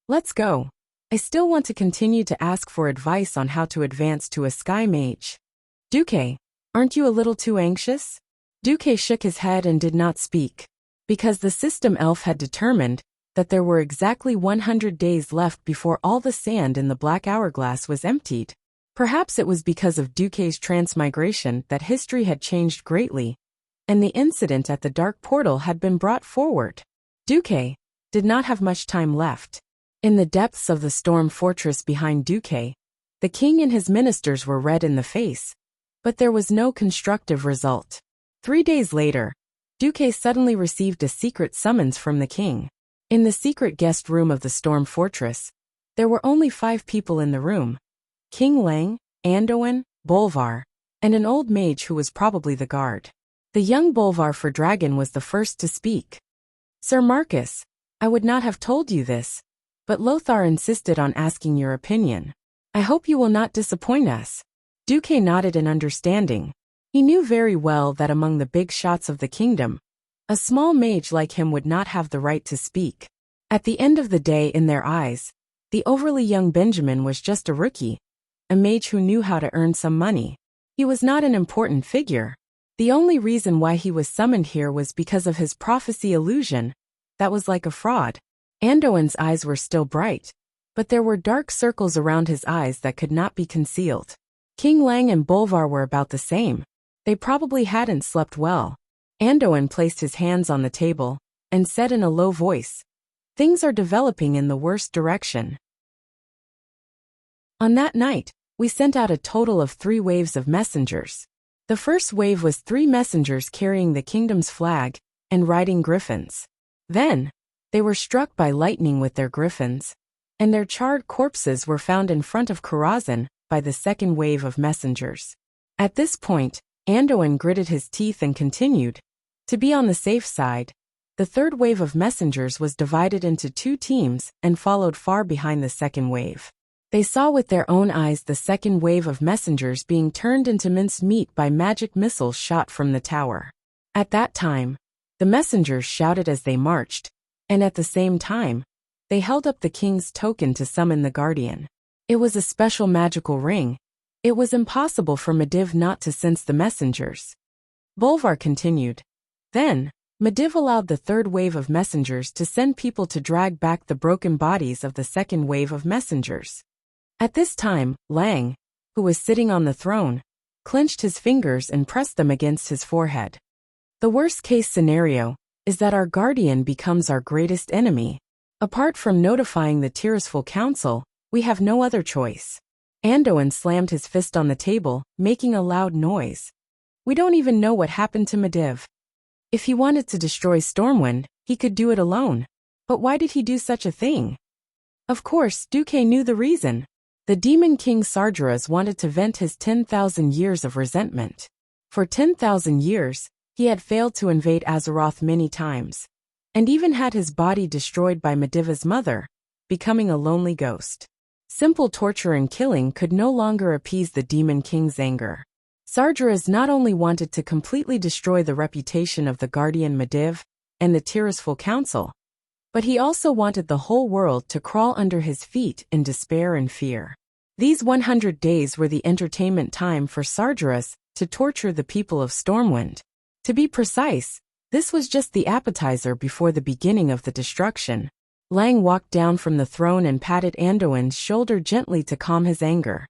Let's go. I still want to continue to ask for advice on how to advance to a Sky Mage. Duque, aren't you a little too anxious? Duque shook his head and did not speak, because the system elf had determined that there were exactly 100 days left before all the sand in the Black Hourglass was emptied. Perhaps it was because of Duque's transmigration that history had changed greatly, and the incident at the Dark Portal had been brought forward. Duque did not have much time left. In the depths of the storm fortress behind Duque, the king and his ministers were red in the face, but there was no constructive result. 3 days later, Duque suddenly received a secret summons from the king. In the secret guest room of the storm fortress, there were only 5 people in the room: King Lang, Anduin, Bolvar, and an old mage who was probably the guard. The young Bolvar for Dragon was the first to speak. Sir Marcus, I would not have told you this, but Lothar insisted on asking your opinion. I hope you will not disappoint us. Duque nodded in understanding. He knew very well that among the big shots of the kingdom, a small mage like him would not have the right to speak. At the end of the day, in their eyes, the overly young Benjamin was just a rookie, a mage who knew how to earn some money. He was not an important figure. The only reason why he was summoned here was because of his prophecy illusion that was like a fraud. Anduin's eyes were still bright, but there were dark circles around his eyes that could not be concealed. King Lang and Bolvar were about the same. They probably hadn't slept well. Anduin placed his hands on the table and said in a low voice, Things are developing in the worst direction. On that night, we sent out a total of 3 waves of messengers. The first wave was 3 messengers carrying the kingdom's flag and riding griffins. Then, they were struck by lightning with their griffins, and their charred corpses were found in front of Karazhan by the second wave of messengers. At this point, Anduin gritted his teeth and continued. To be on the safe side, the third wave of messengers was divided into 2 teams and followed far behind the second wave. They saw with their own eyes the second wave of messengers being turned into minced meat by magic missiles shot from the tower. At that time, the messengers shouted as they marched, and at the same time, they held up the king's token to summon the guardian. It was a special magical ring. It was impossible for Mediv not to sense the messengers. Bolvar continued. Then, Mediv allowed the third wave of messengers to send people to drag back the broken bodies of the second wave of messengers. At this time, Lang, who was sitting on the throne, clenched his fingers and pressed them against his forehead. The worst-case scenario is that our guardian becomes our greatest enemy. Apart from notifying the Tirisful Council, we have no other choice. Anduin slammed his fist on the table, making a loud noise. We don't even know what happened to Mediv. If he wanted to destroy Stormwind, he could do it alone. But why did he do such a thing? Of course, Duque knew the reason. The Demon King Sargeras wanted to vent his 10,000 years of resentment. For 10,000 years, he had failed to invade Azeroth many times, and even had his body destroyed by Mediva's mother, becoming a lonely ghost. Simple torture and killing could no longer appease the Demon King's anger. Sargeras not only wanted to completely destroy the reputation of the Guardian Mediv and the Tirisful Council, but he also wanted the whole world to crawl under his feet in despair and fear. These 100 days were the entertainment time for Sargeras to torture the people of Stormwind. To be precise, this was just the appetizer before the beginning of the destruction. Lang walked down from the throne and patted Anduin's shoulder gently to calm his anger.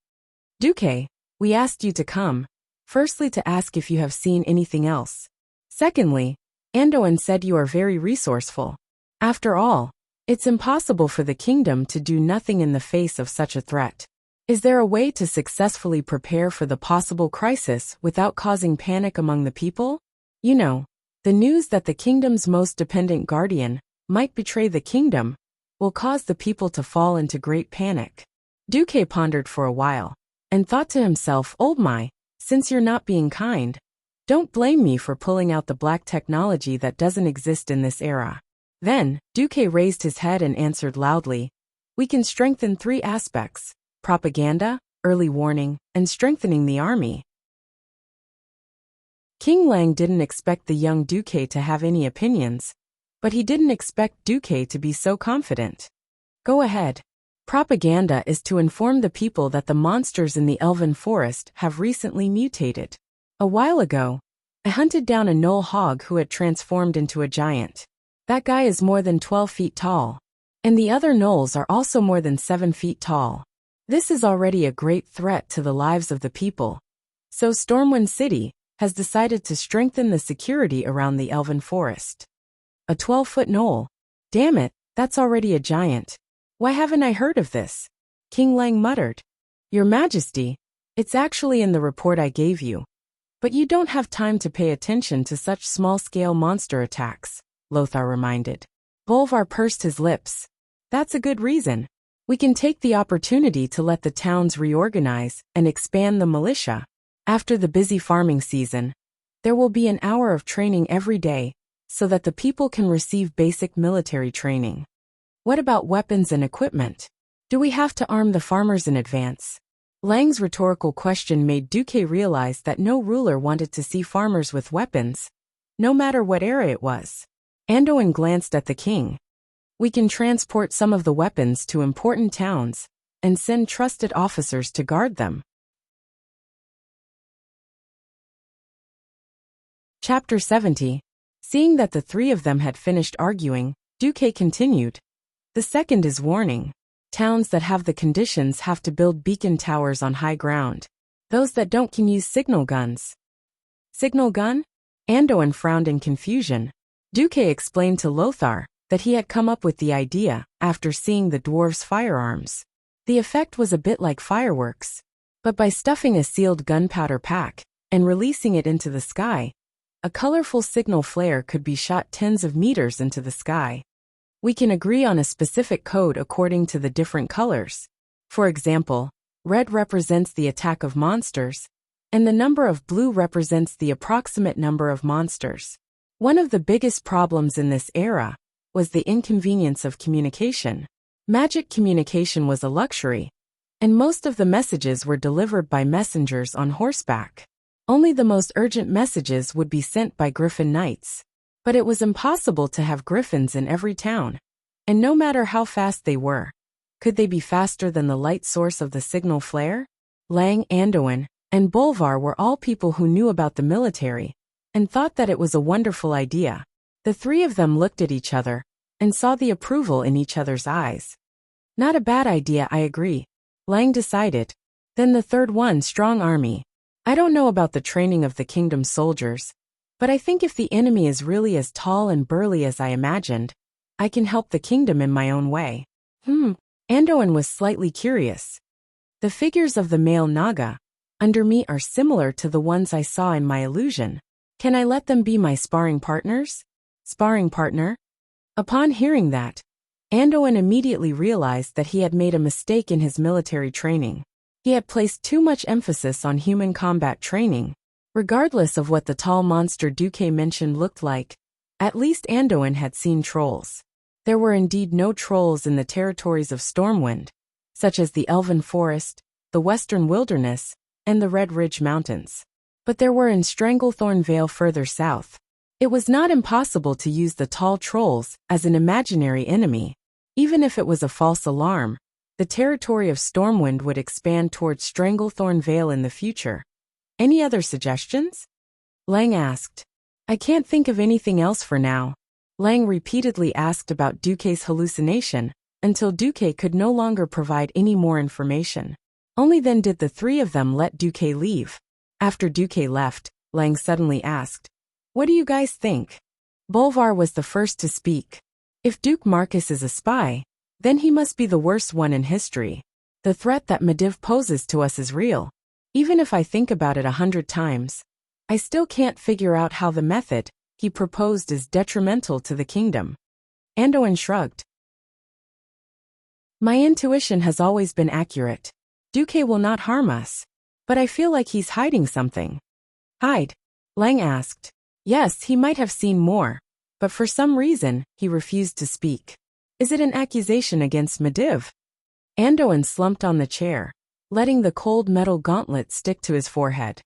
Duque, we asked you to come, firstly to ask if you have seen anything else. Secondly, Anduin said you are very resourceful. After all, it's impossible for the kingdom to do nothing in the face of such a threat. Is there a way to successfully prepare for the possible crisis without causing panic among the people? You know, the news that the kingdom's most dependent guardian might betray the kingdom will cause the people to fall into great panic. Duque pondered for a while and thought to himself, "Oh my, since you're not being kind, don't blame me for pulling out the black technology that doesn't exist in this era." Then, Duque raised his head and answered loudly, "We can strengthen 3 aspects: propaganda, early warning, and strengthening the army." King Lang didn't expect the young Duque to have any opinions, but he didn't expect Duque to be so confident. Go ahead. Propaganda is to inform the people that the monsters in the Elven Forest have recently mutated. A while ago, I hunted down a gnoll hog who had transformed into a giant. That guy is more than 12 feet tall, and the other gnolls are also more than 7 feet tall. This is already a great threat to the lives of the people. So Stormwind City has decided to strengthen the security around the Elven Forest. A 12-foot gnoll. Damn it, that's already a giant. Why haven't I heard of this? King Lang muttered. Your Majesty, it's actually in the report I gave you. But you don't have time to pay attention to such small-scale monster attacks, Lothar reminded. Bolvar pursed his lips. That's a good reason. We can take the opportunity to let the towns reorganize and expand the militia. After the busy farming season, there will be an hour of training every day, so that the people can receive basic military training. What about weapons and equipment? Do we have to arm the farmers in advance? Lang's rhetorical question made Duque realize that no ruler wanted to see farmers with weapons, no matter what era it was. Anduin glanced at the king. We can transport some of the weapons to important towns and send trusted officers to guard them. Chapter 70. Seeing that the 3 of them had finished arguing, Duque continued. The second is warning. Towns that have the conditions have to build beacon towers on high ground. Those that don't can use signal guns. Signal gun? Anduin frowned in confusion. Duque explained to Lothar that he had come up with the idea after seeing the dwarves' firearms. The effect was a bit like fireworks, but by stuffing a sealed gunpowder pack and releasing it into the sky, a colorful signal flare could be shot tens of meters into the sky. We can agree on a specific code according to the different colors. For example, red represents the attack of monsters, and the number of blue represents the approximate number of monsters. One of the biggest problems in this era was the inconvenience of communication. Magic communication was a luxury, and most of the messages were delivered by messengers on horseback. Only the most urgent messages would be sent by Griffin Knights. But it was impossible to have griffins in every town, and no matter how fast they were, could they be faster than the light source of the signal flare? Lang, Anduin, and Bolvar were all people who knew about the military, and thought that it was a wonderful idea. The three of them looked at each other and saw the approval in each other's eyes. Not a bad idea, I agree, Lang decided. Then the third one, strong army. I don't know about the training of the kingdom's soldiers, but I think if the enemy is really as tall and burly as I imagined, I can help the kingdom in my own way. Andoin was slightly curious. The figures of the male Naga under me are similar to the ones I saw in my illusion. Can I let them be my sparring partners? Sparring partner? Upon hearing that, Andoin immediately realized that he had made a mistake in his military training. He had placed too much emphasis on human combat training. Regardless of what the tall monster Duque mentioned looked like, at least Andoin had seen trolls. There were indeed no trolls in the territories of Stormwind, such as the Elven Forest, the Western Wilderness, and the Red Ridge Mountains. But there were in Stranglethorn Vale further south. It was not impossible to use the tall trolls as an imaginary enemy. Even if it was a false alarm, the territory of Stormwind would expand towards Stranglethorn Vale in the future. Any other suggestions? Lang asked. I can't think of anything else for now. Lang repeatedly asked about Duque's hallucination, until Duque could no longer provide any more information. Only then did the three of them let Duque leave. After Duque left, Lang suddenly asked, What do you guys think? Bolvar was the first to speak. If Duke Marcus is a spy, then he must be the worst one in history. The threat that Medivh poses to us is real. Even if I think about it 100 times, I still can't figure out how the method he proposed is detrimental to the kingdom. Andoin shrugged. My intuition has always been accurate. Duque will not harm us. But I feel like he's hiding something. Hide? Lang asked. Yes, he might have seen more, but for some reason, he refused to speak. Is it an accusation against Medivh? Andoin slumped on the chair, letting the cold metal gauntlet stick to his forehead.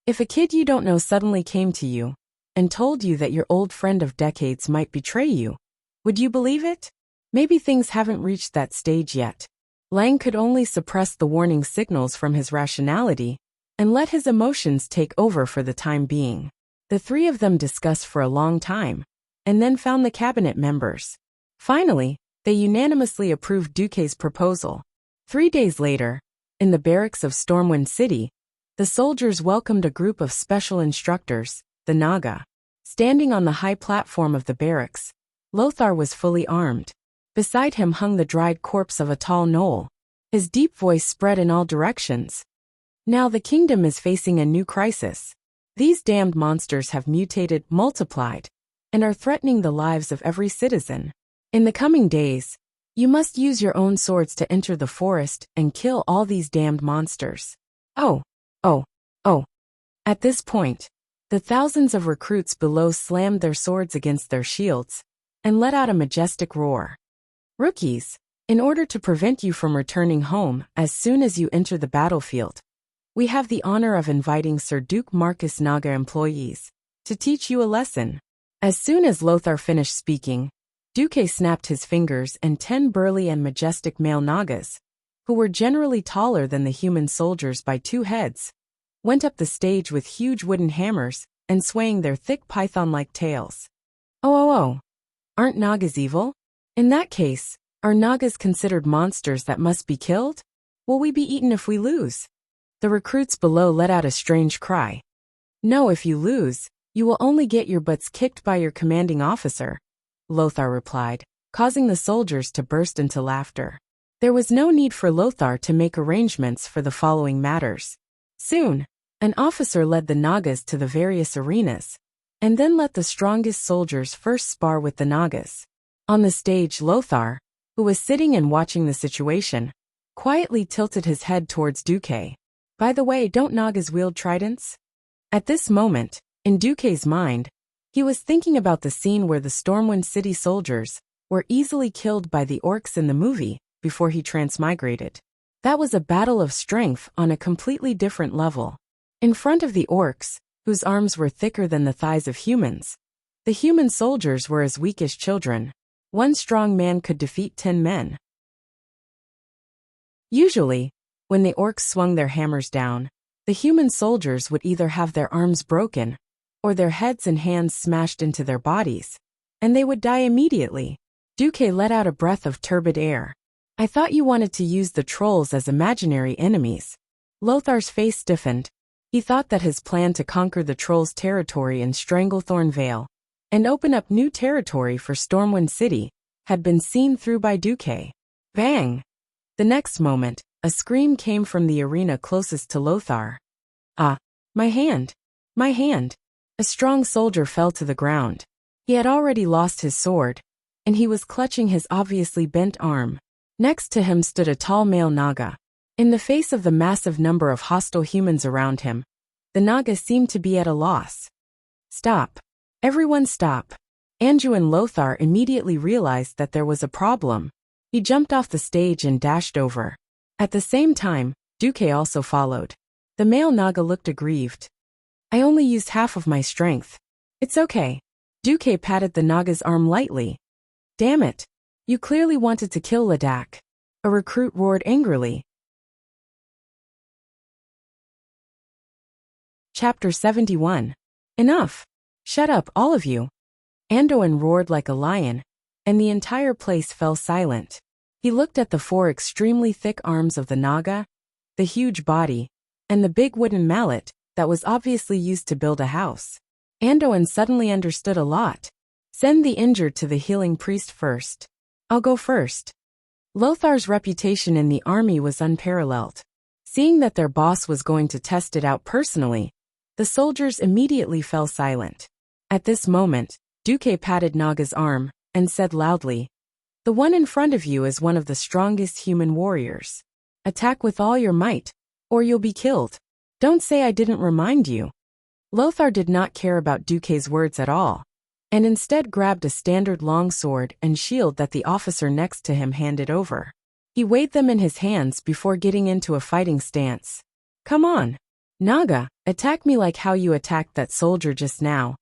If a kid you don't know suddenly came to you and told you that your old friend of decades might betray you, would you believe it? Maybe things haven't reached that stage yet. Lang could only suppress the warning signals from his rationality and let his emotions take over for the time being. The three of them discussed for a long time, and then found the cabinet members. Finally, they unanimously approved Duque's proposal. 3 days later, in the barracks of Stormwind City, the soldiers welcomed a group of special instructors, the Naga. Standing on the high platform of the barracks, Lothar was fully armed. Beside him hung the dried corpse of a tall gnoll. His deep voice spread in all directions. Now the kingdom is facing a new crisis. These damned monsters have mutated, multiplied, and are threatening the lives of every citizen. In the coming days, you must use your own swords to enter the forest and kill all these damned monsters. Oh. At this point, the thousands of recruits below slammed their swords against their shields and let out a majestic roar. Rookies, in order to prevent you from returning home as soon as you enter the battlefield, we have the honor of inviting Sir Duke Marcus Naga employees to teach you a lesson. As soon as Lothar finished speaking, Duque snapped his fingers and 10 burly and majestic male Nagas, who were generally taller than the human soldiers by 2 heads, went up the stage with huge wooden hammers and swaying their thick python-like tails. Oh, aren't Nagas evil? In that case, are Nagas considered monsters that must be killed? Will we be eaten if we lose? The recruits below let out a strange cry. No, if you lose, you will only get your butts kicked by your commanding officer, Lothar replied, causing the soldiers to burst into laughter. There was no need for Lothar to make arrangements for the following matters. Soon, an officer led the Nagas to the various arenas, and then let the strongest soldiers first spar with the Nagas. On the stage, Lothar, who was sitting and watching the situation, quietly tilted his head towards Duque. By the way, don't Nagas wield tridents? At this moment, in Duque's mind, he was thinking about the scene where the Stormwind City soldiers were easily killed by the orcs in the movie before he transmigrated. That was a battle of strength on a completely different level. In front of the orcs, whose arms were thicker than the thighs of humans, the human soldiers were as weak as children. One strong man could defeat 10 men. Usually, when the orcs swung their hammers down, the human soldiers would either have their arms broken or their heads and hands smashed into their bodies. and they would die immediately. Duque let out a breath of turbid air. I thought you wanted to use the trolls as imaginary enemies. Lothar's face stiffened. He thought that his plan to conquer the trolls' territory in Stranglethorn Vale and open up new territory for Stormwind City had been seen through by Duque. Bang! The next moment, a scream came from the arena closest to Lothar. Ah! My hand! My hand! A strong soldier fell to the ground. He had already lost his sword, and he was clutching his obviously bent arm. Next to him stood a tall male Naga. In the face of the massive number of hostile humans around him, the Naga seemed to be at a loss. Stop! Everyone stop! Anju and Lothar immediately realized that there was a problem. He jumped off the stage and dashed over. At the same time, Duque also followed. The male Naga looked aggrieved. I only used half of my strength. It's okay. Duque patted the Naga's arm lightly. Damn it! You clearly wanted to kill Ladakh. A recruit roared angrily. Chapter 71. Enough! Shut up, all of you! Anduin roared like a lion, and the entire place fell silent. He looked at the four extremely thick arms of the Naga, the huge body, and the big wooden mallet that was obviously used to build a house. Anduin suddenly understood a lot. Send the injured to the healing priest first. I'll go first. Lothar's reputation in the army was unparalleled. Seeing that their boss was going to test it out personally, the soldiers immediately fell silent. At this moment, Duque patted Naga's arm and said loudly, the one in front of you is one of the strongest human warriors. Attack with all your might, or you'll be killed. Don't say I didn't remind you. Lothar did not care about Duque's words at all, and instead grabbed a standard longsword and shield that the officer next to him handed over. He weighed them in his hands before getting into a fighting stance. Come on, Naga, attack me like how you attacked that soldier just now.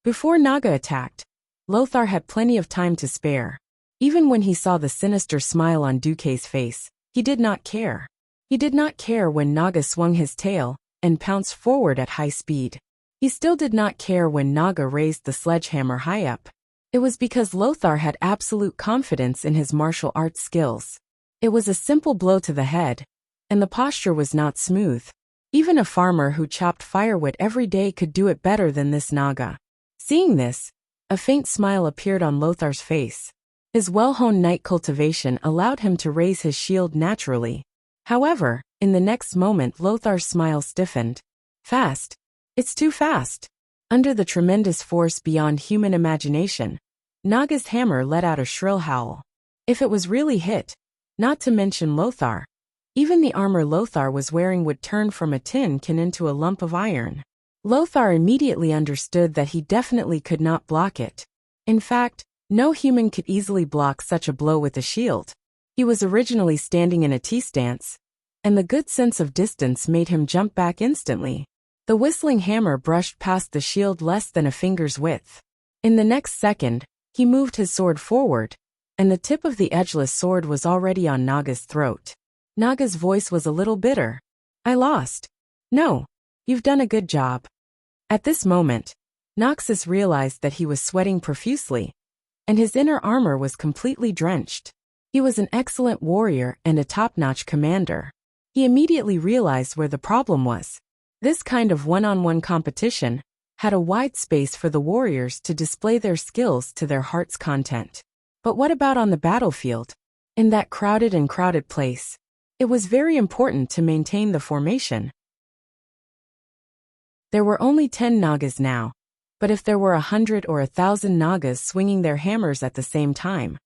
Before Naga attacked, Lothar had plenty of time to spare. Even when he saw the sinister smile on Duque's face, he did not care. He did not care when Naga swung his tail and pounced forward at high speed. He still did not care when Naga raised the sledgehammer high up. It was because Lothar had absolute confidence in his martial arts skills. It was a simple blow to the head, and the posture was not smooth. Even a farmer who chopped firewood every day could do it better than this Naga. Seeing this, a faint smile appeared on Lothar's face. His well-honed knight cultivation allowed him to raise his shield naturally. However, in the next moment Lothar's smile stiffened. Fast. It's too fast. Under the tremendous force beyond human imagination, Naga's hammer let out a shrill howl. If it was really hit, not to mention Lothar, even the armor Lothar was wearing would turn from a tin can into a lump of iron. Lothar immediately understood that he definitely could not block it. In fact, no human could easily block such a blow with a shield. He was originally standing in a T-stance, and the good sense of distance made him jump back instantly. The whistling hammer brushed past the shield less than a finger's width. In the next second, he moved his sword forward, and the tip of the edgeless sword was already on Naga's throat. Naga's voice was a little bitter. I lost. No. You've done a good job. At this moment, Noxus realized that he was sweating profusely, and his inner armor was completely drenched. He was an excellent warrior and a top-notch commander. He immediately realized where the problem was. This kind of one-on-one competition had a wide space for the warriors to display their skills to their heart's content. But what about on the battlefield? In that crowded place, it was very important to maintain the formation. There were only 10 Nagas now, but if there were 100 or 1,000 Nagas swinging their hammers at the same time,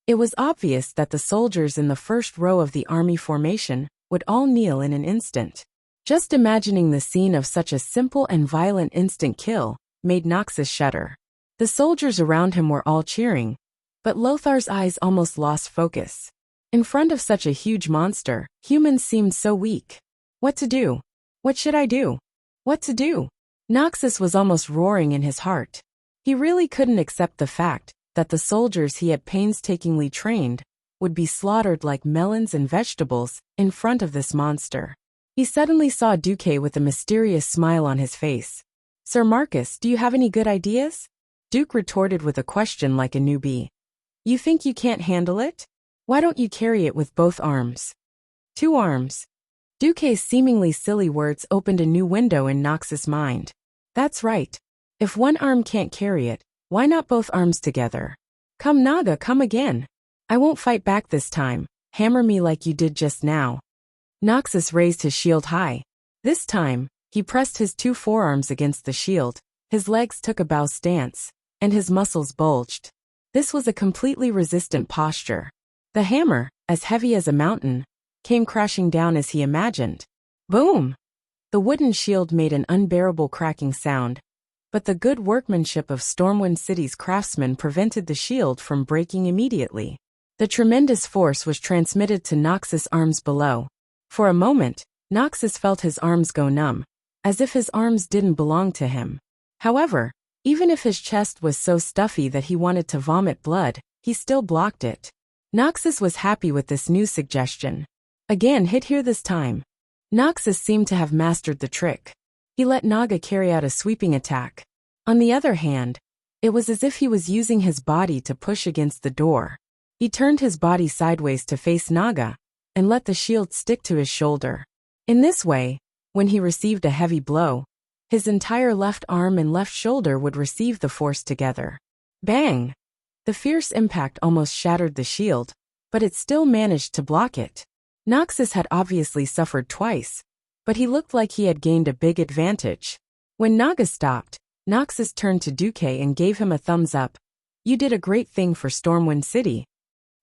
it was obvious that the soldiers in the first row of the army formation would all kneel in an instant. Just imagining the scene of such a simple and violent instant kill made Noxus shudder. The soldiers around him were all cheering, but Lothar's eyes almost lost focus. In front of such a huge monster, humans seemed so weak. What to do? What should I do? What to do? Noxus was almost roaring in his heart. He really couldn't accept the fact that the soldiers he had painstakingly trained would be slaughtered like melons and vegetables in front of this monster. He suddenly saw Duque with a mysterious smile on his face. Sir Marcus, do you have any good ideas? Duke retorted with a question like a newbie. You think you can't handle it? Why don't you carry it with both arms? 2 arms. Duke's seemingly silly words opened a new window in Nox's mind. That's right. If one arm can't carry it, why not both arms together? Come Naga, come again. I won't fight back this time. Hammer me like you did just now. Noxus raised his shield high. This time, he pressed his 2 forearms against the shield, his legs took a bow stance, and his muscles bulged. This was a completely resistant posture. The hammer, as heavy as a mountain, came crashing down as he imagined. Boom! The wooden shield made an unbearable cracking sound, but the good workmanship of Stormwind City's craftsmen prevented the shield from breaking immediately. The tremendous force was transmitted to Nox's arms below. For a moment, Noxus felt his arms go numb, as if his arms didn't belong to him. However, even if his chest was so stuffy that he wanted to vomit blood, he still blocked it. Noxus was happy with this new suggestion. Again, hit here this time. Noxus seemed to have mastered the trick. He let Naga carry out a sweeping attack. On the other hand, it was as if he was using his body to push against the door. He turned his body sideways to face Naga, and let the shield stick to his shoulder. In this way, when he received a heavy blow, his entire left arm and left shoulder would receive the force together. Bang! The fierce impact almost shattered the shield, but it still managed to block it. Noxus had obviously suffered twice, but he looked like he had gained a big advantage. When Naga stopped, Noxus turned to Duke and gave him a thumbs up. You did a great thing for Stormwind City.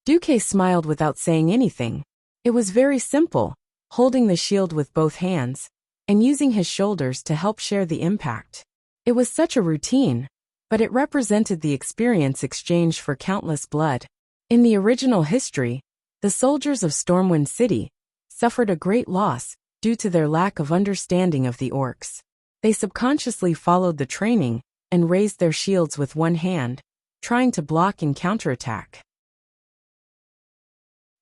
Duke smiled without saying anything. It was very simple, holding the shield with both hands, and using his shoulders to help share the impact. It was such a routine, but it represented the experience exchanged for countless blood. In the original history, the soldiers of Stormwind City suffered a great loss due to their lack of understanding of the orcs. They subconsciously followed the training and raised their shields with one hand, trying to block and counterattack.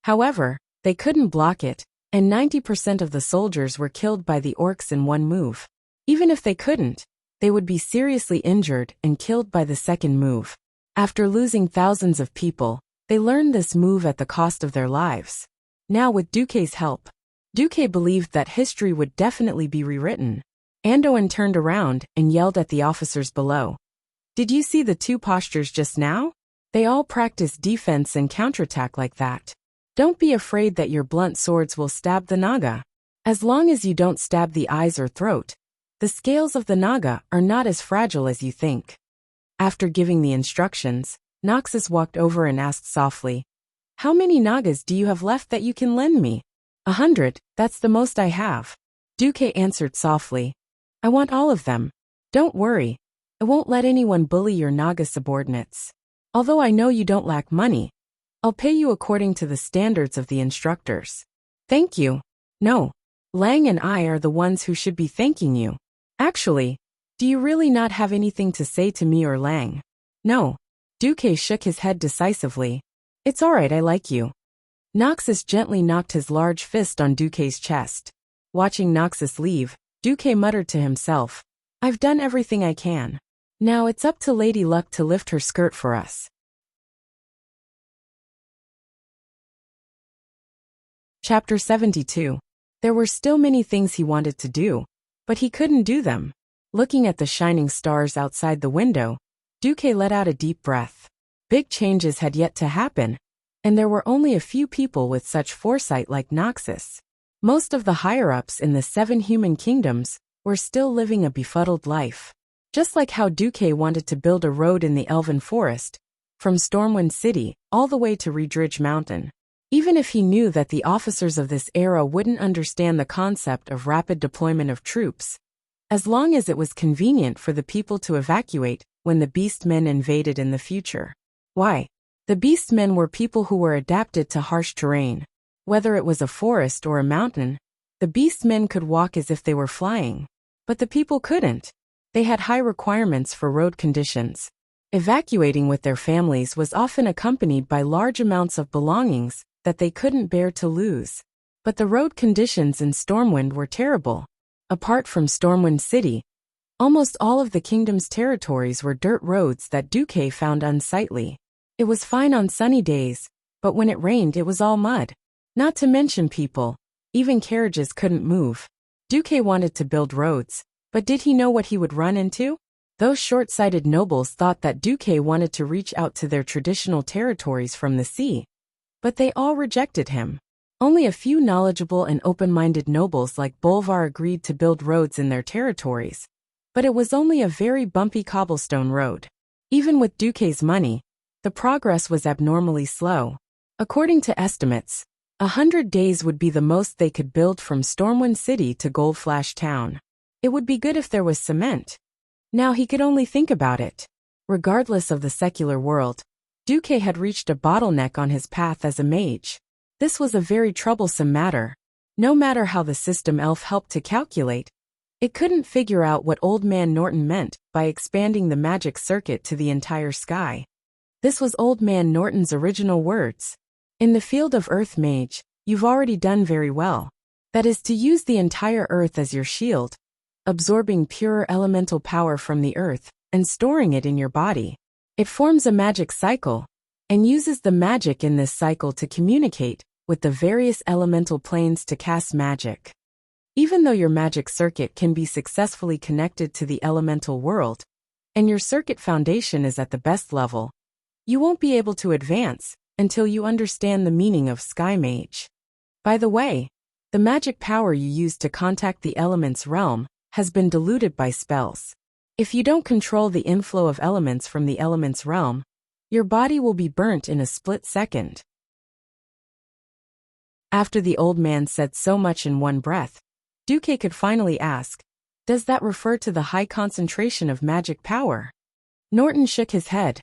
However, they couldn't block it, and 90% of the soldiers were killed by the orcs in one move. Even if they couldn't, they would be seriously injured and killed by the second move. After losing thousands of people, they learned this move at the cost of their lives. Now with Duke's help, Duke believed that history would definitely be rewritten. Anduin turned around and yelled at the officers below. Did you see the 2 postures just now? They all practice defense and counterattack like that. Don't be afraid that your blunt swords will stab the Naga. As long as you don't stab the eyes or throat, the scales of the Naga are not as fragile as you think. After giving the instructions, Noxus walked over and asked softly, How many Nagas do you have left that you can lend me? 100, that's the most I have. Duke answered softly, I want all of them. Don't worry, I won't let anyone bully your Naga subordinates. Although I know you don't lack money, I'll pay you according to the standards of the instructors. Thank you. No, Lang and I are the ones who should be thanking you. Actually, do you really not have anything to say to me or Lang? No. Duke shook his head decisively. It's alright, I like you. Noxus gently knocked his large fist on Duke's chest. Watching Noxus leave, Duke muttered to himself, I've done everything I can. Now it's up to Lady Luck to lift her skirt for us. Chapter 72. There were still many things he wanted to do, but he couldn't do them. Looking at the shining stars outside the window, Duke let out a deep breath. Big changes had yet to happen, and there were only a few people with such foresight like Noxus. Most of the higher-ups in the 7 human kingdoms were still living a befuddled life. Just like how Duke wanted to build a road in the Elven Forest, from Stormwind City all the way to Redridge Mountain. Even if he knew that the officers of this era wouldn't understand the concept of rapid deployment of troops, as long as it was convenient for the people to evacuate when the Beastmen invaded in the future. Why? The Beastmen were people who were adapted to harsh terrain. Whether it was a forest or a mountain, the Beastmen could walk as if they were flying. But the people couldn't. They had high requirements for road conditions. Evacuating with their families was often accompanied by large amounts of belongings that they couldn't bear to lose. But the road conditions in Stormwind were terrible. Apart from Stormwind City, Almost all of the kingdom's territories were dirt roads that Duque found unsightly. It was fine on sunny days, but when it rained it was all mud. Not to mention people, even carriages couldn't move. Duque wanted to build roads, but did he know what he would run into? Those short-sighted nobles thought that Duque wanted to reach out to their traditional territories from the sea, but they all rejected him. Only a few knowledgeable and open-minded nobles like Bolvar agreed to build roads in their territories, but it was only a very bumpy cobblestone road. Even with Duque's money, the progress was abnormally slow. According to estimates, 100 days would be the most they could build from Stormwind City to Goldflash Town. It would be good if there was cement. Now he could only think about it. Regardless of the secular world, Duque had reached a bottleneck on his path as a mage. This was a very troublesome matter. No matter how the system elf helped to calculate, it couldn't figure out what Old Man Norton meant by expanding the magic circuit to the entire sky. This was Old Man Norton's original words. In the field of Earth Mage, you've already done very well. That is to use the entire Earth as your shield, absorbing pure elemental power from the Earth and storing it in your body. It forms a magic cycle, and uses the magic in this cycle to communicate with the various elemental planes to cast magic. Even though your magic circuit can be successfully connected to the elemental world, and your circuit foundation is at the best level, you won't be able to advance until you understand the meaning of Sky Mage. By the way, the magic power you use to contact the elements realm has been diluted by spells. If you don't control the inflow of elements from the elements realm, your body will be burnt in a split second. After the old man said so much in one breath, Duque could finally ask, "Does that refer to the high concentration of magic power?" Norton shook his head.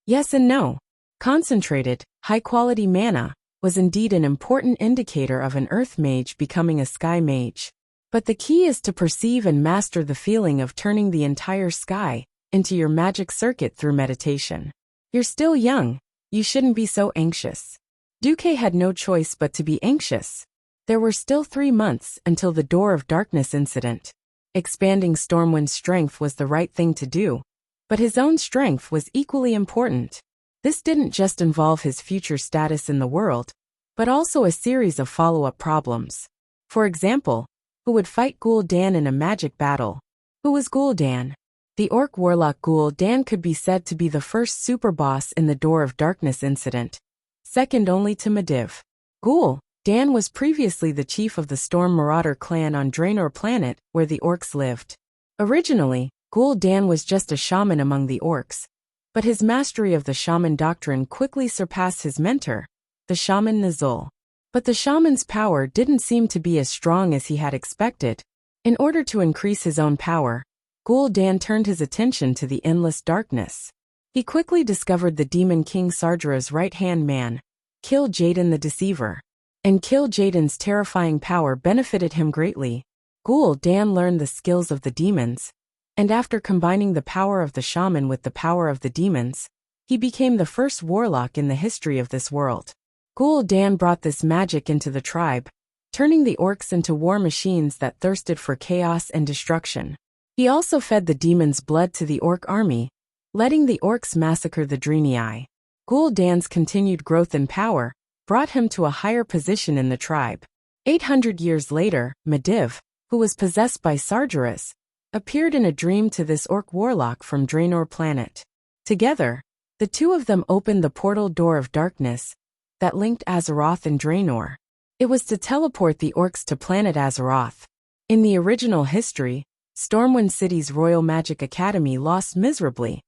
Yes and no. Concentrated, high-quality mana was indeed an important indicator of an earth mage becoming a sky mage. But the key is to perceive and master the feeling of turning the entire sky into your magic circuit through meditation. You're still young, you shouldn't be so anxious. Duque had no choice but to be anxious. There were still 3 months until the Door of Darkness incident. Expanding Stormwind's strength was the right thing to do, but his own strength was equally important. This didn't just involve his future status in the world, but also a series of follow-up problems. For example, who would fight Gul'dan in a magic battle? Who was Gul'dan? The orc warlock Gul'dan could be said to be the first super boss in the Door of Darkness incident, second only to Medivh. Gul'dan was previously the chief of the Storm Marauder clan on Draenor Planet, where the orcs lived. Originally, Gul'dan was just a shaman among the orcs, but his mastery of the shaman doctrine quickly surpassed his mentor, the shaman Nizul. But the shaman's power didn't seem to be as strong as he had expected. In order to increase his own power, Gul'dan turned his attention to the endless darkness. He quickly discovered the demon king Sargera's right-hand man, Kil'jaeden the Deceiver. And Kil'jaeden's terrifying power benefited him greatly. Gul'dan learned the skills of the demons, and after combining the power of the shaman with the power of the demons, he became the first warlock in the history of this world. Gul'dan brought this magic into the tribe, turning the orcs into war machines that thirsted for chaos and destruction. He also fed the demons' blood to the orc army, letting the orcs massacre the Draenei. Gul'dan's continued growth in power brought him to a higher position in the tribe. 800 years later, Medivh, who was possessed by Sargeras, appeared in a dream to this orc warlock from Draenor Planet. Together, the two of them opened the portal Door of Darkness that linked Azeroth and Draenor. It was to teleport the orcs to planet Azeroth. In the original history, Stormwind City's Royal Magic Academy lost miserably,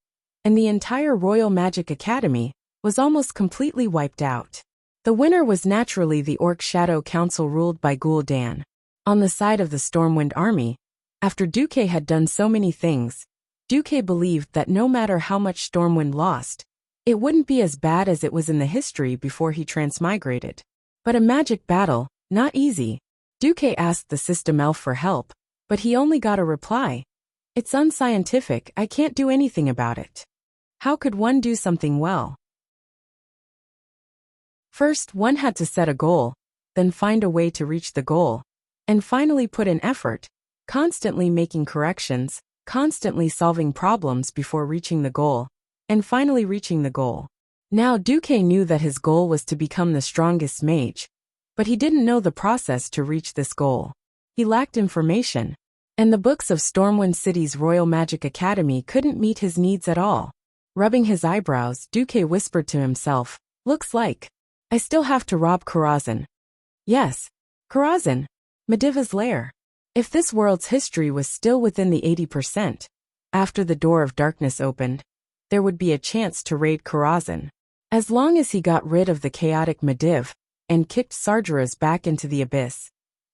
and the entire Royal Magic Academy was almost completely wiped out. The winner was naturally the Orc Shadow Council ruled by Gul'dan. On the side of the Stormwind army, after Duque had done so many things, Duque believed that no matter how much Stormwind lost, it wouldn't be as bad as it was in the history before he transmigrated. But a magic battle, not easy. Duque asked the system elf for help, but he only got a reply. It's unscientific, I can't do anything about it. How could one do something well? First, one had to set a goal, then find a way to reach the goal, and finally put in effort, constantly making corrections, constantly solving problems before reaching the goal, and finally reaching the goal. Now Duque knew that his goal was to become the strongest mage, but he didn't know the process to reach this goal. He lacked information, and the books of Stormwind City's Royal Magic Academy couldn't meet his needs at all. Rubbing his eyebrows, Duque whispered to himself, "Looks like I still have to rob Karazhan." Yes, Karazhan, Mediva's lair. If this world's history was still within the 80%, after the door of darkness opened, there would be a chance to raid Karazhan. As long as he got rid of the chaotic Mediv and kicked Sargeras back into the abyss,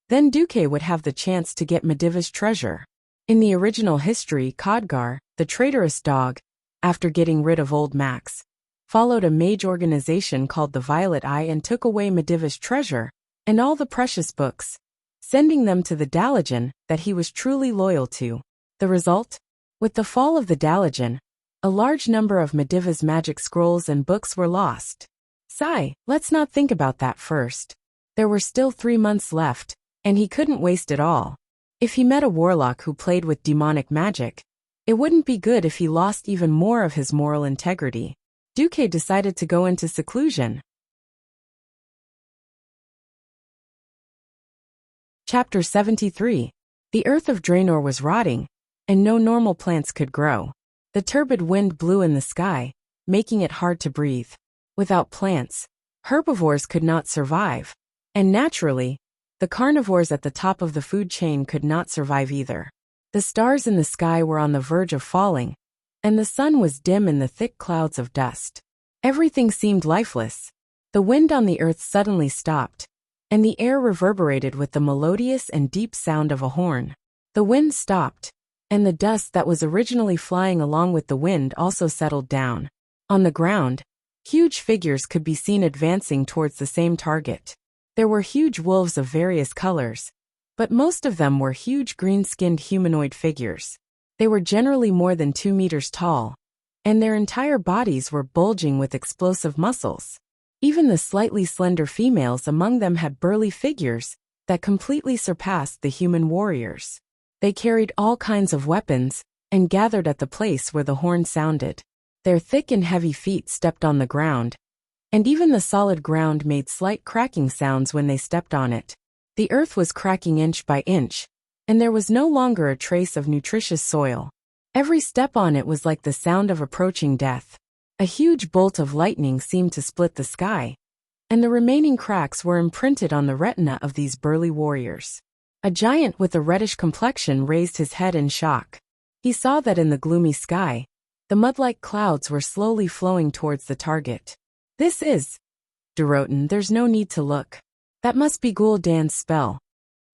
then Duque would have the chance to get Mediva's treasure. In the original history, Khadgar, the traitorous dog, after getting rid of old Max, followed a mage organization called the Violet Eye and took away Mediva's treasure and all the precious books, sending them to the Dalajan that he was truly loyal to. The result? With the fall of the Dalajan, a large number of Mediva's magic scrolls and books were lost. Sigh, let's not think about that first. There were still 3 months left, and he couldn't waste it all. If he met a warlock who played with demonic magic, it wouldn't be good if he lost even more of his moral integrity. Duque decided to go into seclusion. Chapter 73. The earth of Draenor was rotting, and no normal plants could grow. The turbid wind blew in the sky, making it hard to breathe. Without plants, herbivores could not survive, and naturally, the carnivores at the top of the food chain could not survive either. The stars in the sky were on the verge of falling, and the sun was dim in the thick clouds of dust. Everything seemed lifeless. The wind on the earth suddenly stopped, and the air reverberated with the melodious and deep sound of a horn. The wind stopped, and the dust that was originally flying along with the wind also settled down. On the ground, huge figures could be seen advancing towards the same target. There were huge wolves of various colors, but most of them were huge green-skinned humanoid figures. They were generally more than 2 meters tall, and their entire bodies were bulging with explosive muscles. Even the slightly slender females among them had burly figures that completely surpassed the human warriors. They carried all kinds of weapons and gathered at the place where the horn sounded. Their thick and heavy feet stepped on the ground, and even the solid ground made slight cracking sounds when they stepped on it. The earth was cracking inch by inch, and there was no longer a trace of nutritious soil. Every step on it was like the sound of approaching death. A huge bolt of lightning seemed to split the sky, and the remaining cracks were imprinted on the retina of these burly warriors. A giant with a reddish complexion raised his head in shock. He saw that in the gloomy sky, the mud-like clouds were slowly flowing towards the target. "This is Durotan, there's no need to look. That must be Gul'dan's spell."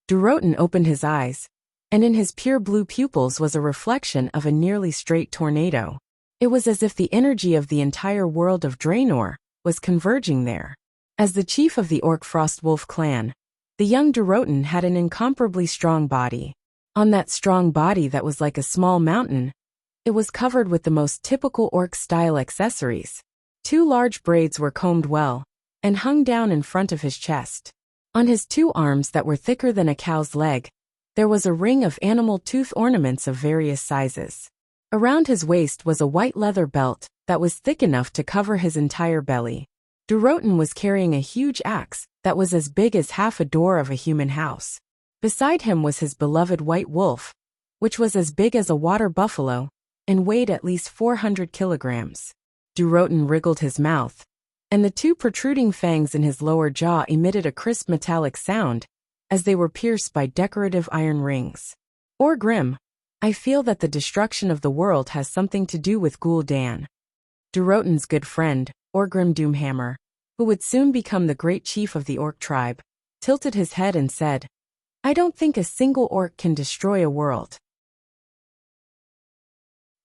Durotan opened his eyes, and in his pure blue pupils was a reflection of a nearly straight tornado. It was as if the energy of the entire world of Draenor was converging there. As the chief of the Orc Frostwolf clan, the young Durotan had an incomparably strong body. On that strong body that was like a small mountain, it was covered with the most typical orc-style accessories. 2 large braids were combed well, and hung down in front of his chest. On his 2 arms that were thicker than a cow's leg, there was a ring of animal tooth ornaments of various sizes. Around his waist was a white leather belt that was thick enough to cover his entire belly. Durotan was carrying a huge axe that was as big as half a door of a human house. Beside him was his beloved white wolf, which was as big as a water buffalo and weighed at least 400 kilograms. Durotan wriggled his mouth, and the 2 protruding fangs in his lower jaw emitted a crisp metallic sound as they were pierced by decorative iron rings. Orgrim, I feel that the destruction of the world has something to do with Gul'dan. Durotan's good friend, Orgrim Doomhammer, who would soon become the great chief of the orc tribe, tilted his head and said, I don't think a single orc can destroy a world.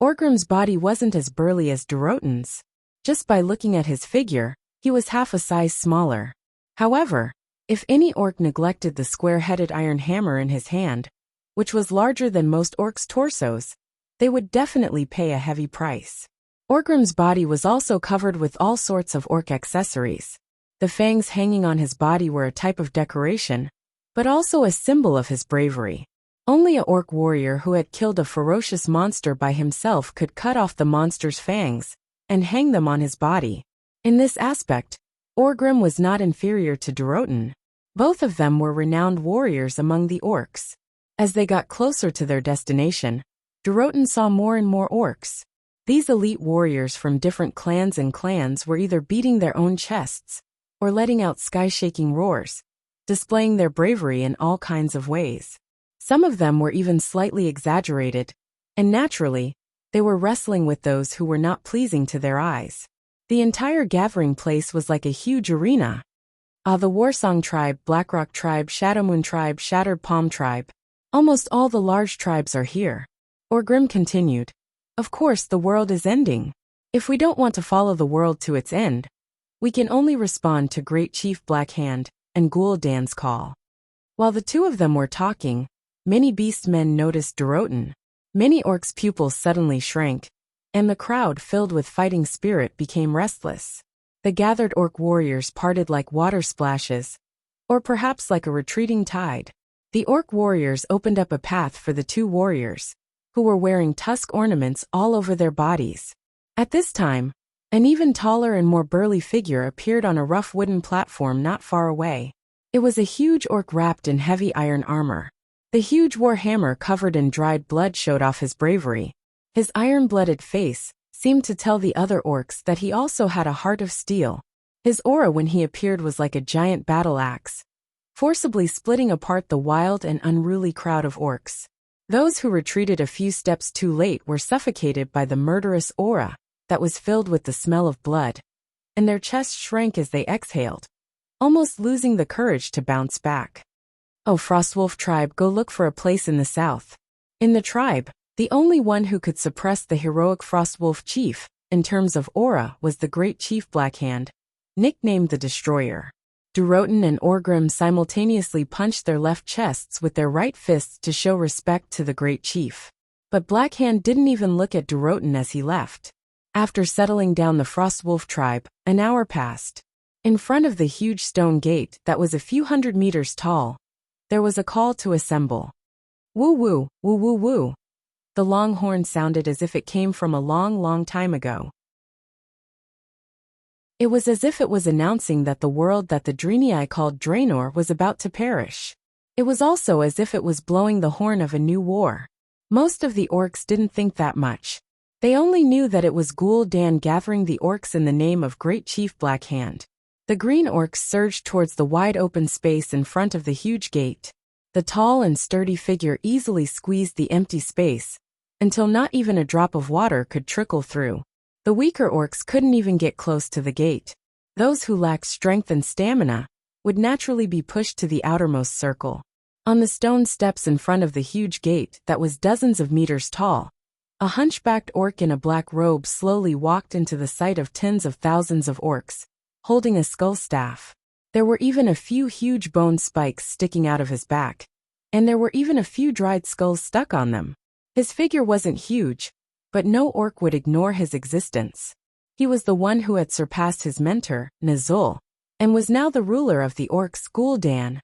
Orgrim's body wasn't as burly as Durotan's. Just by looking at his figure, he was half a size smaller. However, if any orc neglected the square-headed iron hammer in his hand, which was larger than most orcs' torsos, they would definitely pay a heavy price. Orgrim's body was also covered with all sorts of orc accessories. The fangs hanging on his body were a type of decoration, but also a symbol of his bravery. Only a orc warrior who had killed a ferocious monster by himself could cut off the monster's fangs and hang them on his body. In this aspect, Orgrim was not inferior to Durotan. Both of them were renowned warriors among the orcs. As they got closer to their destination, Durotan saw more and more orcs. These elite warriors from different clans were either beating their own chests or letting out sky-shaking roars, displaying their bravery in all kinds of ways. Some of them were even slightly exaggerated, and naturally, they were wrestling with those who were not pleasing to their eyes. The entire gathering place was like a huge arena. The Warsong tribe, Blackrock tribe, Shadowmoon tribe, Shattered Palm tribe. Almost all the large tribes are here. Orgrim continued. Of course the world is ending. If we don't want to follow the world to its end, we can only respond to Great Chief Blackhand and Gul'dan's call. While the two of them were talking, many beastmen noticed Durotan. Many orcs' pupils suddenly shrank, and the crowd filled with fighting spirit became restless. The gathered orc warriors parted like water splashes, or perhaps like a retreating tide. The orc warriors opened up a path for the two warriors, who were wearing tusk ornaments all over their bodies. At this time, an even taller and more burly figure appeared on a rough wooden platform not far away. It was a huge orc wrapped in heavy iron armor. The huge war hammer covered in dried blood showed off his bravery. His iron-blooded face seemed to tell the other orcs that he also had a heart of steel. His aura when he appeared was like a giant battle axe, forcibly splitting apart the wild and unruly crowd of orcs. Those who retreated a few steps too late were suffocated by the murderous aura that was filled with the smell of blood, and their chests shrank as they exhaled, almost losing the courage to bounce back. Oh, Frostwolf tribe, go look for a place in the south. In the tribe, the only one who could suppress the heroic Frostwolf chief, in terms of aura, was the great chief Blackhand, nicknamed the Destroyer. Durotan and Orgrim simultaneously punched their left chests with their right fists to show respect to the great chief. But Blackhand didn't even look at Durotan as he left. After settling down the Frostwolf tribe, an hour passed. In front of the huge stone gate that was a few hundred meters tall, there was a call to assemble. Woo woo, woo woo woo. The long horn sounded as if it came from a long, long time ago. It was as if it was announcing that the world that the Draenei called Draenor was about to perish. It was also as if it was blowing the horn of a new war. Most of the orcs didn't think that much. They only knew that it was Gul'dan gathering the orcs in the name of Great Chief Blackhand. The green orcs surged towards the wide open space in front of the huge gate. The tall and sturdy figure easily squeezed the empty space, until not even a drop of water could trickle through. The weaker orcs couldn't even get close to the gate. Those who lacked strength and stamina would naturally be pushed to the outermost circle. On the stone steps in front of the huge gate that was dozens of meters tall, a hunchbacked orc in a black robe slowly walked into the sight of tens of thousands of orcs, holding a skull staff. There were even a few huge bone spikes sticking out of his back, and there were even a few dried skulls stuck on them. His figure wasn't huge, but no orc would ignore his existence. He was the one who had surpassed his mentor, Nazul, and was now the ruler of the orcs, Gul'dan.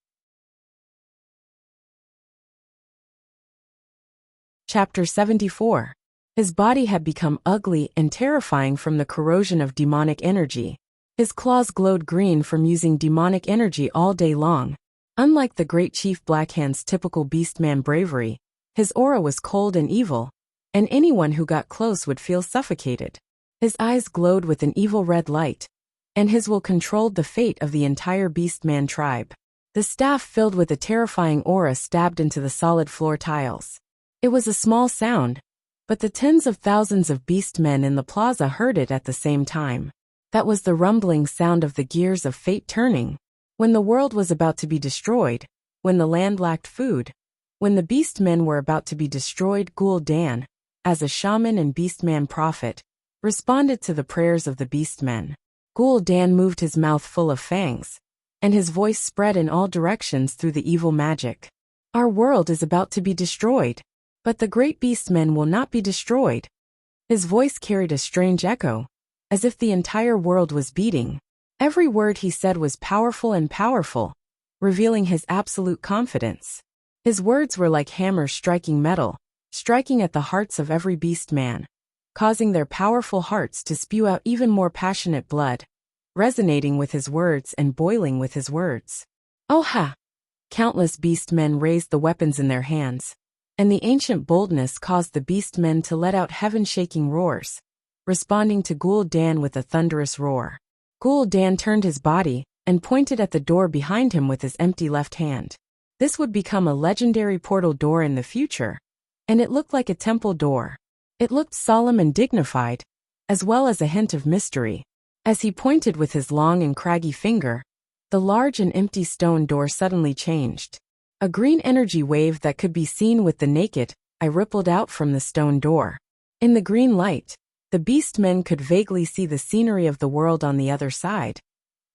Chapter 74. His body had become ugly and terrifying from the corrosion of demonic energy. His claws glowed green from using demonic energy all day long. Unlike the great chief Blackhand's typical beastman bravery, his aura was cold and evil, and anyone who got close would feel suffocated. His eyes glowed with an evil red light, and his will controlled the fate of the entire beastman tribe. The staff filled with a terrifying aura stabbed into the solid floor tiles. It was a small sound, but the tens of thousands of beastmen in the plaza heard it at the same time. That was the rumbling sound of the gears of fate turning. When the world was about to be destroyed, when the land lacked food, when the beastmen were about to be destroyed, Gul'dan, as a shaman and beastman prophet, responded to the prayers of the beastmen. Gul'dan moved his mouth full of fangs, and his voice spread in all directions through the evil magic. Our world is about to be destroyed, but the great beastmen will not be destroyed. His voice carried a strange echo, as if the entire world was beating. Every word he said was powerful and powerful, revealing his absolute confidence. His words were like hammers striking metal, striking at the hearts of every beast man, causing their powerful hearts to spew out even more passionate blood, resonating with his words and boiling with his words. Oh ha! Countless beast men raised the weapons in their hands, and the ancient boldness caused the beast men to let out heaven-shaking roars, responding to Gul'dan with a thunderous roar. Gul'dan turned his body and pointed at the door behind him with his empty left hand. This would become a legendary portal door in the future, and it looked like a temple door. It looked solemn and dignified, as well as a hint of mystery. As he pointed with his long and craggy finger, the large and empty stone door suddenly changed. A green energy wave that could be seen with the naked eye rippled out from the stone door. In the green light, the beast men could vaguely see the scenery of the world on the other side.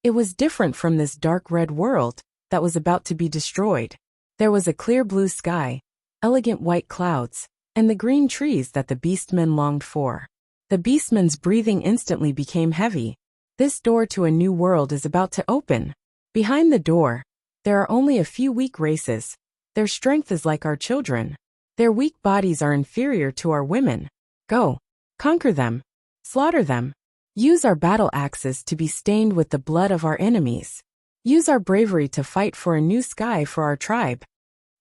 It was different from this dark red world that was about to be destroyed. There was a clear blue sky, elegant white clouds, and the green trees that the beastmen longed for. The beastmen's breathing instantly became heavy. This door to a new world is about to open. Behind the door, there are only a few weak races. Their strength is like our children. Their weak bodies are inferior to our women. Go. Conquer them. Slaughter them. Use our battle axes to be stained with the blood of our enemies. Use our bravery to fight for a new sky for our tribe.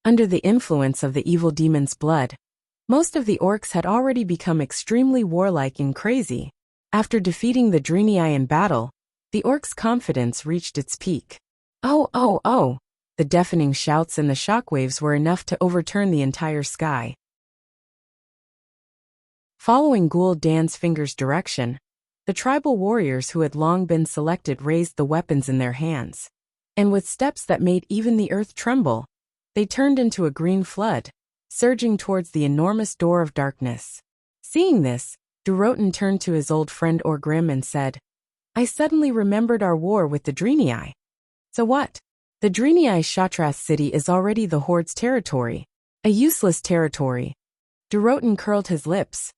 Under the influence of the evil demon's blood, most of the orcs had already become extremely warlike and crazy. After defeating the Draenei in battle, the orcs' confidence reached its peak. Oh, oh, oh! The deafening shouts and the shockwaves were enough to overturn the entire sky. Following Gul'dan's finger's direction, the tribal warriors who had long been selected raised the weapons in their hands. And with steps that made even the earth tremble, they turned into a green flood, surging towards the enormous door of darkness. Seeing this, Durotan turned to his old friend Orgrim and said, I suddenly remembered our war with the Draenei. So what? The Draenei Shattrath city is already the Horde's territory. A useless territory. Durotan curled his lips.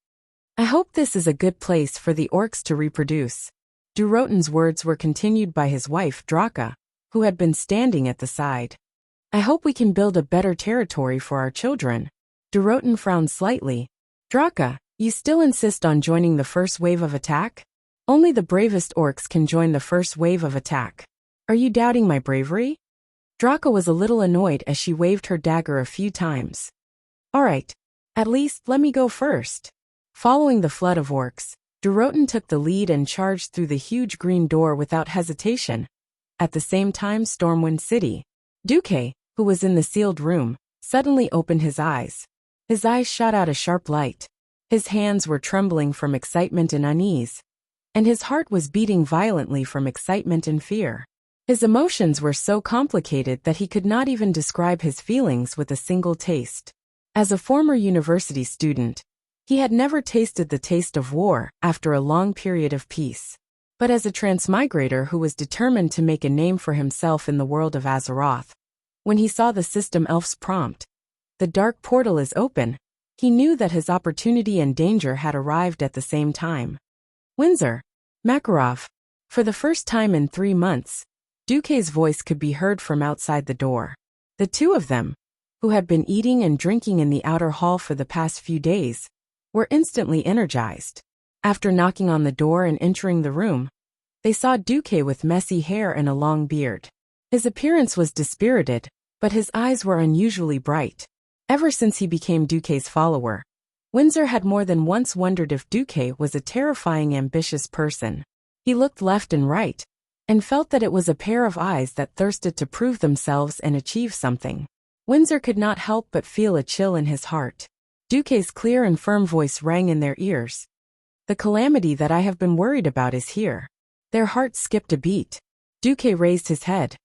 I hope this is a good place for the orcs to reproduce. Durotan's words were continued by his wife Draka, who had been standing at the side. I hope we can build a better territory for our children. Durotan frowned slightly. Draka, you still insist on joining the first wave of attack? Only the bravest orcs can join the first wave of attack. Are you doubting my bravery? Draka was a little annoyed as she waved her dagger a few times. All right, at least let me go first. Following the flood of orcs, Durotan took the lead and charged through the huge green door without hesitation. At the same time, Stormwind City. Duque, who was in the sealed room, suddenly opened his eyes. His eyes shot out a sharp light. His hands were trembling from excitement and unease, and his heart was beating violently from excitement and fear. His emotions were so complicated that he could not even describe his feelings with a single taste. As a former university student, he had never tasted the taste of war after a long period of peace. But as a transmigrator who was determined to make a name for himself in the world of Azeroth, when he saw the system elf's prompt, the dark portal is open, he knew that his opportunity and danger had arrived at the same time. Windsor, Makarov. For the first time in 3 months, Duque's voice could be heard from outside the door. The two of them, who had been eating and drinking in the outer hall for the past few days, were instantly energized. After knocking on the door and entering the room, they saw Duque with messy hair and a long beard. His appearance was dispirited, but his eyes were unusually bright. Ever since he became Duque's follower, Windsor had more than once wondered if Duque was a terrifying, ambitious person. He looked left and right, and felt that it was a pair of eyes that thirsted to prove themselves and achieve something. Windsor could not help but feel a chill in his heart. Duque's clear and firm voice rang in their ears. The calamity that I have been worried about is here. Their hearts skipped a beat. Duque raised his head.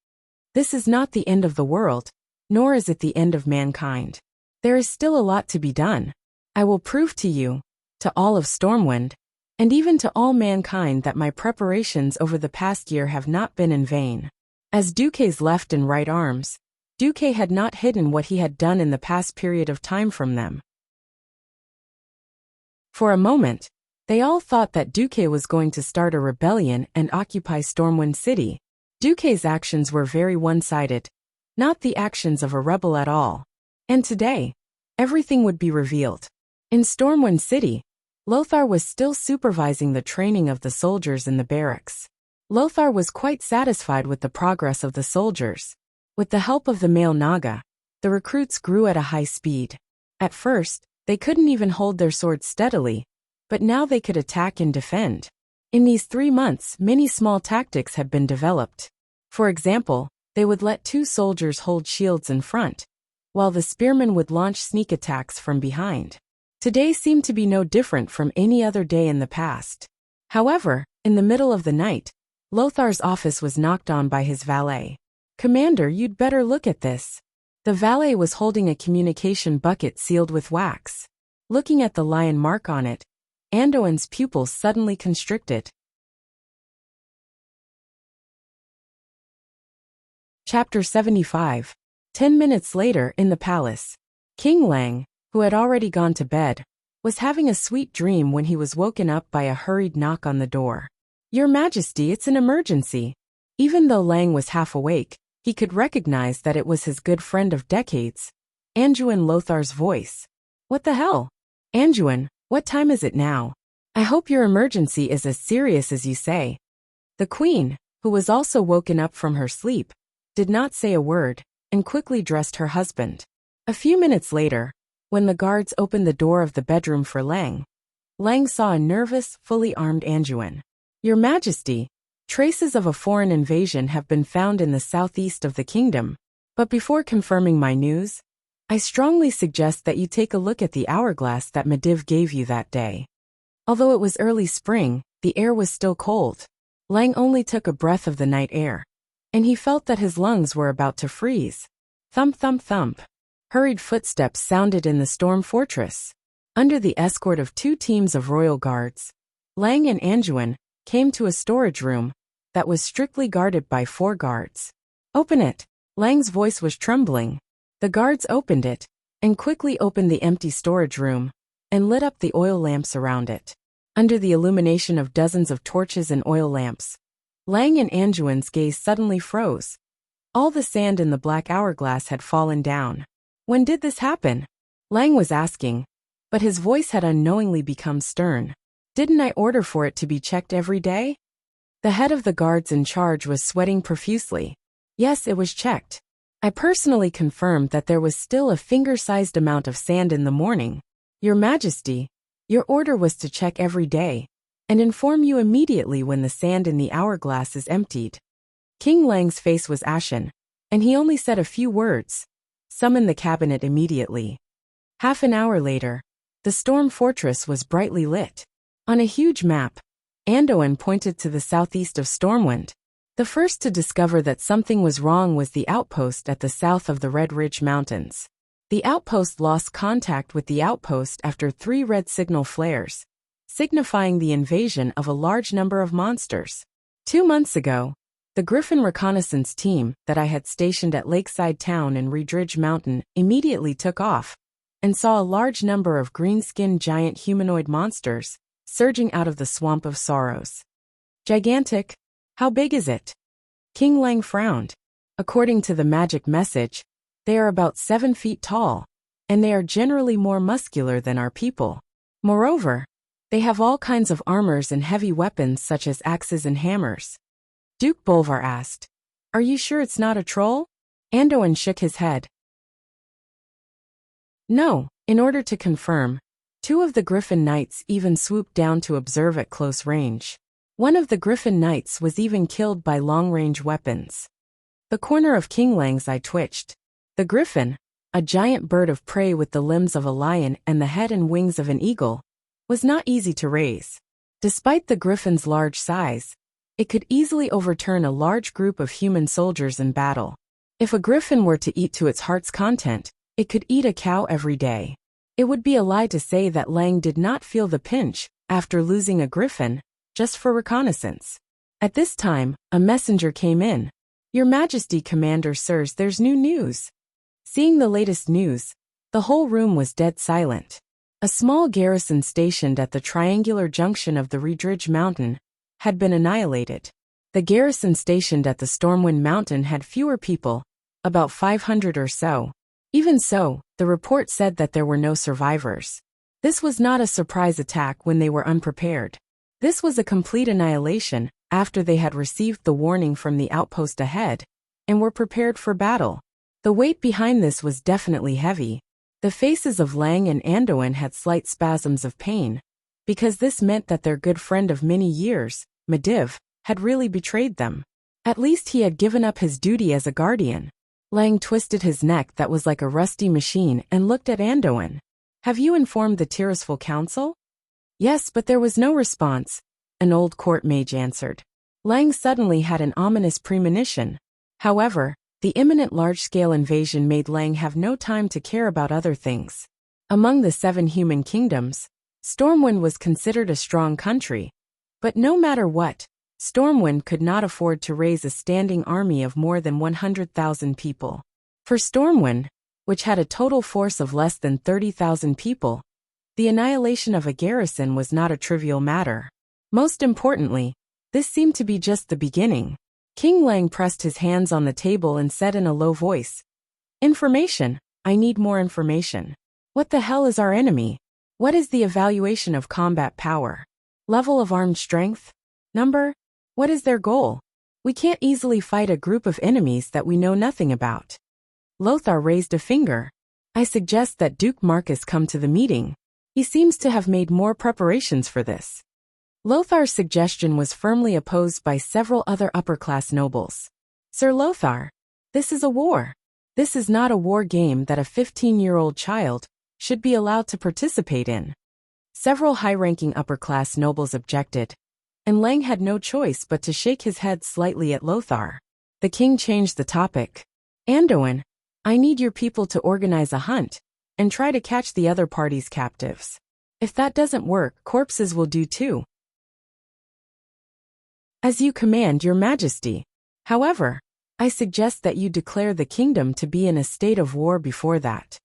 This is not the end of the world, nor is it the end of mankind. There is still a lot to be done. I will prove to you, to all of Stormwind, and even to all mankind that my preparations over the past year have not been in vain. As Duque's left and right arms, Duque had not hidden what he had done in the past period of time from them. For a moment, they all thought that Duque was going to start a rebellion and occupy Stormwind City. Duque's actions were very one-sided, not the actions of a rebel at all. And today, everything would be revealed. In Stormwind City, Lothar was still supervising the training of the soldiers in the barracks. Lothar was quite satisfied with the progress of the soldiers. With the help of the male Naga, the recruits grew at a high speed. At first, they couldn't even hold their swords steadily, but now they could attack and defend. In these 3 months, many small tactics had been developed. For example, they would let 2 soldiers hold shields in front, while the spearmen would launch sneak attacks from behind. Today seemed to be no different from any other day in the past. However, in the middle of the night, Lothar's office was knocked on by his valet. "Commander, you'd better look at this." The valet was holding a communication bucket sealed with wax. Looking at the lion mark on it, Anduin's pupils suddenly constricted. Chapter 75. 10 minutes later in the palace, King Lang, who had already gone to bed, was having a sweet dream when he was woken up by a hurried knock on the door. "Your Majesty, it's an emergency." Even though Lang was half awake, he could recognize that it was his good friend of decades, Anduin Lothar's voice. "What the hell? Anduin, what time is it now? I hope your emergency is as serious as you say." The queen, who was also woken up from her sleep, did not say a word, and quickly dressed her husband. A few minutes later, when the guards opened the door of the bedroom for Lang, Lang saw a nervous, fully armed Anduin. "Your Majesty, traces of a foreign invasion have been found in the southeast of the kingdom, but before confirming my news, I strongly suggest that you take a look at the hourglass that Mediv gave you that day." Although it was early spring, the air was still cold. Lang only took a breath of the night air, and he felt that his lungs were about to freeze. Thump, thump, thump. Hurried footsteps sounded in the storm fortress. Under the escort of 2 teams of royal guards, Lang and Anduin came to a storage room that was strictly guarded by 4 guards. "Open it." Lang's voice was trembling. The guards opened it, and quickly opened the empty storage room, and lit up the oil lamps around it. Under the illumination of dozens of torches and oil lamps, Lang and Anduin's gaze suddenly froze. All the sand in the black hourglass had fallen down. "When did this happen?" Lang was asking, but his voice had unknowingly become stern. "Didn't I order for it to be checked every day?" The head of the guards in charge was sweating profusely. "Yes, it was checked. I personally confirmed that there was still a finger-sized amount of sand in the morning. Your Majesty, your order was to check every day, and inform you immediately when the sand in the hourglass is emptied." King Lang's face was ashen, and he only said a few words. "Summon the cabinet immediately." Half an hour later, the storm fortress was brightly lit. On a huge map, Anduin pointed to the southeast of Stormwind. The first to discover that something was wrong was the outpost at the south of the Red Ridge Mountains. The outpost lost contact with the outpost after 3 red signal flares, signifying the invasion of a large number of monsters. 2 months ago, the Griffin reconnaissance team that I had stationed at Lakeside Town in Redridge Mountain immediately took off, and saw a large number of green-skinned giant humanoid monsters surging out of the Swamp of Sorrows. "Gigantic. How big is it?" King Lang frowned. "According to the magic message, they are about 7 feet tall, and they are generally more muscular than our people. Moreover, they have all kinds of armors and heavy weapons such as axes and hammers." Duke Bolvar asked, "Are you sure it's not a troll?" Anduin shook his head. "No." In order to confirm, 2 of the Griffin Knights even swooped down to observe at close range. One of the Griffin Knights was even killed by long-range weapons. The corner of King Lang's eye twitched. The Griffin, a giant bird of prey with the limbs of a lion and the head and wings of an eagle, was not easy to raise. Despite the Griffin's large size, it could easily overturn a large group of human soldiers in battle. If a Griffin were to eat to its heart's content, it could eat a cow every day. It would be a lie to say that Lang did not feel the pinch after losing a Griffin, just for reconnaissance. At this time, a messenger came in. "Your Majesty, Commander Sirs, there's new news." Seeing the latest news, the whole room was dead silent. A small garrison stationed at the triangular junction of the Redridge Mountain had been annihilated. The garrison stationed at the Stormwind Mountain had fewer people, about 500 or so, Even so, the report said that there were no survivors. This was not a surprise attack when they were unprepared. This was a complete annihilation after they had received the warning from the outpost ahead and were prepared for battle. The weight behind this was definitely heavy. The faces of Lang and Anduin had slight spasms of pain, because this meant that their good friend of many years, Medivh, had really betrayed them. At least he had given up his duty as a guardian. Lang twisted his neck that was like a rusty machine and looked at Anduin. "Have you informed the Tirisful Council?" "Yes, but there was no response," an old court mage answered. Lang suddenly had an ominous premonition. However, the imminent large-scale invasion made Lang have no time to care about other things. Among the 7 human kingdoms, Stormwind was considered a strong country. But no matter what, Stormwind could not afford to raise a standing army of more than 100,000 people. For Stormwind, which had a total force of less than 30,000 people, the annihilation of a garrison was not a trivial matter. Most importantly, this seemed to be just the beginning. King Lang pressed his hands on the table and said in a low voice, "Information. I need more information. What the hell is our enemy? What is the evaluation of combat power? Level of armed strength? Number? What is their goal? We can't easily fight a group of enemies that we know nothing about." Lothar raised a finger. "I suggest that Duke Marcus come to the meeting. He seems to have made more preparations for this." Lothar's suggestion was firmly opposed by several other upper-class nobles. "Sir Lothar, this is a war. This is not a war game that a 15-year-old child should be allowed to participate in." Several high-ranking upper-class nobles objected, and Lang had no choice but to shake his head slightly at Lothar. The king changed the topic. "Anduin, I need your people to organize a hunt and try to catch the other party's captives. If that doesn't work, corpses will do too." "As you command, your majesty. However, I suggest that you declare the kingdom to be in a state of war before that."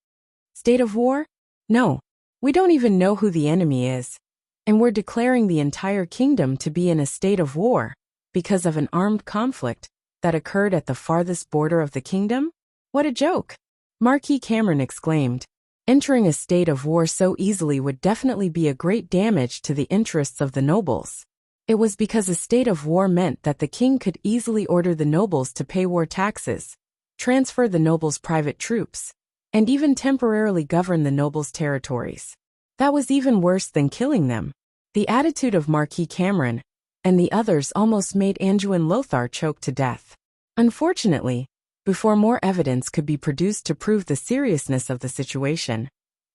"State of war? No. We don't even know who the enemy is. And we're declaring the entire kingdom to be in a state of war because of an armed conflict that occurred at the farthest border of the kingdom? What a joke!" Marquis Cameron exclaimed. Entering a state of war so easily would definitely be a great damage to the interests of the nobles. It was because a state of war meant that the king could easily order the nobles to pay war taxes, transfer the nobles' private troops, and even temporarily govern the nobles' territories. That was even worse than killing them. The attitude of Marquis Cameron and the others almost made Anduin Lothar choke to death. Unfortunately, before more evidence could be produced to prove the seriousness of the situation,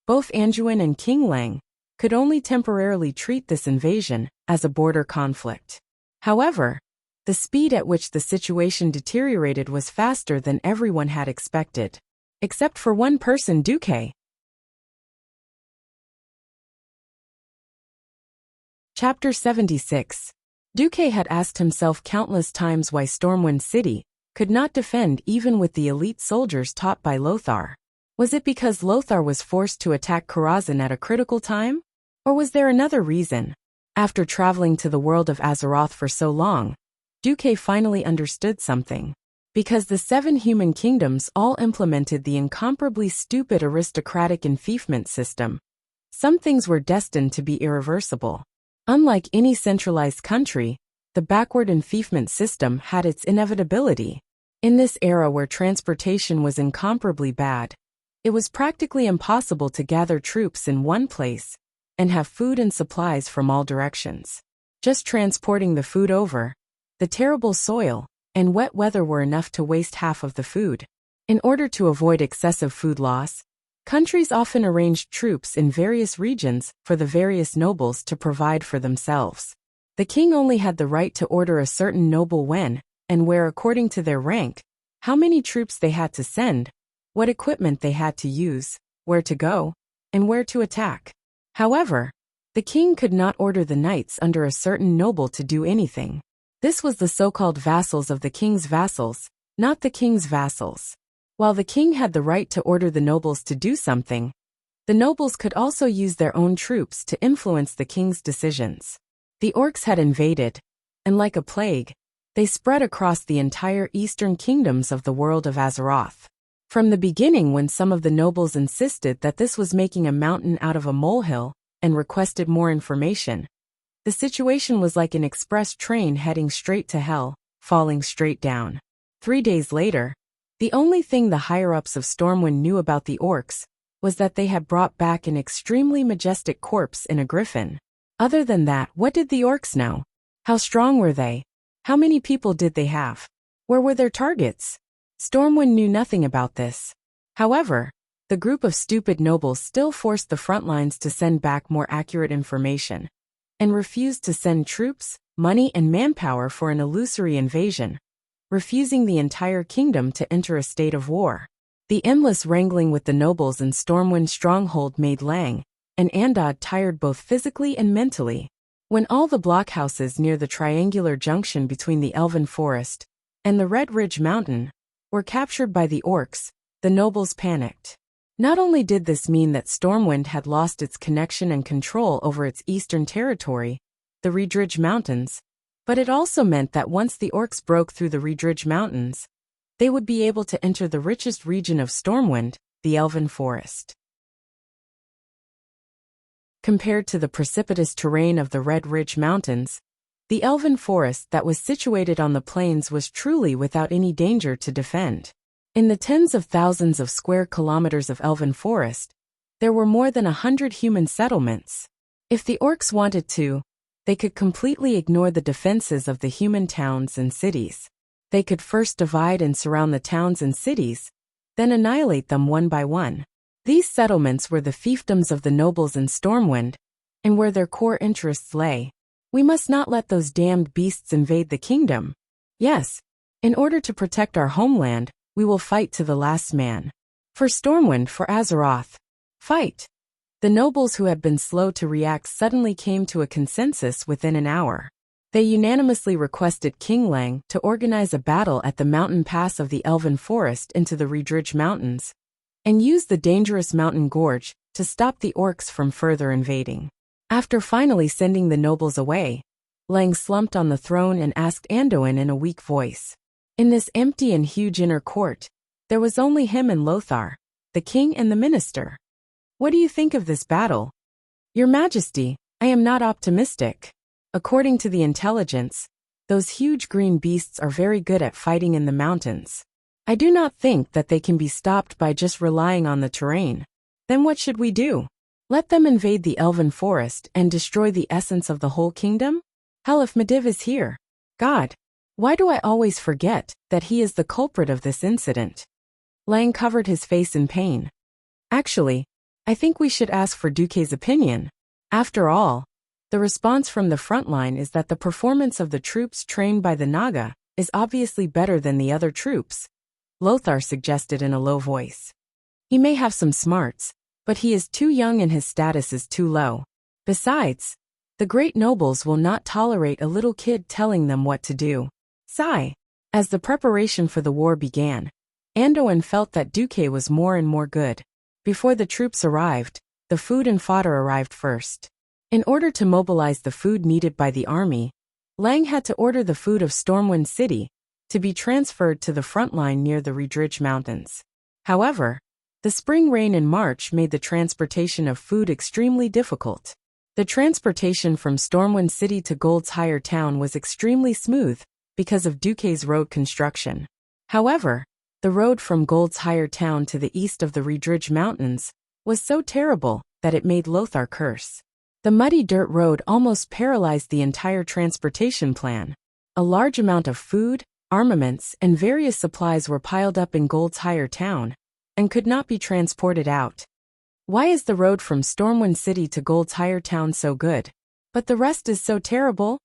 both Anduin and King Lang could only temporarily treat this invasion as a border conflict. However, the speed at which the situation deteriorated was faster than everyone had expected. Except for one person, Duque. Chapter 76. Duque had asked himself countless times why Stormwind City could not defend even with the elite soldiers taught by Lothar. Was it because Lothar was forced to attack Karazhan at a critical time? Or was there another reason? After traveling to the world of Azeroth for so long, Duque finally understood something. Because the 7 human kingdoms all implemented the incomparably stupid aristocratic enfeoffment system, some things were destined to be irreversible. Unlike any centralized country, the backward enfeoffment system had its inevitability. In this era where transportation was incomparably bad, it was practically impossible to gather troops in one place and have food and supplies from all directions. Just transporting the food over, the terrible soil, and wet weather were enough to waste half of the food. In order to avoid excessive food loss, countries often arranged troops in various regions for the various nobles to provide for themselves. The king only had the right to order a certain noble when and where according to their rank, how many troops they had to send, what equipment they had to use, where to go, and where to attack. However, the king could not order the knights under a certain noble to do anything. This was the so-called vassals of the king's vassals, not the king's vassals. While the king had the right to order the nobles to do something, the nobles could also use their own troops to influence the king's decisions. The orcs had invaded, and like a plague, they spread across the entire eastern kingdoms of the world of Azeroth. From the beginning, when some of the nobles insisted that this was making a mountain out of a molehill and requested more information, the situation was like an express train heading straight to hell, falling straight down. 3 days later, the only thing the higher-ups of Stormwind knew about the orcs was that they had brought back an extremely majestic corpse in a griffin. Other than that, what did the orcs know? How strong were they? How many people did they have? Where were their targets? Stormwind knew nothing about this. However, the group of stupid nobles still forced the front lines to send back more accurate information, and refused to send troops, money and manpower for an illusory invasion, refusing the entire kingdom to enter a state of war. The endless wrangling with the nobles in Stormwind stronghold made Lang and Andod tired both physically and mentally. When all the blockhouses near the triangular junction between the Elven Forest and the Red Ridge Mountain were captured by the orcs, the nobles panicked. Not only did this mean that Stormwind had lost its connection and control over its eastern territory, the Redridge Mountains, but it also meant that once the orcs broke through the Redridge Mountains, they would be able to enter the richest region of Stormwind, the Elven Forest. Compared to the precipitous terrain of the Red Ridge Mountains, the Elven Forest that was situated on the plains was truly without any danger to defend. In the tens of thousands of square kilometers of Elven Forest, there were more than 100 human settlements. If the orcs wanted to, they could completely ignore the defenses of the human towns and cities. They could first divide and surround the towns and cities, then annihilate them one by one. These settlements were the fiefdoms of the nobles in Stormwind, and where their core interests lay. We must not let those damned beasts invade the kingdom. Yes, in order to protect our homeland, we will fight to the last man. For Stormwind, for Azeroth. Fight! The nobles who had been slow to react suddenly came to a consensus within an hour. They unanimously requested King Lang to organize a battle at the mountain pass of the Elven Forest into the Redridge Mountains, and use the dangerous mountain gorge to stop the orcs from further invading. After finally sending the nobles away, Lang slumped on the throne and asked Anduin in a weak voice. In this empty and huge inner court, there was only him and Lothar, the king and the minister. What do you think of this battle? Your Majesty, I am not optimistic. According to the intelligence, those huge green beasts are very good at fighting in the mountains. I do not think that they can be stopped by just relying on the terrain. Then what should we do? Let them invade the Elven Forest and destroy the essence of the whole kingdom? Hell, if Medivh is here. God, why do I always forget that he is the culprit of this incident? Lang covered his face in pain. Actually, I think we should ask for Duque's opinion. After all, the response from the front line is that the performance of the troops trained by the Naga is obviously better than the other troops, Lothar suggested in a low voice. He may have some smarts, but he is too young and his status is too low. Besides, the great nobles will not tolerate a little kid telling them what to do. Sigh. As the preparation for the war began, Anduin felt that Duque was more and more good. Before the troops arrived, the food and fodder arrived first. In order to mobilize the food needed by the army, Lang had to order the food of Stormwind City to be transferred to the front line near the Redridge Mountains. However, the spring rain in March made the transportation of food extremely difficult. The transportation from Stormwind City to Gold's Higher Town was extremely smooth because of Duque's road construction. However, the road from Gold's Higher Town to the east of the Redridge Mountains was so terrible that it made Lothar curse. The muddy dirt road almost paralyzed the entire transportation plan. A large amount of food, armaments, and various supplies were piled up in Gold's Higher Town and could not be transported out. Why is the road from Stormwind City to Gold's Higher Town so good, but the rest is so terrible?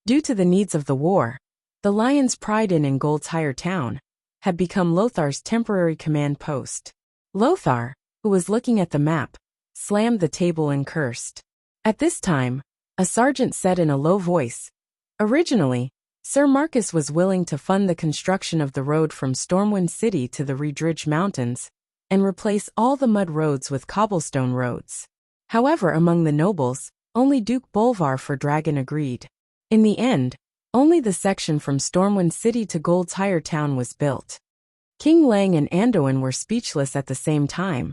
Due to the needs of the war, the Lion's Pride Inn in Gold's Higher Town had become Lothar's temporary command post. Lothar, who was looking at the map, slammed the table and cursed. At this time, a sergeant said in a low voice, "Originally, Sir Marcus was willing to fund the construction of the road from Stormwind City to the Redridge Mountains and replace all the mud roads with cobblestone roads. However, among the nobles, only Duke Bolvar for Dragon agreed. In the end, Only the section from Stormwind City to Gold's Higher Town was built. King Lang and Anduin were speechless at the same time,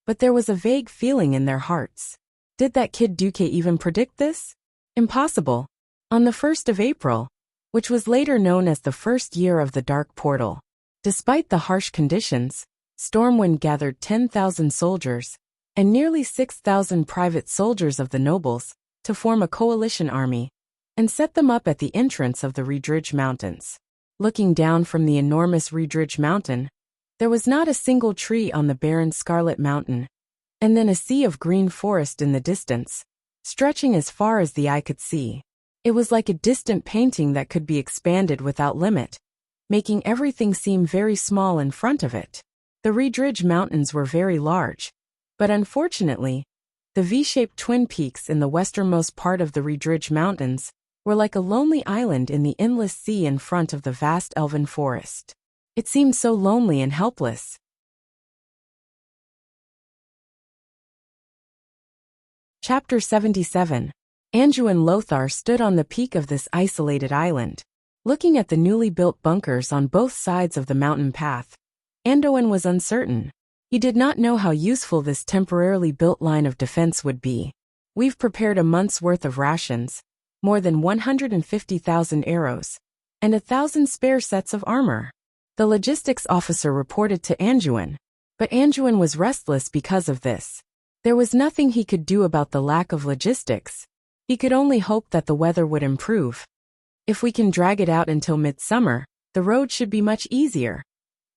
but there was a vague feeling in their hearts. Did that kid Duque even predict this? Impossible. On the 1st of April, which was later known as the first year of the Dark Portal, despite the harsh conditions, Stormwind gathered 10,000 soldiers and nearly 6,000 private soldiers of the nobles to form a coalition army and set them up at the entrance of the Redridge Mountains. Looking down from the enormous Redridge Mountain, there was not a single tree on the barren Scarlet Mountain, and then a sea of green forest in the distance, stretching as far as the eye could see. It was like a distant painting that could be expanded without limit, making everything seem very small in front of it. The Redridge Mountains were very large, but unfortunately, the V-shaped twin peaks in the westernmost part of the Redridge Mountains were like a lonely island in the endless sea in front of the vast elven forest. It seemed so lonely and helpless. Chapter 77. Anduin Lothar stood on the peak of this isolated island, looking at the newly built bunkers on both sides of the mountain path. Anduin was uncertain. He did not know how useful this temporarily built line of defense would be. We've prepared a month's worth of rations, more than 150,000 arrows, and 1,000 spare sets of armor. The logistics officer reported to Anduin, but Anduin was restless because of this. There was nothing he could do about the lack of logistics. He could only hope that the weather would improve. If we can drag it out until midsummer, the road should be much easier.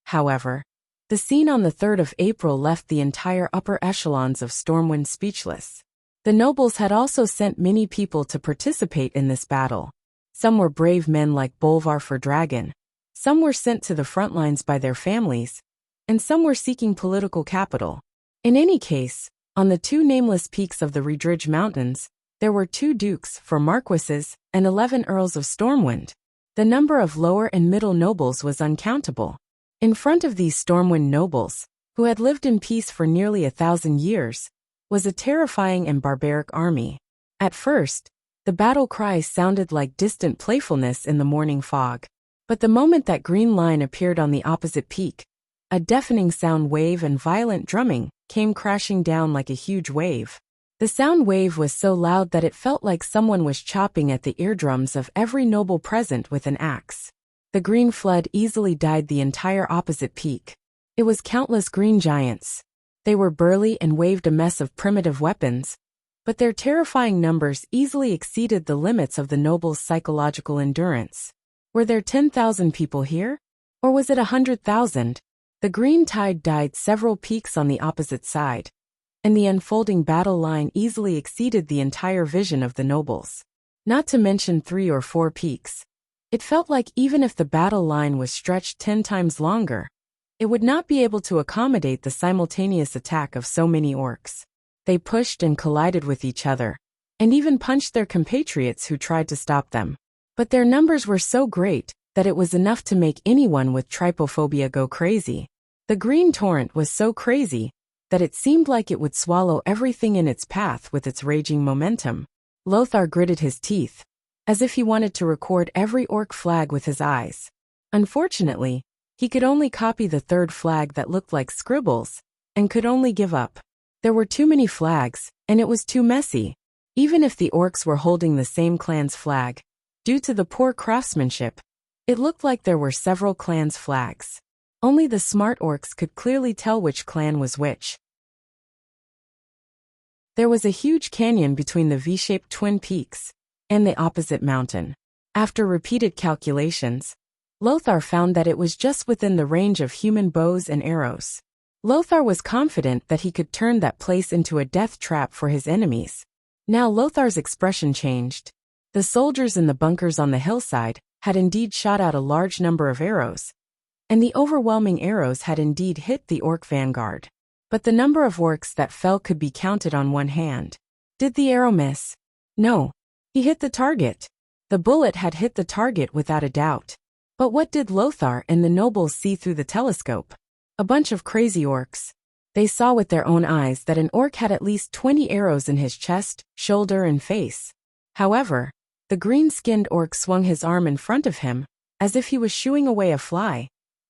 However, the scene on the 3rd of April left the entire upper echelons of Stormwind speechless. The nobles had also sent many people to participate in this battle. Some were brave men like Bolvar for Dragon, some were sent to the front lines by their families, and some were seeking political capital. In any case, on the 2 nameless peaks of the Redridge Mountains, there were 2 dukes for marquises and 11 earls of Stormwind. The number of lower and middle nobles was uncountable. In front of these Stormwind nobles, who had lived in peace for nearly 1,000 years, was a terrifying and barbaric army. At first, the battle cries sounded like distant playfulness in the morning fog. But the moment that green line appeared on the opposite peak, a deafening sound wave and violent drumming came crashing down like a huge wave. The sound wave was so loud that it felt like someone was chopping at the eardrums of every noble present with an axe. The green flood easily dyed the entire opposite peak. It was countless green giants. They were burly and waved a mess of primitive weapons, but their terrifying numbers easily exceeded the limits of the nobles' psychological endurance. Were there 10,000 people here? Or was it 100,000? The green tide dyed several peaks on the opposite side, and the unfolding battle line easily exceeded the entire vision of the nobles. Not to mention 3 or 4 peaks. It felt like even if the battle line was stretched 10 times longer, it would not be able to accommodate the simultaneous attack of so many orcs. They pushed and collided with each other, and even punched their compatriots who tried to stop them. But their numbers were so great that it was enough to make anyone with trypophobia go crazy. The green torrent was so crazy that it seemed like it would swallow everything in its path with its raging momentum. Lothar gritted his teeth, as if he wanted to record every orc flag with his eyes. Unfortunately, he could only copy the 3rd flag that looked like scribbles, and could only give up. There were too many flags, and it was too messy. Even if the orcs were holding the same clan's flag, due to the poor craftsmanship, it looked like there were several clans' flags. Only the smart orcs could clearly tell which clan was which. There was a huge canyon between the V-shaped twin peaks and the opposite mountain. After repeated calculations, Lothar found that it was just within the range of human bows and arrows. Lothar was confident that he could turn that place into a death trap for his enemies. Now Lothar's expression changed. The soldiers in the bunkers on the hillside had indeed shot out a large number of arrows, and the overwhelming arrows had indeed hit the orc vanguard. But the number of orcs that fell could be counted on one hand. Did the arrow miss? No. He hit the target. The bullet had hit the target without a doubt. But what did Lothar and the nobles see through the telescope? A bunch of crazy orcs. They saw with their own eyes that an orc had at least 20 arrows in his chest, shoulder, and face. However, The green-skinned orc swung his arm in front of him, as if he was shooing away a fly,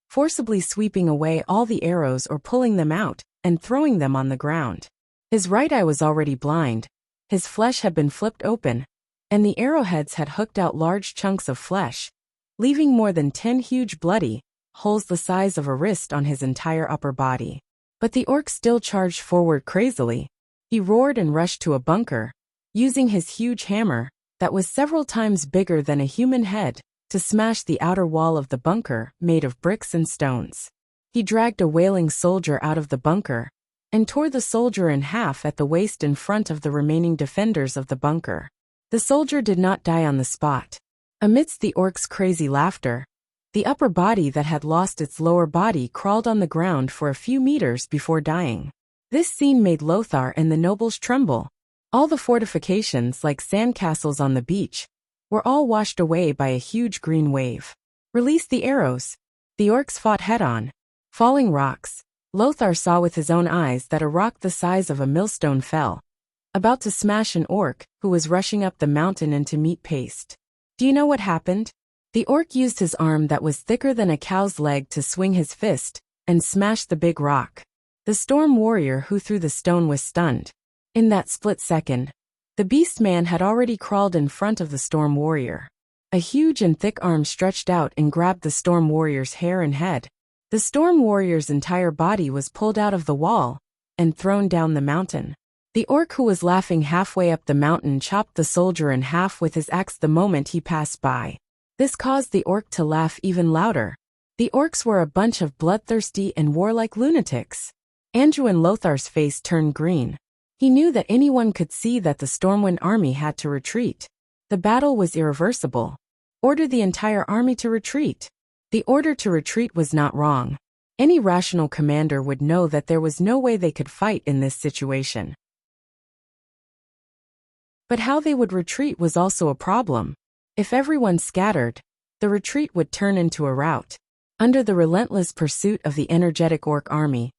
forcibly sweeping away all the arrows or pulling them out and throwing them on the ground. His right eye was already blind, his flesh had been flipped open, and the arrowheads had hooked out large chunks of flesh, leaving more than 10 huge bloody holes the size of a wrist on his entire upper body. But the orc still charged forward crazily. He roared and rushed to a bunker, using his huge hammer, that was several times bigger than a human head, to smash the outer wall of the bunker made of bricks and stones. He dragged a wailing soldier out of the bunker, and tore the soldier in half at the waist in front of the remaining defenders of the bunker. The soldier did not die on the spot. Amidst the orc's crazy laughter, the upper body that had lost its lower body crawled on the ground for a few meters before dying. This scene made Lothar and the nobles tremble. All the fortifications, like sandcastles on the beach, were all washed away by a huge green wave. Release the arrows. The orcs fought head-on. Falling rocks. Lothar saw with his own eyes that a rock the size of a millstone fell, about to smash an orc who was rushing up the mountain into meat paste. Do you know what happened? The orc used his arm that was thicker than a cow's leg to swing his fist and smash the big rock. The storm warrior who threw the stone was stunned. In that split second, the beast man had already crawled in front of the storm warrior. A huge and thick arm stretched out and grabbed the storm warrior's hair and head. The storm warrior's entire body was pulled out of the wall and thrown down the mountain. The orc who was laughing halfway up the mountain chopped the soldier in half with his axe the moment he passed by. This caused the orc to laugh even louder. The orcs were a bunch of bloodthirsty and warlike lunatics. Andrew and Lothar's face turned green. He knew that anyone could see that the Stormwind army had to retreat. The battle was irreversible. Order the entire army to retreat. The order to retreat was not wrong. Any rational commander would know that there was no way they could fight in this situation. But how they would retreat was also a problem. If everyone scattered, the retreat would turn into a rout. Under the relentless pursuit of the energetic orc army,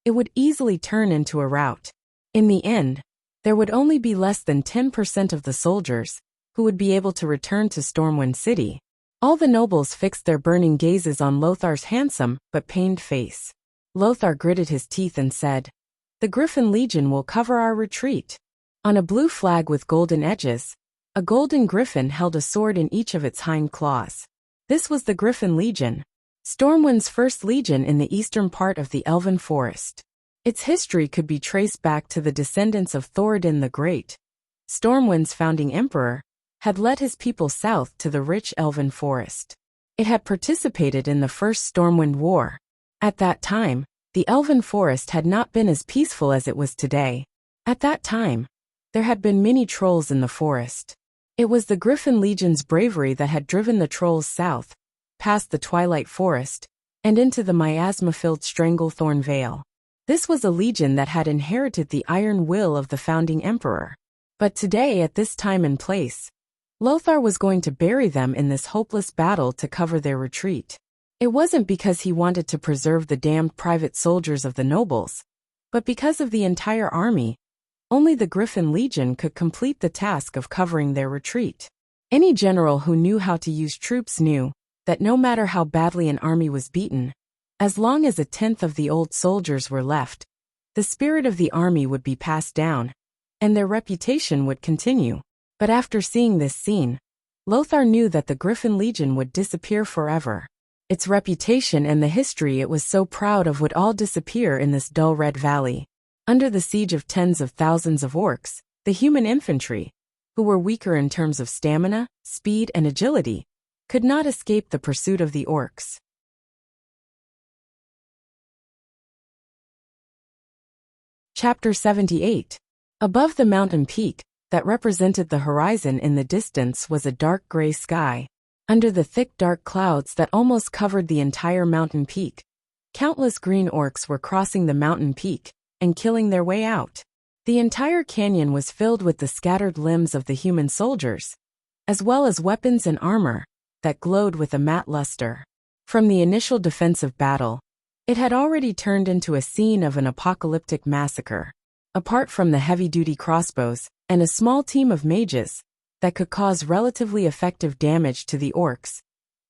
it would easily turn into a rout. In the end, there would only be less than 10% of the soldiers who would be able to return to Stormwind City. All the nobles fixed their burning gazes on Lothar's handsome but pained face. Lothar gritted his teeth and said, "The Griffin Legion will cover our retreat." On a blue flag with golden edges, a golden griffin held a sword in each of its hind claws. This was the Griffin Legion, Stormwind's first legion in the eastern part of the Elven Forest. Its history could be traced back to the descendants of Thoradin the Great. Stormwind's founding emperor had led his people south to the rich Elven Forest. It had participated in the First Stormwind War. At that time, the Elven Forest had not been as peaceful as it was today. At that time, there had been many trolls in the forest. It was the Griffin Legion's bravery that had driven the trolls south, past the Twilight Forest, and into the miasma-filled Stranglethorn Vale. This was a legion that had inherited the iron will of the founding emperor. But today, at this time and place, Lothar was going to bury them in this hopeless battle to cover their retreat. It wasn't because he wanted to preserve the damned private soldiers of the nobles, but because of the entire army. Only the Griffin Legion could complete the task of covering their retreat. Any general who knew how to use troops knew that no matter how badly an army was beaten, as long as 1/10 of the old soldiers were left, the spirit of the army would be passed down, and their reputation would continue. But after seeing this scene, Lothar knew that the Griffin Legion would disappear forever. Its reputation and the history it was so proud of would all disappear in this dull red valley. Under the siege of tens of thousands of orcs, the human infantry, who were weaker in terms of stamina, speed, and agility, could not escape the pursuit of the orcs. Chapter 78. Above the mountain peak that represented the horizon in the distance was a dark gray sky. Under the thick dark clouds that almost covered the entire mountain peak, countless green orcs were crossing the mountain peak and killing their way out. The entire canyon was filled with the scattered limbs of the human soldiers, as well as weapons and armor that glowed with a matte luster. From the initial defensive battle, it had already turned into a scene of an apocalyptic massacre. Apart from the heavy-duty crossbows and a small team of mages, that could cause relatively effective damage to the orcs.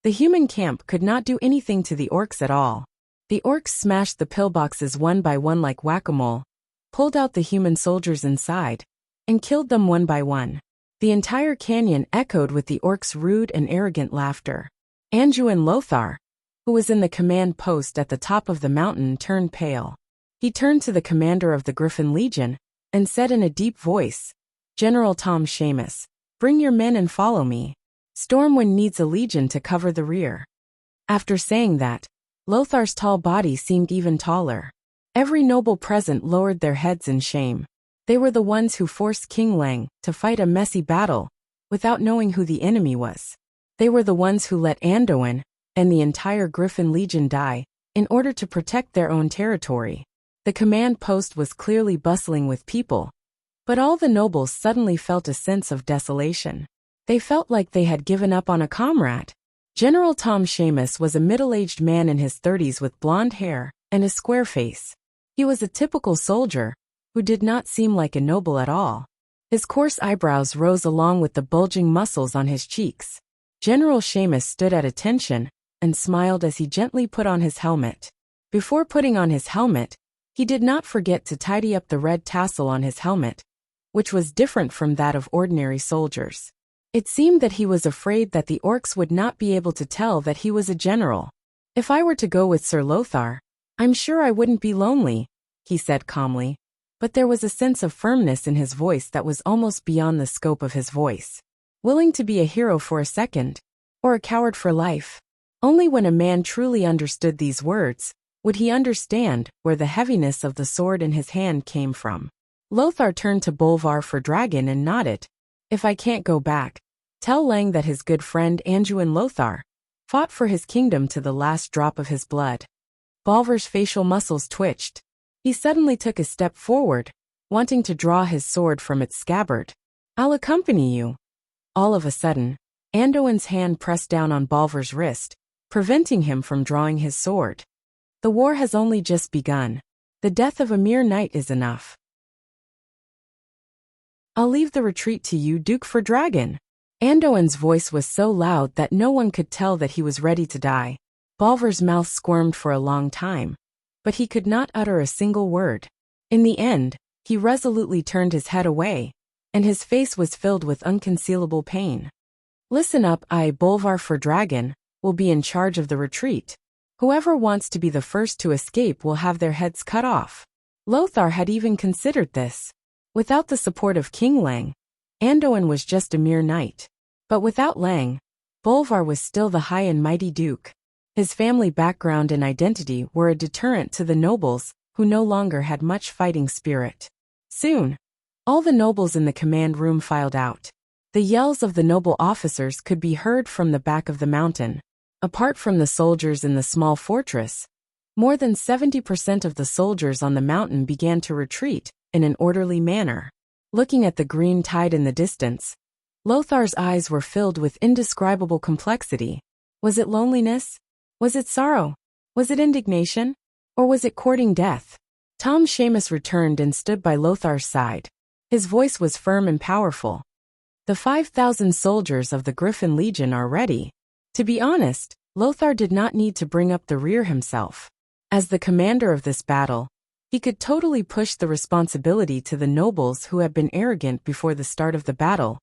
The human camp could not do anything to the orcs at all. The orcs smashed the pillboxes one by one like whack-a-mole, pulled out the human soldiers inside, and killed them one by one. The entire canyon echoed with the orcs' rude and arrogant laughter. Anduin Lothar, who was in the command post at the top of the mountain, turned pale. He turned to the commander of the Griffin Legion and said in a deep voice, "General Tom Seamus, bring your men and follow me. Stormwind needs a legion to cover the rear." After saying that, Lothar's tall body seemed even taller. Every noble present lowered their heads in shame. They were the ones who forced King Lang to fight a messy battle without knowing who the enemy was. They were the ones who let Anduin and the entire Griffin Legion die in order to protect their own territory. The command post was clearly bustling with people, but all the nobles suddenly felt a sense of desolation. They felt like they had given up on a comrade. General Tom Seamus was a middle-aged man in his 30s with blonde hair and a square face. He was a typical soldier who did not seem like a noble at all. His coarse eyebrows rose along with the bulging muscles on his cheeks. General Seamus stood at attention and smiled as he gently put on his helmet. Before putting on his helmet, he did not forget to tidy up the red tassel on his helmet, which was different from that of ordinary soldiers. It seemed that he was afraid that the orcs would not be able to tell that he was a general. "If I were to go with Sir Lothar, I'm sure I wouldn't be lonely," he said calmly, but there was a sense of firmness in his voice that was almost beyond the scope of his voice. Willing to be a hero for a second, or a coward for life? Only when a man truly understood these words would he understand where the heaviness of the sword in his hand came from. Lothar turned to Bolvar for Dragon and nodded. "If I can't go back, tell Lang that his good friend Anduin Lothar fought for his kingdom to the last drop of his blood." Bolvar's facial muscles twitched. He suddenly took a step forward, wanting to draw his sword from its scabbard. "I'll accompany you." All of a sudden, Anduin's hand pressed down on Bolvar's wrist, preventing him from drawing his sword. "The war has only just begun. The death of a mere knight is enough. I'll leave the retreat to you, Duke for Dragon." Anduin's voice was so loud that no one could tell that he was ready to die. Bolvar's mouth squirmed for a long time, but he could not utter a single word. In the end, he resolutely turned his head away, and his face was filled with unconcealable pain. "Listen up, I, Bolvar for Dragon, will be in charge of the retreat. Whoever wants to be the first to escape will have their heads cut off." Lothar had even considered this. Without the support of King Lang, Anduin was just a mere knight. But without Lang, Bolvar was still the high and mighty duke. His family background and identity were a deterrent to the nobles, who no longer had much fighting spirit. Soon, all the nobles in the command room filed out. The yells of the noble officers could be heard from the back of the mountain. Apart from the soldiers in the small fortress, more than 70% of the soldiers on the mountain began to retreat in an orderly manner. Looking at the green tide in the distance, Lothar's eyes were filled with indescribable complexity. Was it loneliness? Was it sorrow? Was it indignation? Or was it courting death? Tom Seamus returned and stood by Lothar's side. His voice was firm and powerful. "The 5,000 soldiers of the Griffin Legion are ready." To be honest, Lothar did not need to bring up the rear himself. As the commander of this battle, he could totally push the responsibility to the nobles who had been arrogant before the start of the battle,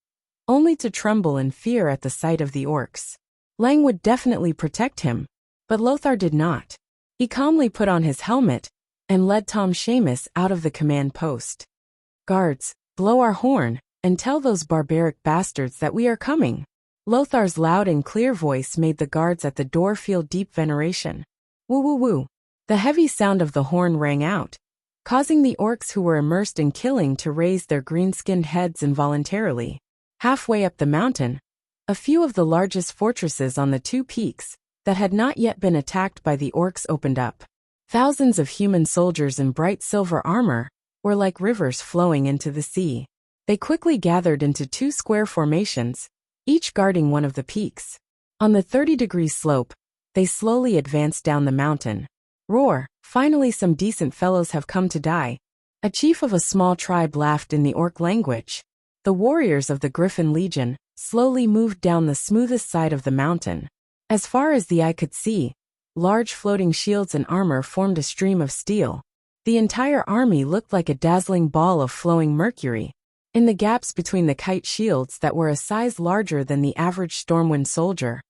only to tremble in fear at the sight of the orcs. Lang would definitely protect him, but Lothar did not. He calmly put on his helmet and led Tom Seamus out of the command post. "Guards, blow our horn and tell those barbaric bastards that we are coming." Lothar's loud and clear voice made the guards at the door feel deep veneration. Woo woo woo. The heavy sound of the horn rang out, causing the orcs who were immersed in killing to raise their green-skinned heads involuntarily. Halfway up the mountain, a few of the largest fortresses on the two peaks that had not yet been attacked by the orcs opened up. Thousands of human soldiers in bright silver armor were like rivers flowing into the sea. They quickly gathered into two square formations, each guarding one of the peaks. On the 30-degree slope, they slowly advanced down the mountain. "Roar, finally some decent fellows have come to die." A chief of a small tribe laughed in the orc language. The warriors of the Griffin Legion slowly moved down the smoothest side of the mountain. As far as the eye could see, large floating shields and armor formed a stream of steel. The entire army looked like a dazzling ball of flowing mercury. In the gaps between the kite shields that were a size larger than the average Stormwind soldier,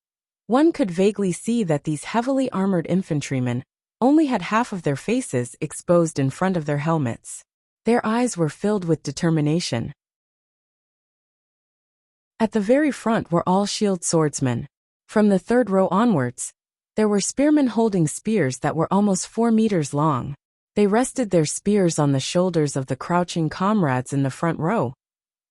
one could vaguely see that these heavily armored infantrymen only had half of their faces exposed in front of their helmets. Their eyes were filled with determination. At the very front were all shield swordsmen. From the third row onwards, there were spearmen holding spears that were almost 4 meters long. They rested their spears on the shoulders of the crouching comrades in the front row,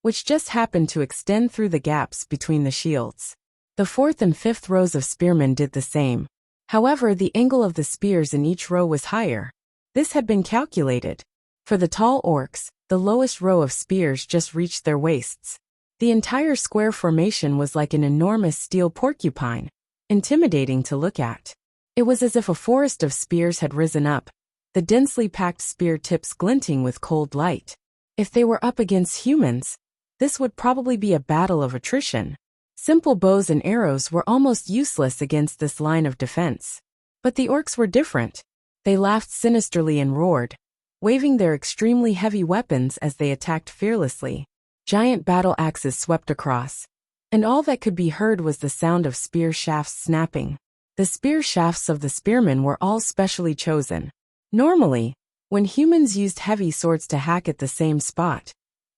which just happened to extend through the gaps between the shields. The fourth and fifth rows of spearmen did the same. However, the angle of the spears in each row was higher. This had been calculated. For the tall orcs, the lowest row of spears just reached their waists. The entire square formation was like an enormous steel porcupine, intimidating to look at. It was as if a forest of spears had risen up, the densely packed spear tips glinting with cold light. If they were up against humans, this would probably be a battle of attrition. Simple bows and arrows were almost useless against this line of defense. But the orcs were different. They laughed sinisterly and roared, waving their extremely heavy weapons as they attacked fearlessly. Giant battle axes swept across, and all that could be heard was the sound of spear shafts snapping. The spear shafts of the spearmen were all specially chosen. Normally, when humans used heavy swords to hack at the same spot,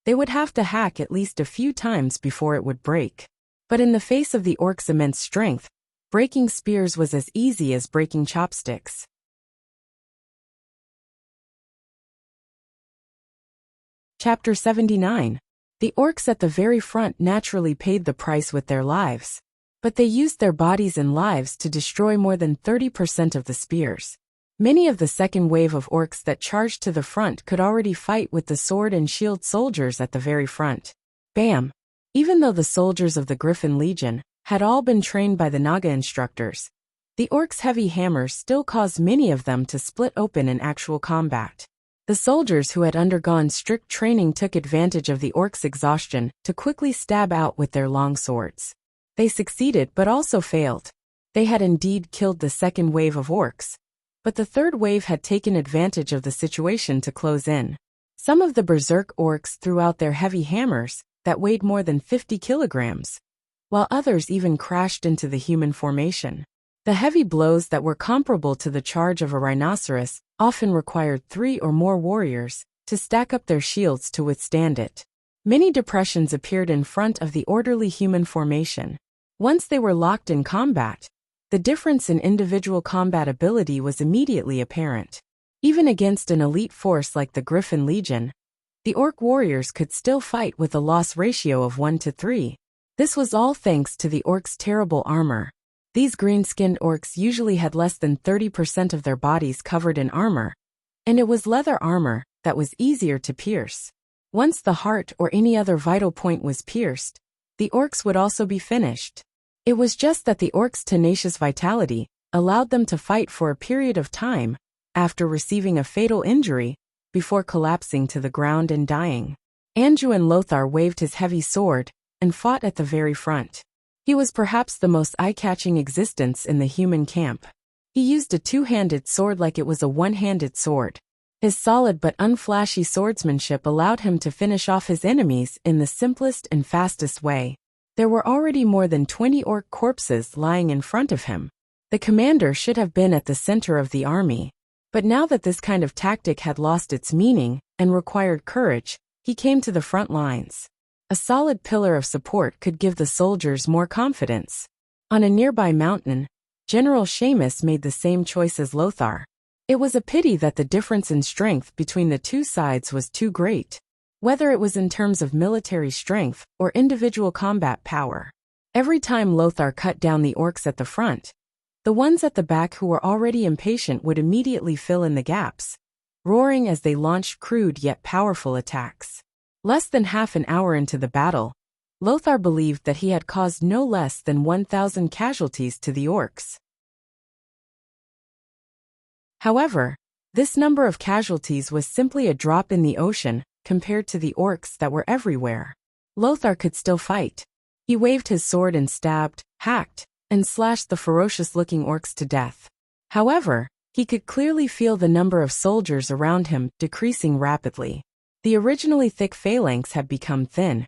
they would have to hack at least a few times before it would break. But in the face of the orcs' immense strength, breaking spears was as easy as breaking chopsticks. Chapter 79. The orcs at the very front naturally paid the price with their lives. But they used their bodies and lives to destroy more than 30% of the spears. Many of the second wave of orcs that charged to the front could already fight with the sword and shield soldiers at the very front. Bam! Even though the soldiers of the Griffin Legion had all been trained by the Naga instructors, the orcs' heavy hammers still caused many of them to split open in actual combat. The soldiers who had undergone strict training took advantage of the orcs' exhaustion to quickly stab out with their long swords. They succeeded but also failed. They had indeed killed the second wave of orcs, but the third wave had taken advantage of the situation to close in. Some of the berserk orcs threw out their heavy hammers that weighed more than 50 kilograms, while others even crashed into the human formation. The heavy blows that were comparable to the charge of a rhinoceros often required 3 or more warriors to stack up their shields to withstand it. Many depressions appeared in front of the orderly human formation. Once they were locked in combat, the difference in individual combat ability was immediately apparent. Even against an elite force like the Griffin Legion, the orc warriors could still fight with a loss ratio of 1-3. This was all thanks to the orcs' terrible armor. These green-skinned orcs usually had less than 30% of their bodies covered in armor, and it was leather armor that was easier to pierce. Once the heart or any other vital point was pierced, the orcs would also be finished. It was just that the orcs' tenacious vitality allowed them to fight for a period of time after receiving a fatal injury before collapsing to the ground and dying. Anduin Lothar waved his heavy sword and fought at the very front. He was perhaps the most eye-catching existence in the human camp. He used a two-handed sword like it was a one-handed sword. His solid but unflashy swordsmanship allowed him to finish off his enemies in the simplest and fastest way. There were already more than 20 orc corpses lying in front of him. The commander should have been at the center of the army. But now that this kind of tactic had lost its meaning and required courage, he came to the front lines. A solid pillar of support could give the soldiers more confidence. On a nearby mountain, General Seamus made the same choice as Lothar. It was a pity that the difference in strength between the two sides was too great, whether it was in terms of military strength or individual combat power. Every time Lothar cut down the orcs at the front, the ones at the back who were already impatient would immediately fill in the gaps, roaring as they launched crude yet powerful attacks. Less than half an hour into the battle, Lothar believed that he had caused no less than 1,000 casualties to the orcs. However, this number of casualties was simply a drop in the ocean compared to the orcs that were everywhere. Lothar could still fight. He waved his sword and stabbed, hacked, and slashed the ferocious-looking orcs to death. However, he could clearly feel the number of soldiers around him decreasing rapidly. The originally thick phalanx had become thin,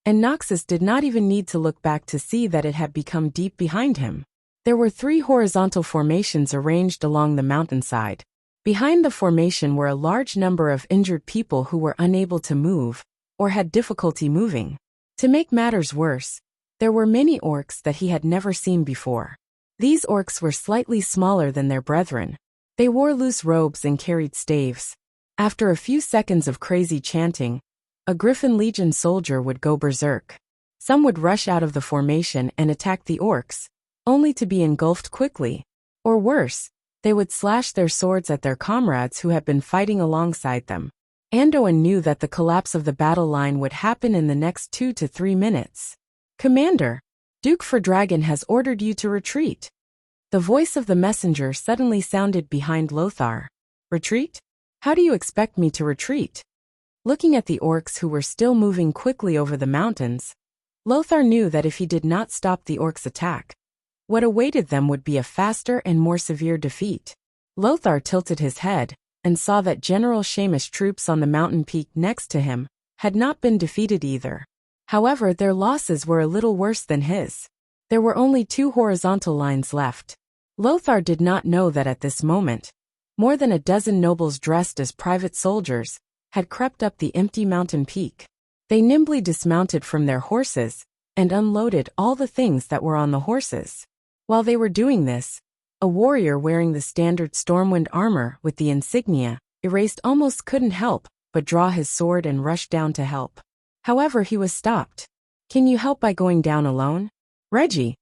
and Noxus did not even need to look back to see that it had become deep behind him. There were 3 horizontal formations arranged along the mountainside. Behind the formation were a large number of injured people who were unable to move, or had difficulty moving. To make matters worse, there were many orcs that he had never seen before. These orcs were slightly smaller than their brethren. They wore loose robes and carried staves. After a few seconds of crazy chanting, a Griffin Legion soldier would go berserk. Some would rush out of the formation and attack the orcs, only to be engulfed quickly. Or worse, they would slash their swords at their comrades who had been fighting alongside them. Anduin knew that the collapse of the battle line would happen in the next 2 to 3 minutes. "Commander, Duke Fordragon has ordered you to retreat." The voice of the messenger suddenly sounded behind Lothar. "Retreat? How do you expect me to retreat?" Looking at the orcs who were still moving quickly over the mountains, Lothar knew that if he did not stop the orcs' attack, what awaited them would be a faster and more severe defeat. Lothar tilted his head and saw that General Seamus' troops on the mountain peak next to him had not been defeated either. However, their losses were a little worse than his. There were only 2 horizontal lines left. Lothar did not know that at this moment, more than a dozen nobles dressed as private soldiers had crept up the empty mountain peak. They nimbly dismounted from their horses and unloaded all the things that were on the horses. While they were doing this, a warrior wearing the standard Stormwind armor with the insignia, erased, almost couldn't help but draw his sword and rush down to help. However, he was stopped. "Can you help by going down alone?" "Reggie."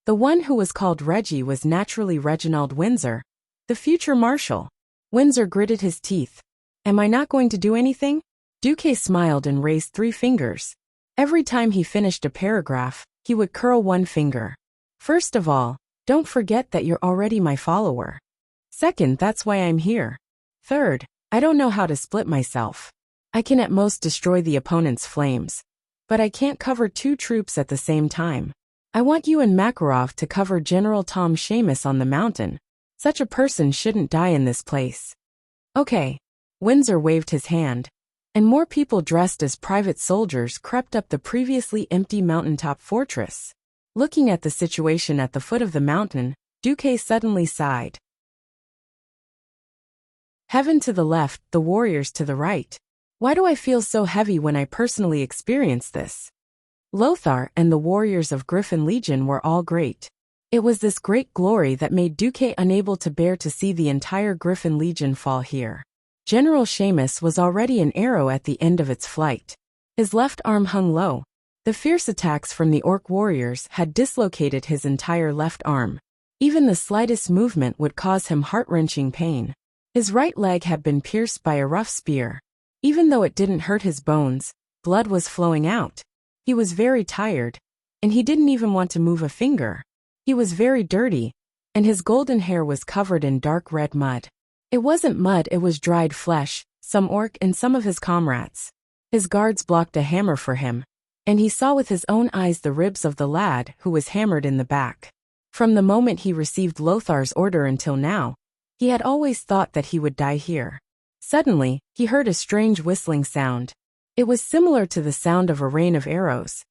The one who was called Reggie was naturally Reginald Windsor, the future marshal. Windsor gritted his teeth. "Am I not going to do anything?" Duque smiled and raised 3 fingers. Every time he finished a paragraph, he would curl 1 finger. "First of all, don't forget that you're already my follower. Second, that's why I'm here. Third, I don't know how to split myself. I can at most destroy the opponent's flames, but I can't cover 2 troops at the same time. I want you and Makarov to cover General Tom Seamus on the mountain. Such a person shouldn't die in this place." "Okay." Windsor waved his hand, and more people dressed as private soldiers crept up the previously empty mountaintop fortress. Looking at the situation at the foot of the mountain, Duque suddenly sighed. Heaven to the left, the warriors to the right. Why do I feel so heavy when I personally experience this? Lothar and the warriors of Griffin Legion were all great. It was this great glory that made Duque unable to bear to see the entire Griffin Legion fall here. General Seamus was already an arrow at the end of its flight. His left arm hung low. The fierce attacks from the orc warriors had dislocated his entire left arm. Even the slightest movement would cause him heart-wrenching pain. His right leg had been pierced by a rough spear. Even though it didn't hurt his bones, blood was flowing out. He was very tired, and he didn't even want to move a finger. He was very dirty, and his golden hair was covered in dark red mud. It wasn't mud, it was dried flesh, some orc and some of his comrades. His guards blocked a hammer for him, and he saw with his own eyes the ribs of the lad who was hammered in the back. From the moment he received Lothar's order until now, he had always thought that he would die here. Suddenly, he heard a strange whistling sound. It was similar to the sound of a rain of arrows,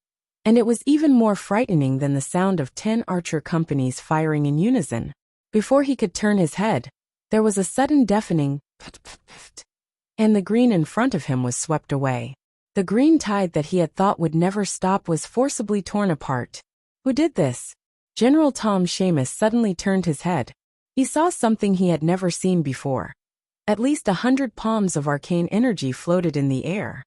and it was even more frightening than the sound of 10 archer companies firing in unison. Before he could turn his head, there was a sudden deafening pft, and the green in front of him was swept away. The green tide that he had thought would never stop was forcibly torn apart. Who did this? General Tom Seamus suddenly turned his head. He saw something he had never seen before. At least 100 palms of arcane energy floated in the air.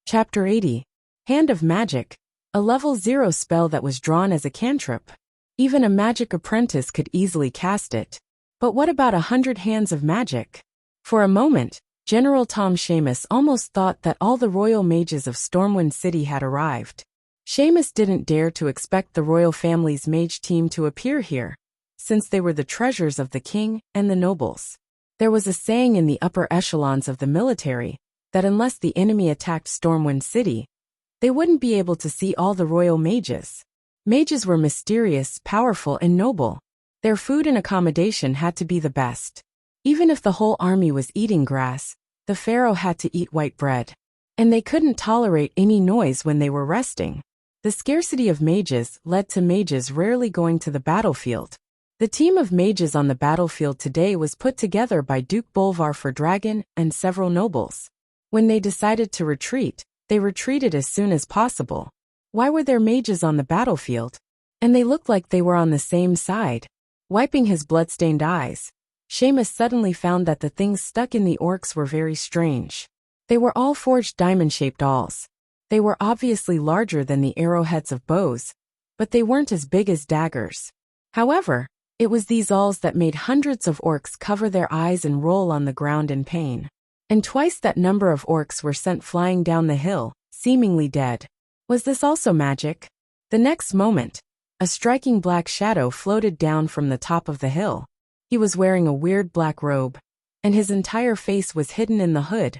Chapter 80. Hand of Magic. A level 0 spell that was drawn as a cantrip. Even a magic apprentice could easily cast it. But what about 100 hands of magic? For a moment, General Tom Seamus almost thought that all the royal mages of Stormwind City had arrived. Seamus didn't dare to expect the royal family's mage team to appear here, since they were the treasures of the king and the nobles. There was a saying in the upper echelons of the military that unless the enemy attacked Stormwind City, they wouldn't be able to see all the royal mages. Mages were mysterious, powerful, and noble. Their food and accommodation had to be the best. Even if the whole army was eating grass, the pharaoh had to eat white bread. And they couldn't tolerate any noise when they were resting. The scarcity of mages led to mages rarely going to the battlefield. The team of mages on the battlefield today was put together by Duke Bolvar for Dragon and several nobles. When they decided to retreat, they retreated as soon as possible. Why were there mages on the battlefield? And they looked like they were on the same side. Wiping his blood-stained eyes, Seamus suddenly found that the things stuck in the orcs were very strange. They were all forged diamond-shaped awls. They were obviously larger than the arrowheads of bows, but they weren't as big as daggers. However, it was these awls that made hundreds of orcs cover their eyes and roll on the ground in pain. And twice that number of orcs were sent flying down the hill, seemingly dead. Was this also magic? The next moment, a striking black shadow floated down from the top of the hill. He was wearing a weird black robe, and his entire face was hidden in the hood,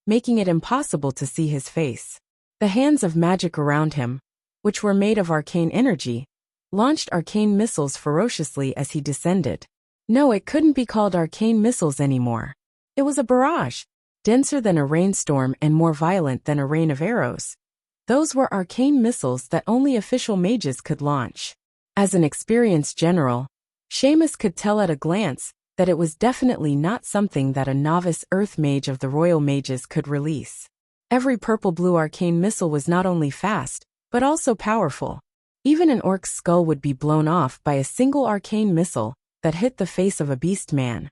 making it impossible to see his face. The hands of magic around him, which were made of arcane energy, launched arcane missiles ferociously as he descended. No, it couldn't be called arcane missiles anymore. It was a barrage, denser than a rainstorm and more violent than a rain of arrows. Those were arcane missiles that only official mages could launch. As an experienced general, Seamus could tell at a glance that it was definitely not something that a novice earth mage of the royal mages could release. Every purple-blue arcane missile was not only fast, but also powerful. Even an orc's skull would be blown off by a single arcane missile that hit the face of a beast man,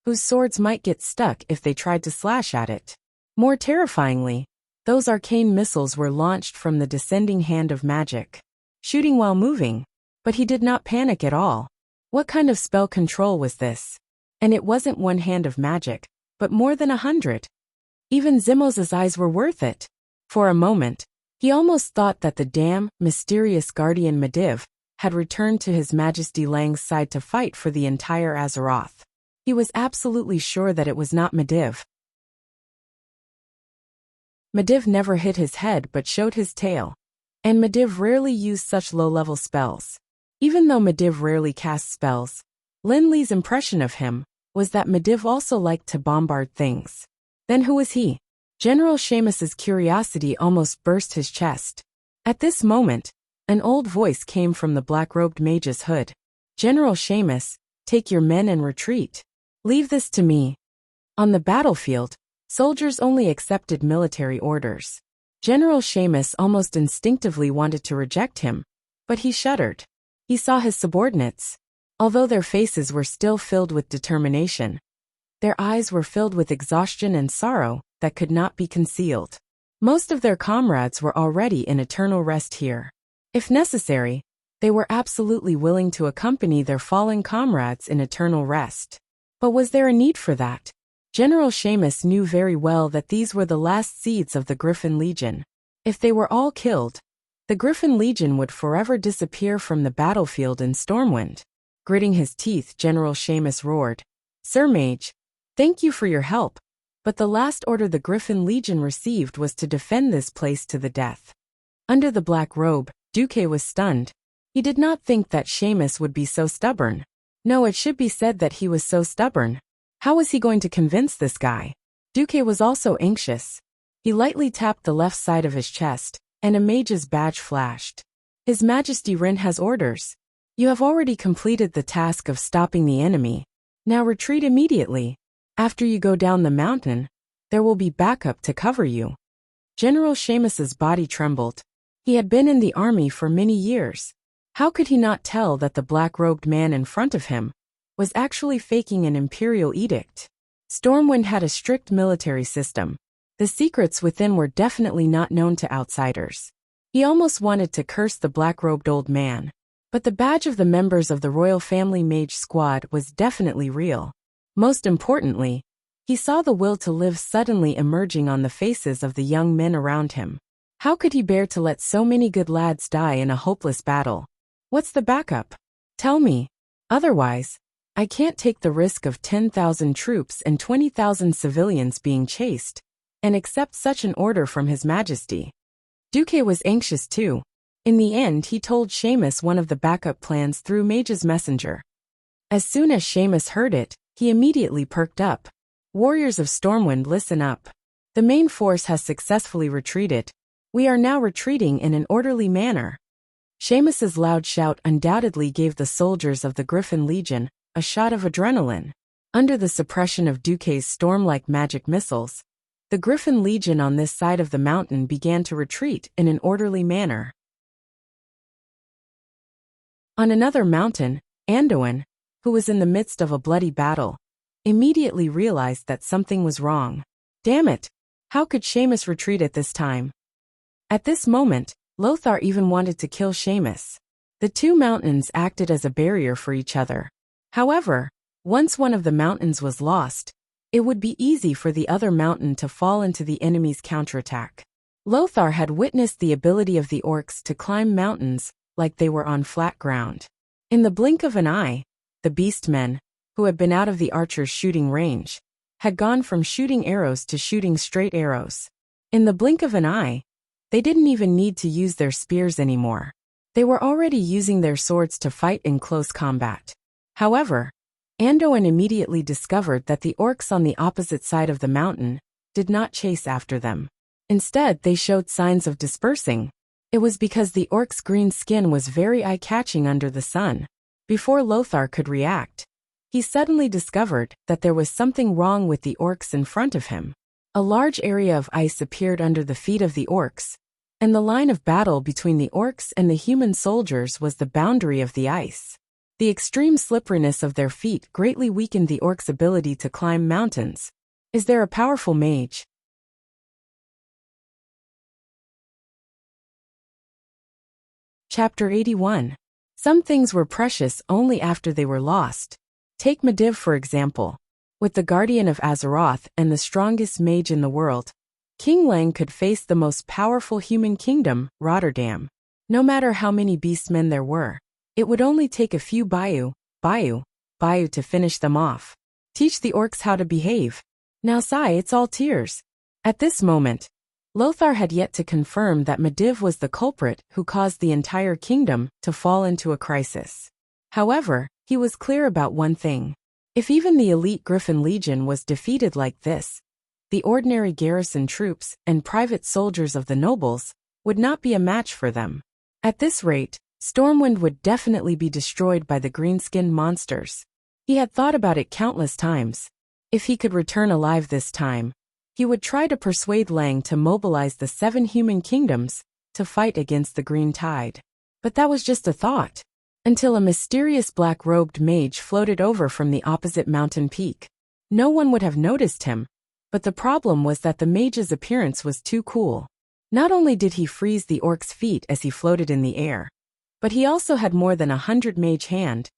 whose swords might get stuck if they tried to slash at it. More terrifyingly, those arcane missiles were launched from the descending hand of magic, shooting while moving, but he did not panic at all. What kind of spell control was this? And it wasn't one hand of magic, but more than 100. Even Zimos's eyes were worth it. For a moment, he almost thought that the damn, mysterious guardian Medivh had returned to His Majesty Lang's side to fight for the entire Azeroth. He was absolutely sure that it was not Medivh. Medivh never hit his head but showed his tail, and Medivh rarely used such low-level spells. Even though Medivh rarely cast spells, Lin Li's impression of him was that Medivh also liked to bombard things. Then who was he? General Seamus's curiosity almost burst his chest. At this moment, an old voice came from the black-robed mage's hood. General Seamus, take your men and retreat. Leave this to me. On the battlefield, soldiers only accepted military orders. General Seamus almost instinctively wanted to reject him, but he shuddered. He saw his subordinates. Although their faces were still filled with determination, their eyes were filled with exhaustion and sorrow that could not be concealed. Most of their comrades were already in eternal rest here. If necessary, they were absolutely willing to accompany their fallen comrades in eternal rest. But was there a need for that? General Seamus knew very well that these were the last seeds of the Griffin Legion. If they were all killed, the Griffin Legion would forever disappear from the battlefield in Stormwind. Gritting his teeth, General Seamus roared, "Sir Mage, thank you for your help, but the last order the Griffin Legion received was to defend this place to the death." Under the black robe, Duque was stunned. He did not think that Seamus would be so stubborn. No, it should be said that he was so stubborn. How was he going to convince this guy? Duque was also anxious. He lightly tapped the left side of his chest, and a mage's badge flashed. His Majesty Rin has orders. You have already completed the task of stopping the enemy. Now retreat immediately. After you go down the mountain, there will be backup to cover you. General Seamus's body trembled. He had been in the army for many years. How could he not tell that the black-robed man in front of him was actually faking an imperial edict? Stormwind had a strict military system. The secrets within were definitely not known to outsiders. He almost wanted to curse the black-robed old man. But the badge of the members of the royal family mage squad was definitely real. Most importantly, he saw the will to live suddenly emerging on the faces of the young men around him. How could he bear to let so many good lads die in a hopeless battle? What's the backup? Tell me. Otherwise, I can't take the risk of 10,000 troops and 20,000 civilians being chased, and accept such an order from His Majesty. Duque was anxious too. In the end, he told Seamus one of the backup plans through Mage's messenger. As soon as Seamus heard it, he immediately perked up. Warriors of Stormwind, listen up. The main force has successfully retreated. We are now retreating in an orderly manner. Seamus's loud shout undoubtedly gave the soldiers of the Griffin Legion a shot of adrenaline. Under the suppression of Duque's storm-like magic missiles, the Griffin Legion on this side of the mountain began to retreat in an orderly manner. On another mountain, Anduin, who was in the midst of a bloody battle, immediately realized that something was wrong. Damn it! How could Seamus retreat at this time? At this moment, Lothar even wanted to kill Seamus. The two mountains acted as a barrier for each other. However, once one of the mountains was lost, it would be easy for the other mountain to fall into the enemy's counterattack. Lothar had witnessed the ability of the orcs to climb mountains like they were on flat ground. In the blink of an eye, the beastmen, who had been out of the archer's shooting range, had gone from shooting arrows to shooting straight arrows. In the blink of an eye, they didn't even need to use their spears anymore. They were already using their swords to fight in close combat. However, Anduin immediately discovered that the orcs on the opposite side of the mountain did not chase after them. Instead, they showed signs of dispersing. It was because the orcs' green skin was very eye-catching under the sun. Before Lothar could react, he suddenly discovered that there was something wrong with the orcs in front of him. A large area of ice appeared under the feet of the orcs, and the line of battle between the orcs and the human soldiers was the boundary of the ice. The extreme slipperiness of their feet greatly weakened the orcs' ability to climb mountains. Is there a powerful mage? Chapter 81. Some things were precious only after they were lost. Take Medivh for example. With the Guardian of Azeroth and the strongest mage in the world, King Lang could face the most powerful human kingdom, Rotterdam. No matter how many beastmen there were, it would only take a few Bayou to finish them off. Teach the orcs how to behave. Now sigh, it's all tears. At this moment, Lothar had yet to confirm that Medivh was the culprit who caused the entire kingdom to fall into a crisis. However, he was clear about one thing. If even the elite Griffin Legion was defeated like this, the ordinary garrison troops and private soldiers of the nobles would not be a match for them. At this rate, Stormwind would definitely be destroyed by the green-skinned monsters. He had thought about it countless times. If he could return alive this time, he would try to persuade Lang to mobilize the 7 human kingdoms to fight against the Green Tide. But that was just a thought, until a mysterious black-robed mage floated over from the opposite mountain peak. No one would have noticed him, but the problem was that the mage's appearance was too cool. Not only did he freeze the orc's feet as he floated in the air, but he also had more than 100 mage hand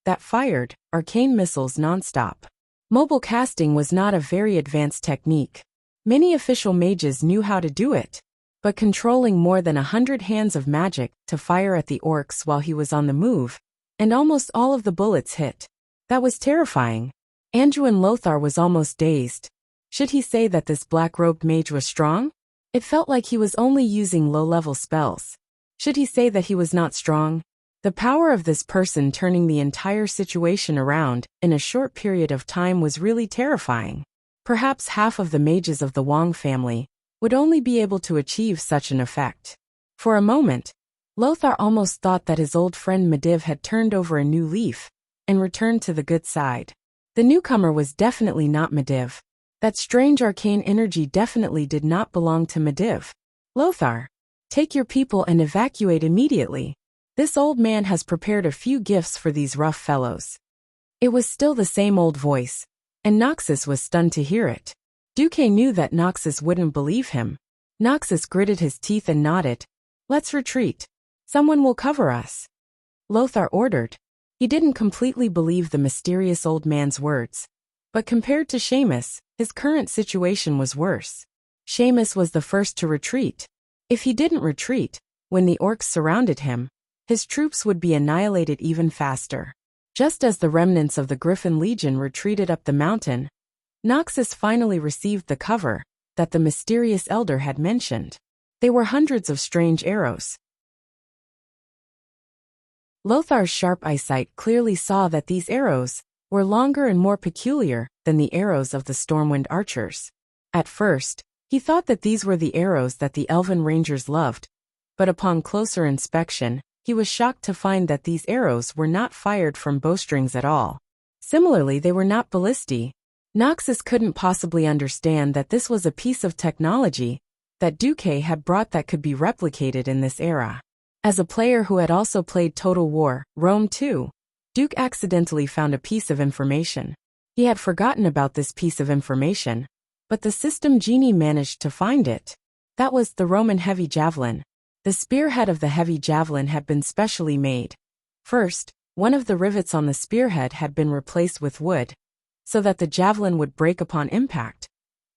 that fired arcane missiles non-stop. Mobile casting was not a very advanced technique. Many official mages knew how to do it, but controlling more than 100 hands of magic to fire at the orcs while he was on the move, and almost all of the bullets hit. That was terrifying. Anduin Lothar was almost dazed. Should he say that this black-robed mage was strong? It felt like he was only using low-level spells. Should he say that he was not strong? The power of this person turning the entire situation around in a short period of time was really terrifying. Perhaps half of the mages of the Wong family would only be able to achieve such an effect. For a moment, Lothar almost thought that his old friend Medivh had turned over a new leaf and returned to the good side. The newcomer was definitely not Medivh. That strange arcane energy definitely did not belong to Medivh. Lothar, take your people and evacuate immediately. This old man has prepared a few gifts for these rough fellows. It was still the same old voice, and Noxus was stunned to hear it. Duque knew that Noxus wouldn't believe him. Noxus gritted his teeth and nodded. Let's retreat. Someone will cover us. Lothar ordered. He didn't completely believe the mysterious old man's words. But compared to Seamus, his current situation was worse. Seamus was the first to retreat. If he didn't retreat, when the orcs surrounded him, his troops would be annihilated even faster. Just as the remnants of the Griffin Legion retreated up the mountain, Noxus finally received the cover that the mysterious elder had mentioned. They were hundreds of strange arrows. Lothar's sharp eyesight clearly saw that these arrows were longer and more peculiar than the arrows of the Stormwind archers. At first, he thought that these were the arrows that the elven rangers loved, but upon closer inspection, he was shocked to find that these arrows were not fired from bowstrings at all. Similarly, they were not ballistae. Noxus couldn't possibly understand that this was a piece of technology that Duque had brought that could be replicated in this era. As a player who had also played Total War, Rome 2, Duke accidentally found a piece of information. He had forgotten about this piece of information, but the system genie managed to find it. That was the Roman heavy javelin. The spearhead of the heavy javelin had been specially made. First, one of the rivets on the spearhead had been replaced with wood, so that the javelin would break upon impact,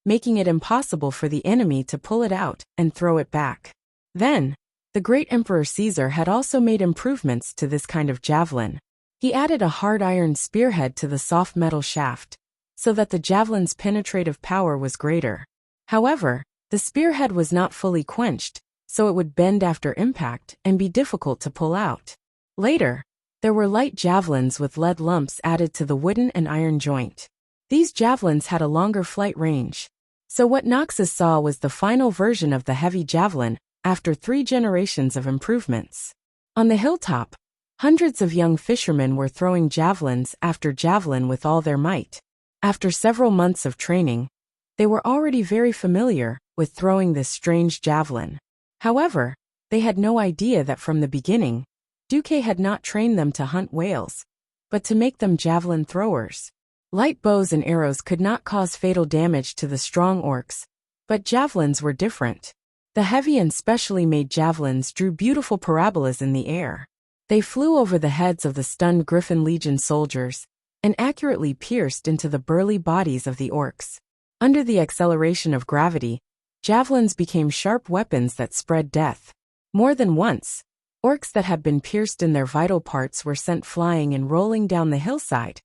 making it impossible for the enemy to pull it out and throw it back. Then, the great Emperor Caesar had also made improvements to this kind of javelin. He added a hard iron spearhead to the soft metal shaft, so that the javelin's penetrative power was greater. However, the spearhead was not fully quenched, so it would bend after impact and be difficult to pull out. Later, there were light javelins with lead lumps added to the wooden and iron joint. These javelins had a longer flight range. So what Noxus saw was the final version of the heavy javelin after 3 generations of improvements. On the hilltop, hundreds of young fishermen were throwing javelins after javelin with all their might. After several months of training, they were already very familiar with throwing this strange javelin. However, they had no idea that from the beginning, Duque had not trained them to hunt whales, but to make them javelin throwers. Light bows and arrows could not cause fatal damage to the strong orcs, but javelins were different. The heavy and specially made javelins drew beautiful parabolas in the air. They flew over the heads of the stunned Griffin Legion soldiers and accurately pierced into the burly bodies of the orcs. Under the acceleration of gravity, javelins became sharp weapons that spread death. More than once, orcs that had been pierced in their vital parts were sent flying and rolling down the hillside,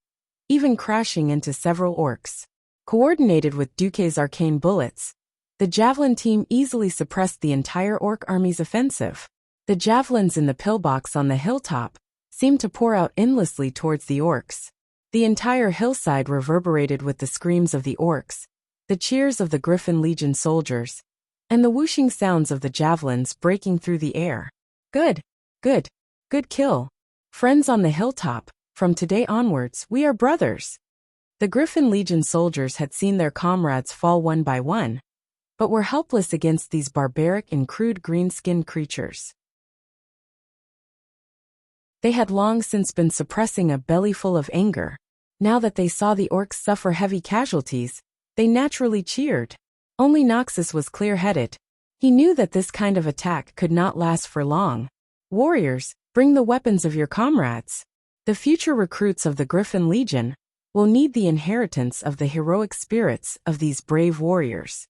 even crashing into several orcs. Coordinated with Duque's arcane bullets, the javelin team easily suppressed the entire orc army's offensive. The javelins in the pillbox on the hilltop seemed to pour out endlessly towards the orcs. The entire hillside reverberated with the screams of the orcs, the cheers of the Griffin Legion soldiers, and the whooshing sounds of the javelins breaking through the air. Good, good, good kill. Friends on the hilltop, from today onwards, we are brothers. The Griffin Legion soldiers had seen their comrades fall one by one, but were helpless against these barbaric and crude green-skinned creatures. They had long since been suppressing a bellyful of anger. Now that they saw the orcs suffer heavy casualties, they naturally cheered. Only Noxus was clear-headed. He knew that this kind of attack could not last for long. Warriors, bring the weapons of your comrades. The future recruits of the Griffin Legion will need the inheritance of the heroic spirits of these brave warriors.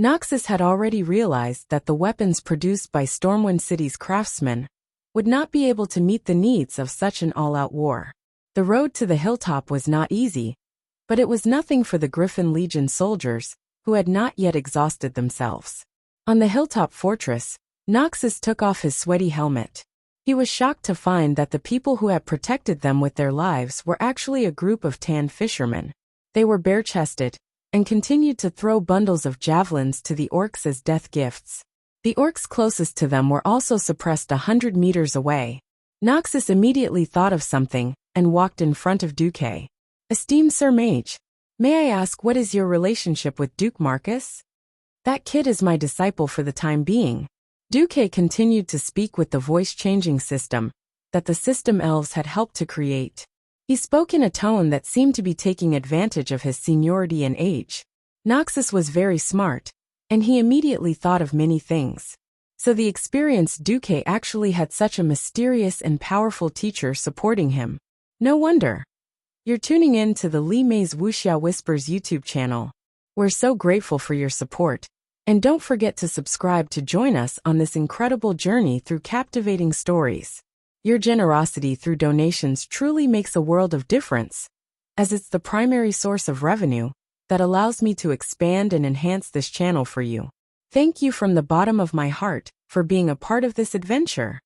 Noxus had already realized that the weapons produced by Stormwind City's craftsmen would not be able to meet the needs of such an all-out war. The road to the hilltop was not easy, but it was nothing for the Griffin Legion soldiers, who had not yet exhausted themselves. On the hilltop fortress, Noxus took off his sweaty helmet. He was shocked to find that the people who had protected them with their lives were actually a group of tanned fishermen. They were bare-chested, and continued to throw bundles of javelins to the orcs as death gifts. The orcs closest to them were also suppressed 100 meters away. Noxus immediately thought of something, and walked in front of Duque. Esteemed Sir Mage, may I ask what is your relationship with Duke Marcus? That kid is my disciple for the time being. Duque continued to speak with the voice-changing system that the system elves had helped to create. He spoke in a tone that seemed to be taking advantage of his seniority and age. Noxus was very smart, and he immediately thought of many things. So the experienced Duque actually had such a mysterious and powerful teacher supporting him. No wonder. You're tuning in to the Li Mei's Wuxia Whispers YouTube channel. We're so grateful for your support. And don't forget to subscribe to join us on this incredible journey through captivating stories. Your generosity through donations truly makes a world of difference, as it's the primary source of revenue that allows me to expand and enhance this channel for you. Thank you from the bottom of my heart for being a part of this adventure.